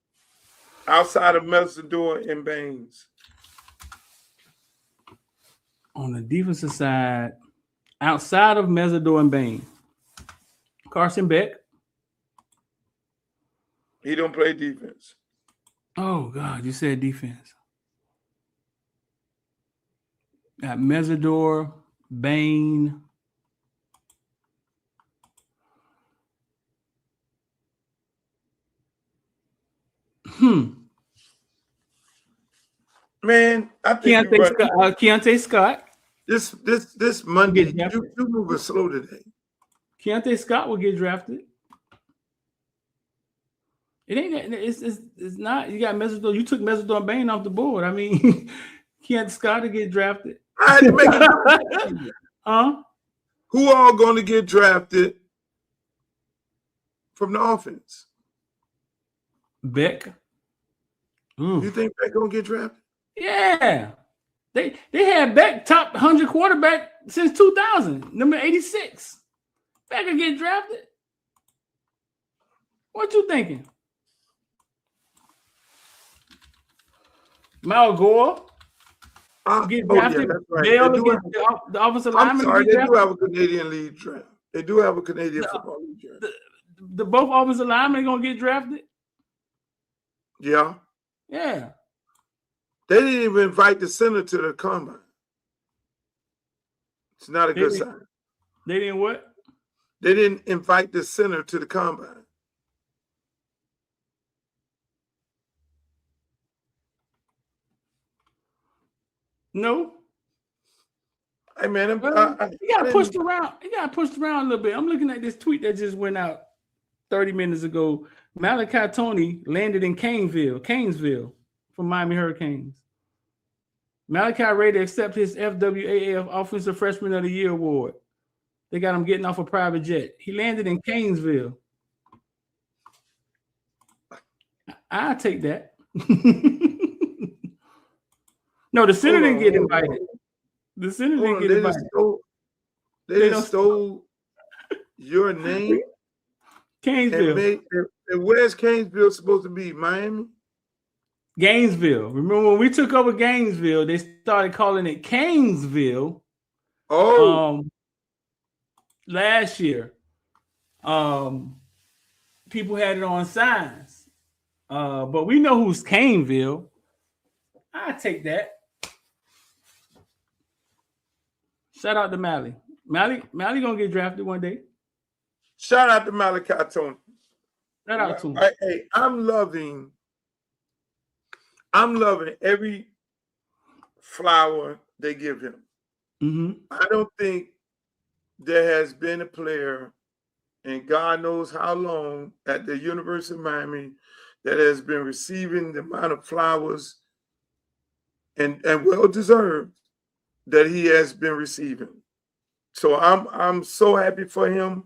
outside of Mesidor and Baines? on the defensive side, outside of Mesidor and Bain, Carson Beck. He don't play defense. Oh God, you said defense. Got Mesidor, Bain. Man, I think Keontae Scott. This Monday, Get you moving slow today. Keontae Scott will get drafted. It ain't. It's not. You got Mesidor. You took Mesidor and Bain off the board. I mean, Keontae Scott to get drafted. I had to make it. Huh? Who all going to get drafted from the offense? Beck. You think Beck gonna get drafted? Yeah. They had Beck top 100 quarterback since 2000, number 86. Beck will get drafted. What you thinking? Mal Gore get drafted. Yeah, that's right. Bell the offensive lineman. I'm sorry, they do have a Canadian league draft. They do have a Canadian football league draft. The both offensive linemen gonna get drafted. Yeah. Yeah. They didn't even invite the center to the combine. It's not a good sign. They didn't what? They didn't invite the center to the combine. No. Hey man, he got pushed around. He got pushed around a little bit. I'm looking at this tweet that just went out 30 minutes ago. Malachi Tony landed in Canesville from Miami Hurricanes. Malachi ready to accept his FWAF Offensive Freshman of the Year award. They got him getting off a private jet. He landed in Canesville. I'll take that. No, the center didn't get invited. The center didn't get invited. They just stole your name. Canesville. And where's Canesville supposed to be? Miami? Gainesville. Remember when we took over Gainesville, they started calling it Canesville. Last year. People had it on signs. But we know who's Caneville. I take that. Shout out to Mally. Mally gonna get drafted one day. Shout out to Malachi Tony. Shout out to him. Hey, I'm loving every flower they give him. Mm-hmm. I don't think there has been a player, and God knows how long, at the University of Miami that has been receiving the amount of flowers and well deserved that he has been receiving. So I'm so happy for him.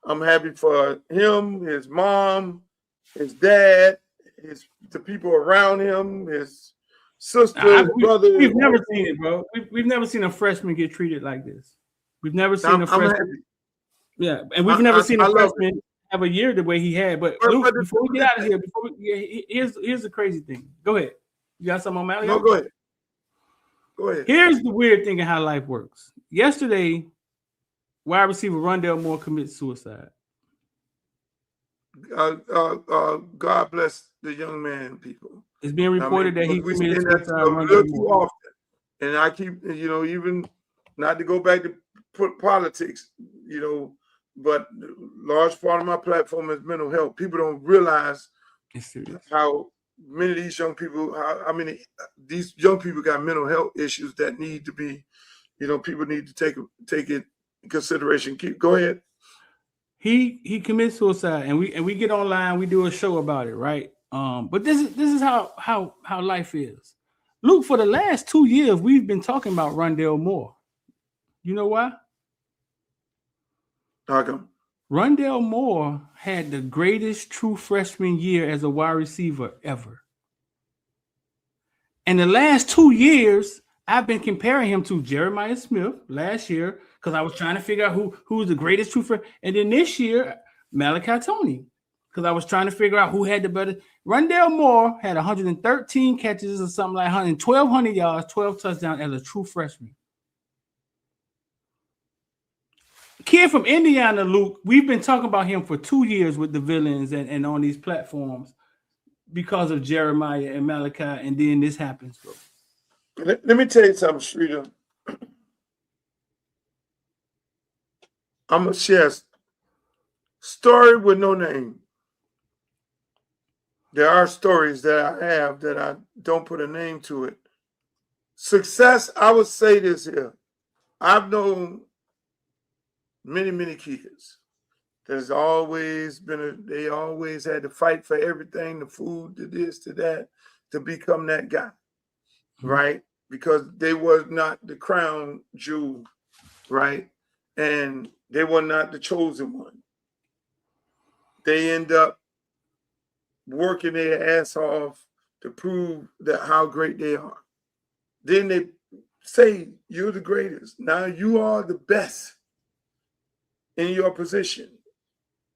I'm happy for him, his mom, his dad, the people around him, his sister, his brother. We've never seen it, bro. We've never seen a freshman get treated like this. We've never seen a freshman. Yeah, and we've never seen a freshman have a year the way he had. But Luke, before we get out of here, here's the crazy thing. Go ahead. You got something on Mally? No, go ahead. Go ahead. Here's the weird thing of how life works. yesterday, wide receiver Rondell Moore commits suicide. God bless the young man, people. It's being reported that he we committed say that suicide. a little too often, and I keep, even not to go back to politics, but large part of my platform is mental health. People don't realize how many of these young people, these young people got mental health issues that need to be, people need to take it in consideration. Go ahead. He commits suicide, and we get online, we do a show about it, right? But this is how life is. Luke, for the last 2 years, we've been talking about Rondell Moore. You know why? How come? Rondell Moore had the greatest true freshman year as a wide receiver ever. And the last 2 years, I've been comparing him to Jeremiah Smith last year because I was trying to figure out who was the greatest true freshman. And then this year, Malachi Tony, because I was trying to figure out who had the better. Rondell Moore had 113 catches or something like 1,200 yards, 12 touchdowns as a true freshman. Kid from Indiana, Luke, we've been talking about him for 2 years with the villains and on these platforms because of Jeremiah and Malachi, and then this happens, bro. Let me tell you something, Streeter. I'm going to share a story with no name. There are stories that I have that I don't put a name to it. Success, I would say this here. I've known many, many kids. There's always been they always had to fight for everything, the food, to this, to that, to become that guy, right? Because they were not the crown jewel, right? And they were not the chosen one. They end up working their ass off to prove that how great they are. Then they say, you're the greatest. Now you are the best in your position.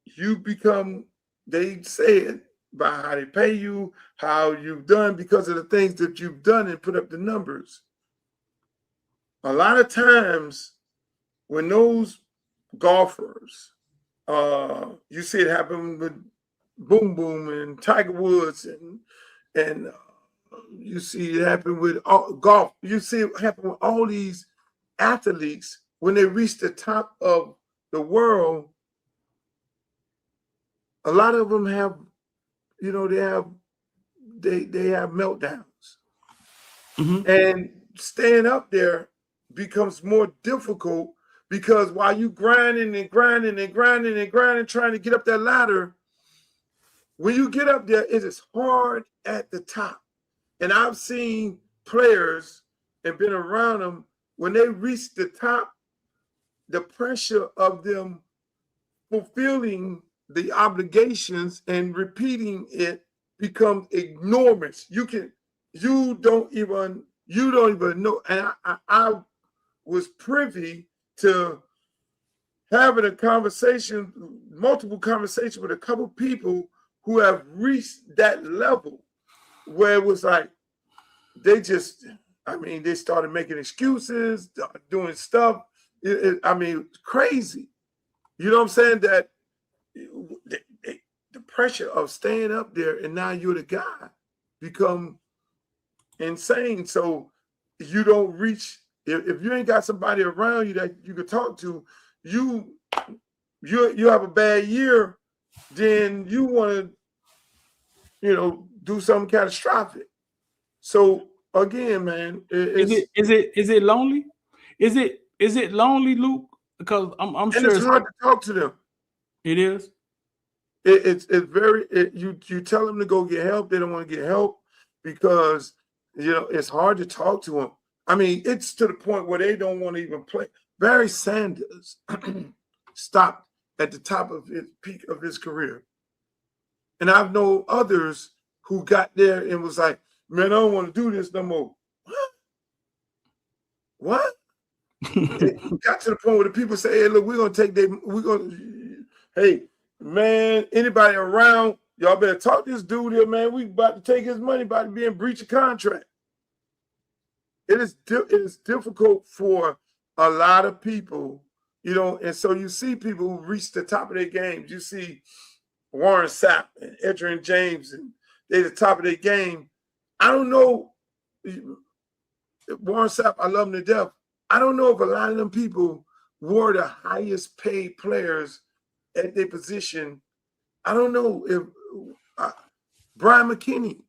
You become, they say it by how they pay you, how you've done because of the things that you've done and put up the numbers. A lot of times when those golfers, you see it happen with Boom Boom and Tiger Woods, and you see it happen with golf. You see it happen with all these athletes when they reach the top of the world. A lot of them have, they have meltdowns, and staying up there becomes more difficult because while you grinding and grinding and grinding and grinding, trying to get up that ladder, when you get up there, it is hard at the top. And I've seen players and been around them when they reach the top, the pressure of them fulfilling the obligations and repeating it becomes enormous. You don't even know. And I was privy to having multiple conversations with a couple people who have reached that level where it was like, they started making excuses, doing stuff. Crazy. You know what I'm saying? That the pressure of staying up there and now you're the guy become insane. So you don't reach, if you ain't got somebody around you that you can talk to, you have a bad year, then you want to, do something catastrophic. So again, man, is it lonely? Is it lonely, Luke? Because I'm sure it's hard to talk to them. It is. It's very. You tell them to go get help. They don't want to get help because it's hard to talk to them. It's to the point where they don't want to even play. Barry Sanders stopped at the top of his peak of his career, and I've known others who got there and was like, "Man, I don't want to do this no more." What? It got to the point where the people say, "Hey, look, hey, man, anybody around, y'all better talk to this dude here, man. We about to take his money, about to be in breach of contract." It is difficult for a lot of people, you know, and so you see people who reach the top of their games. You see Warren Sapp and Edgerrin James, and they're the top of their game. I don't know. Warren Sapp, I love him to death. I don't know if a lot of them people were the highest paid players at their position. I don't know if Brian McKinney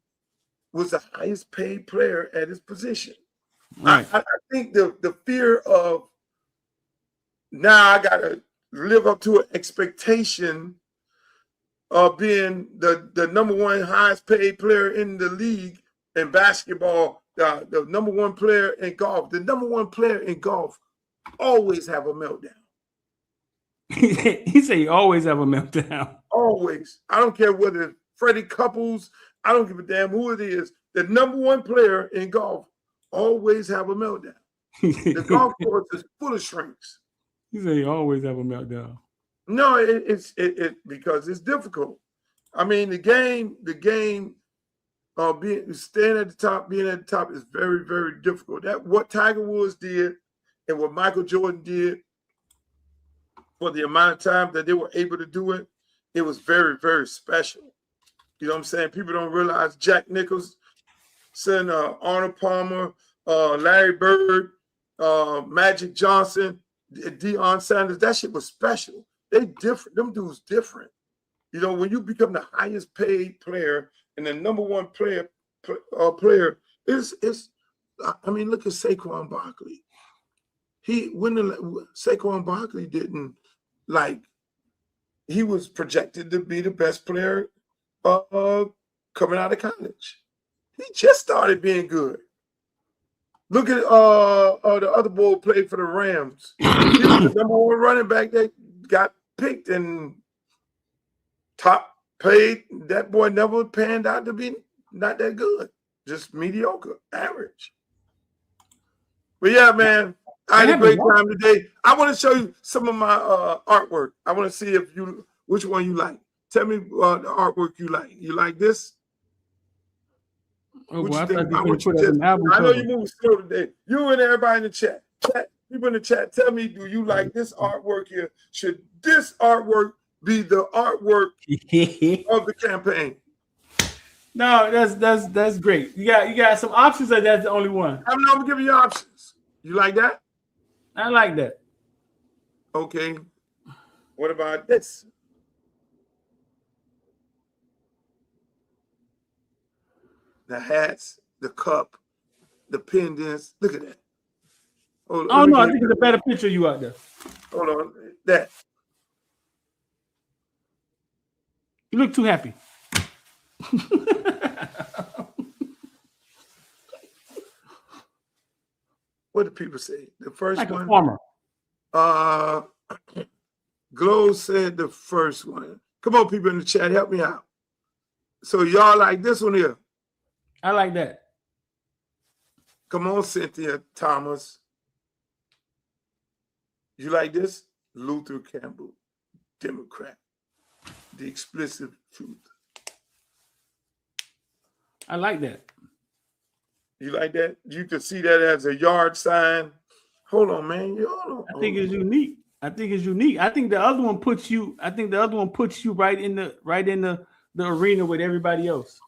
was the highest paid player at his position. Right. I think the fear of now I got to live up to an expectation of being the number one highest paid player in the league in basketball, the number one player in golf. The number one player in golf always have a meltdown. He said he always have a meltdown. Always. I don't care whether it's Freddie Couples. I don't give a damn who it is. The number one player in golf always have a meltdown. The golf course is full of shrinks. He said he always have a meltdown. No, it's because it's difficult. I mean, the game, being staying at the top, being at the top is very, very difficult. That what Tiger Woods did and what Michael Jordan did for the amount of time that they were able to do it, it was very, very special. You know what I'm saying? People don't realize Jack Nicholson, Arnold Palmer, Larry Bird, Magic Johnson, Deion Sanders. That shit was special. They different. Them dudes different. You know, when you become the highest paid player and the number one player is I mean, look at Saquon Barkley. Saquon Barkley didn't he was projected to be the best player coming out of college. He just started being good. Look at the other boy who played for the Rams. He was the number one running back that got picked and top paid. That boy never panned out to be not that good, just mediocre, average. But yeah, man, I had a great time today. I want to show you some of my artwork. I want to see which one you like. Tell me the artwork you like. You like this? Oh, What well, you I think? thought you could put up an album I know cover. you're moving slow today. You and everybody in the chat. People in the chat, tell me, do you like this artwork here? Should this artwork be the artwork of the campaign? No, that's great. You got some options, or that's the only one? I'm gonna give you options. You like that? I like that. Okay. What about this? The hats, the cup, the pendants. Look at that. Oh no, I think it's a better picture of you out there. Hold on. That. You look too happy. What do people say? The first Like one. a farmer. Glow said the first one. Come on, people in the chat, help me out. So y'all like this one here? I like that. Come on, Cynthia Thomas. You like this? Luther Campbell, Democrat. The explicit truth. I like that. You like that? You could see that as a yard sign. Hold on, man. Hold on. I think it's unique. I think the other one puts you. I think the other one puts you right in the arena with everybody else.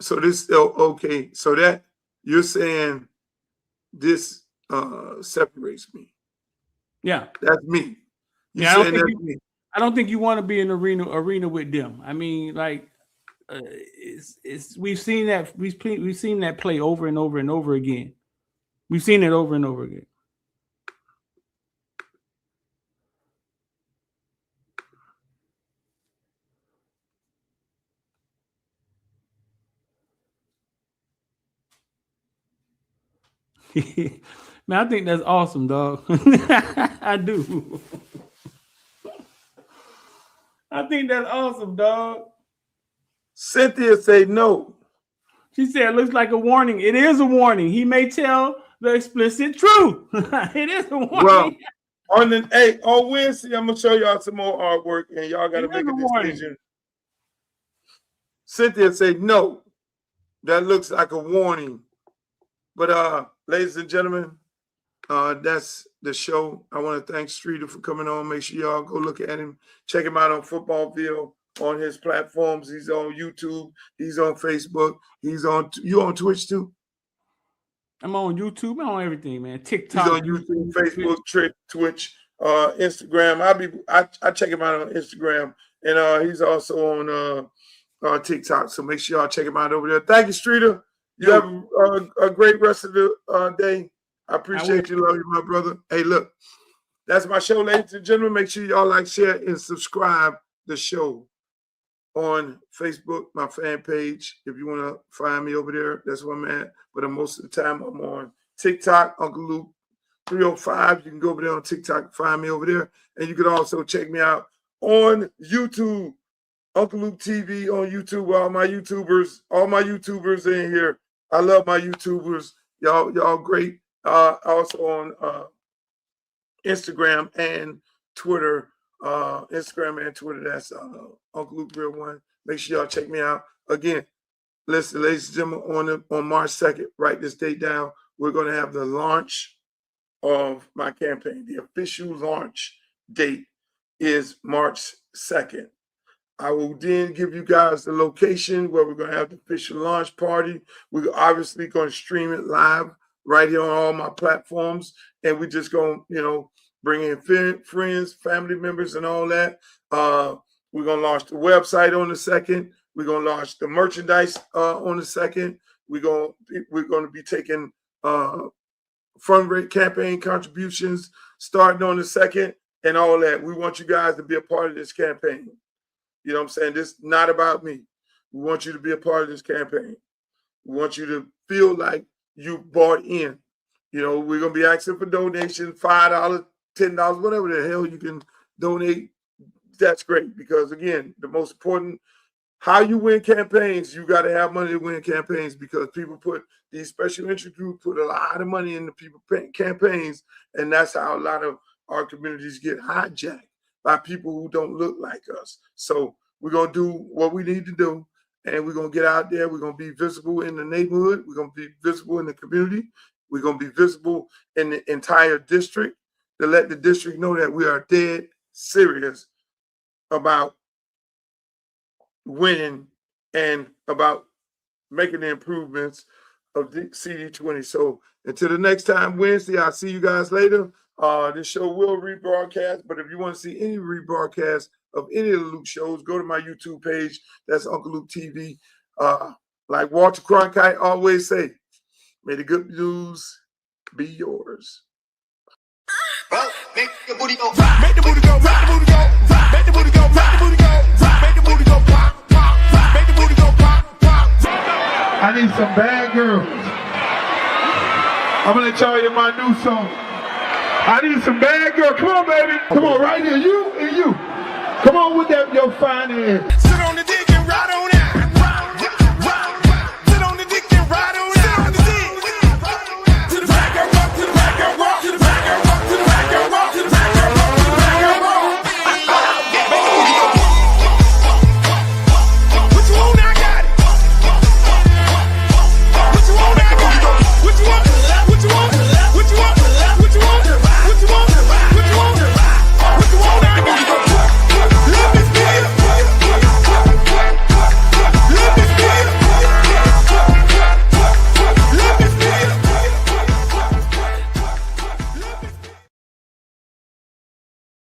So this okay. So that you're saying this separates me. Yeah. That's me. Yeah, I don't think you want to be in arena with them. I mean, like we've seen that play over and over and over again. We've seen it over and over again. Man, I think that's awesome, dog. I do. I think that's awesome, dog. Cynthia say no. She said it looks like a warning. It is a warning. He may tell the explicit truth. It is a warning. Well, on Wednesday, I'm gonna show y'all some more artwork, and y'all gotta make a decision. Cynthia said no. That looks like a warning. But ladies and gentlemen, that's the show. I want to thank Streeter for coming on. Make sure y'all go look at him. Check him out on Footballville on his platforms. He's on YouTube. He's on Facebook. You on Twitch too? I'm on YouTube. I'm on everything, man. TikTok. He's on YouTube, Facebook, Twitch, Instagram. I check him out on Instagram, and he's also on TikTok. So make sure y'all check him out over there. Thank you, Streeter. You have a great rest of the day. I appreciate you. Love you, my brother. Hey, look, that's my show, ladies and gentlemen. Make sure y'all like, share, and subscribe the show on Facebook, my fan page. If you want to find me over there, that's where I'm at. But most of the time, I'm on TikTok, Uncle Luke 305. You can go over there on TikTok and find me over there. And you can also check me out on YouTube, Uncle Luke TV on YouTube. All my YouTubers in here. I love my YouTubers. Y'all great. Also on Instagram and Twitter. Instagram and Twitter. That's Uncle Luke Real One. Make sure y'all check me out. Again, listen, ladies and gentlemen, on March 2nd, write this date down. We're going to have the launch of my campaign. The official launch date is March 2nd. I will then give you guys the location where we're going to have the official launch party. We're obviously going to stream it live right here on all my platforms. And we're just going to, bring in friends, family members, and all that. We're going to launch the website on the 2nd. We're going to launch the merchandise on the 2nd. We're going to be taking fundraising campaign contributions starting on the 2nd and all that. We want you guys to be a part of this campaign. You know what I'm saying? This is not about me. We want you to be a part of this campaign. We want you to feel like you bought in. We're going to be asking for donations, $5, $10, whatever the hell you can donate. That's great because, again, the most important, how you win campaigns, you got to have money to win campaigns because these special interest groups put a lot of money into people campaigns, and that's how a lot of our communities get hijacked by people who don't look like us. So we're going to do what we need to do, and we're going to get out there. We're going to be visible in the neighborhood. We're going to be visible in the community. We're going to be visible in the entire district to let the district know that we are dead serious about winning and about making the improvements of the CD20. So until the next time, Wednesday, I'll see you guys later. This show will rebroadcast, but if you want to see any rebroadcast of any of the Luke shows, go to my YouTube page. That's Uncle Luke TV. Like Walter Cronkite always say, may the good news be yours. Make the booty go, make the booty go, make the booty go, make the booty go, make the booty go, make the booty go, pop, pop, make the booty go, pop, pop. I need some bad girls. I'm gonna let y'all hear my new song. I need some bad girls. Come on, baby. Come on, right here. You and you. Come on with that, your fine ass. Sit on the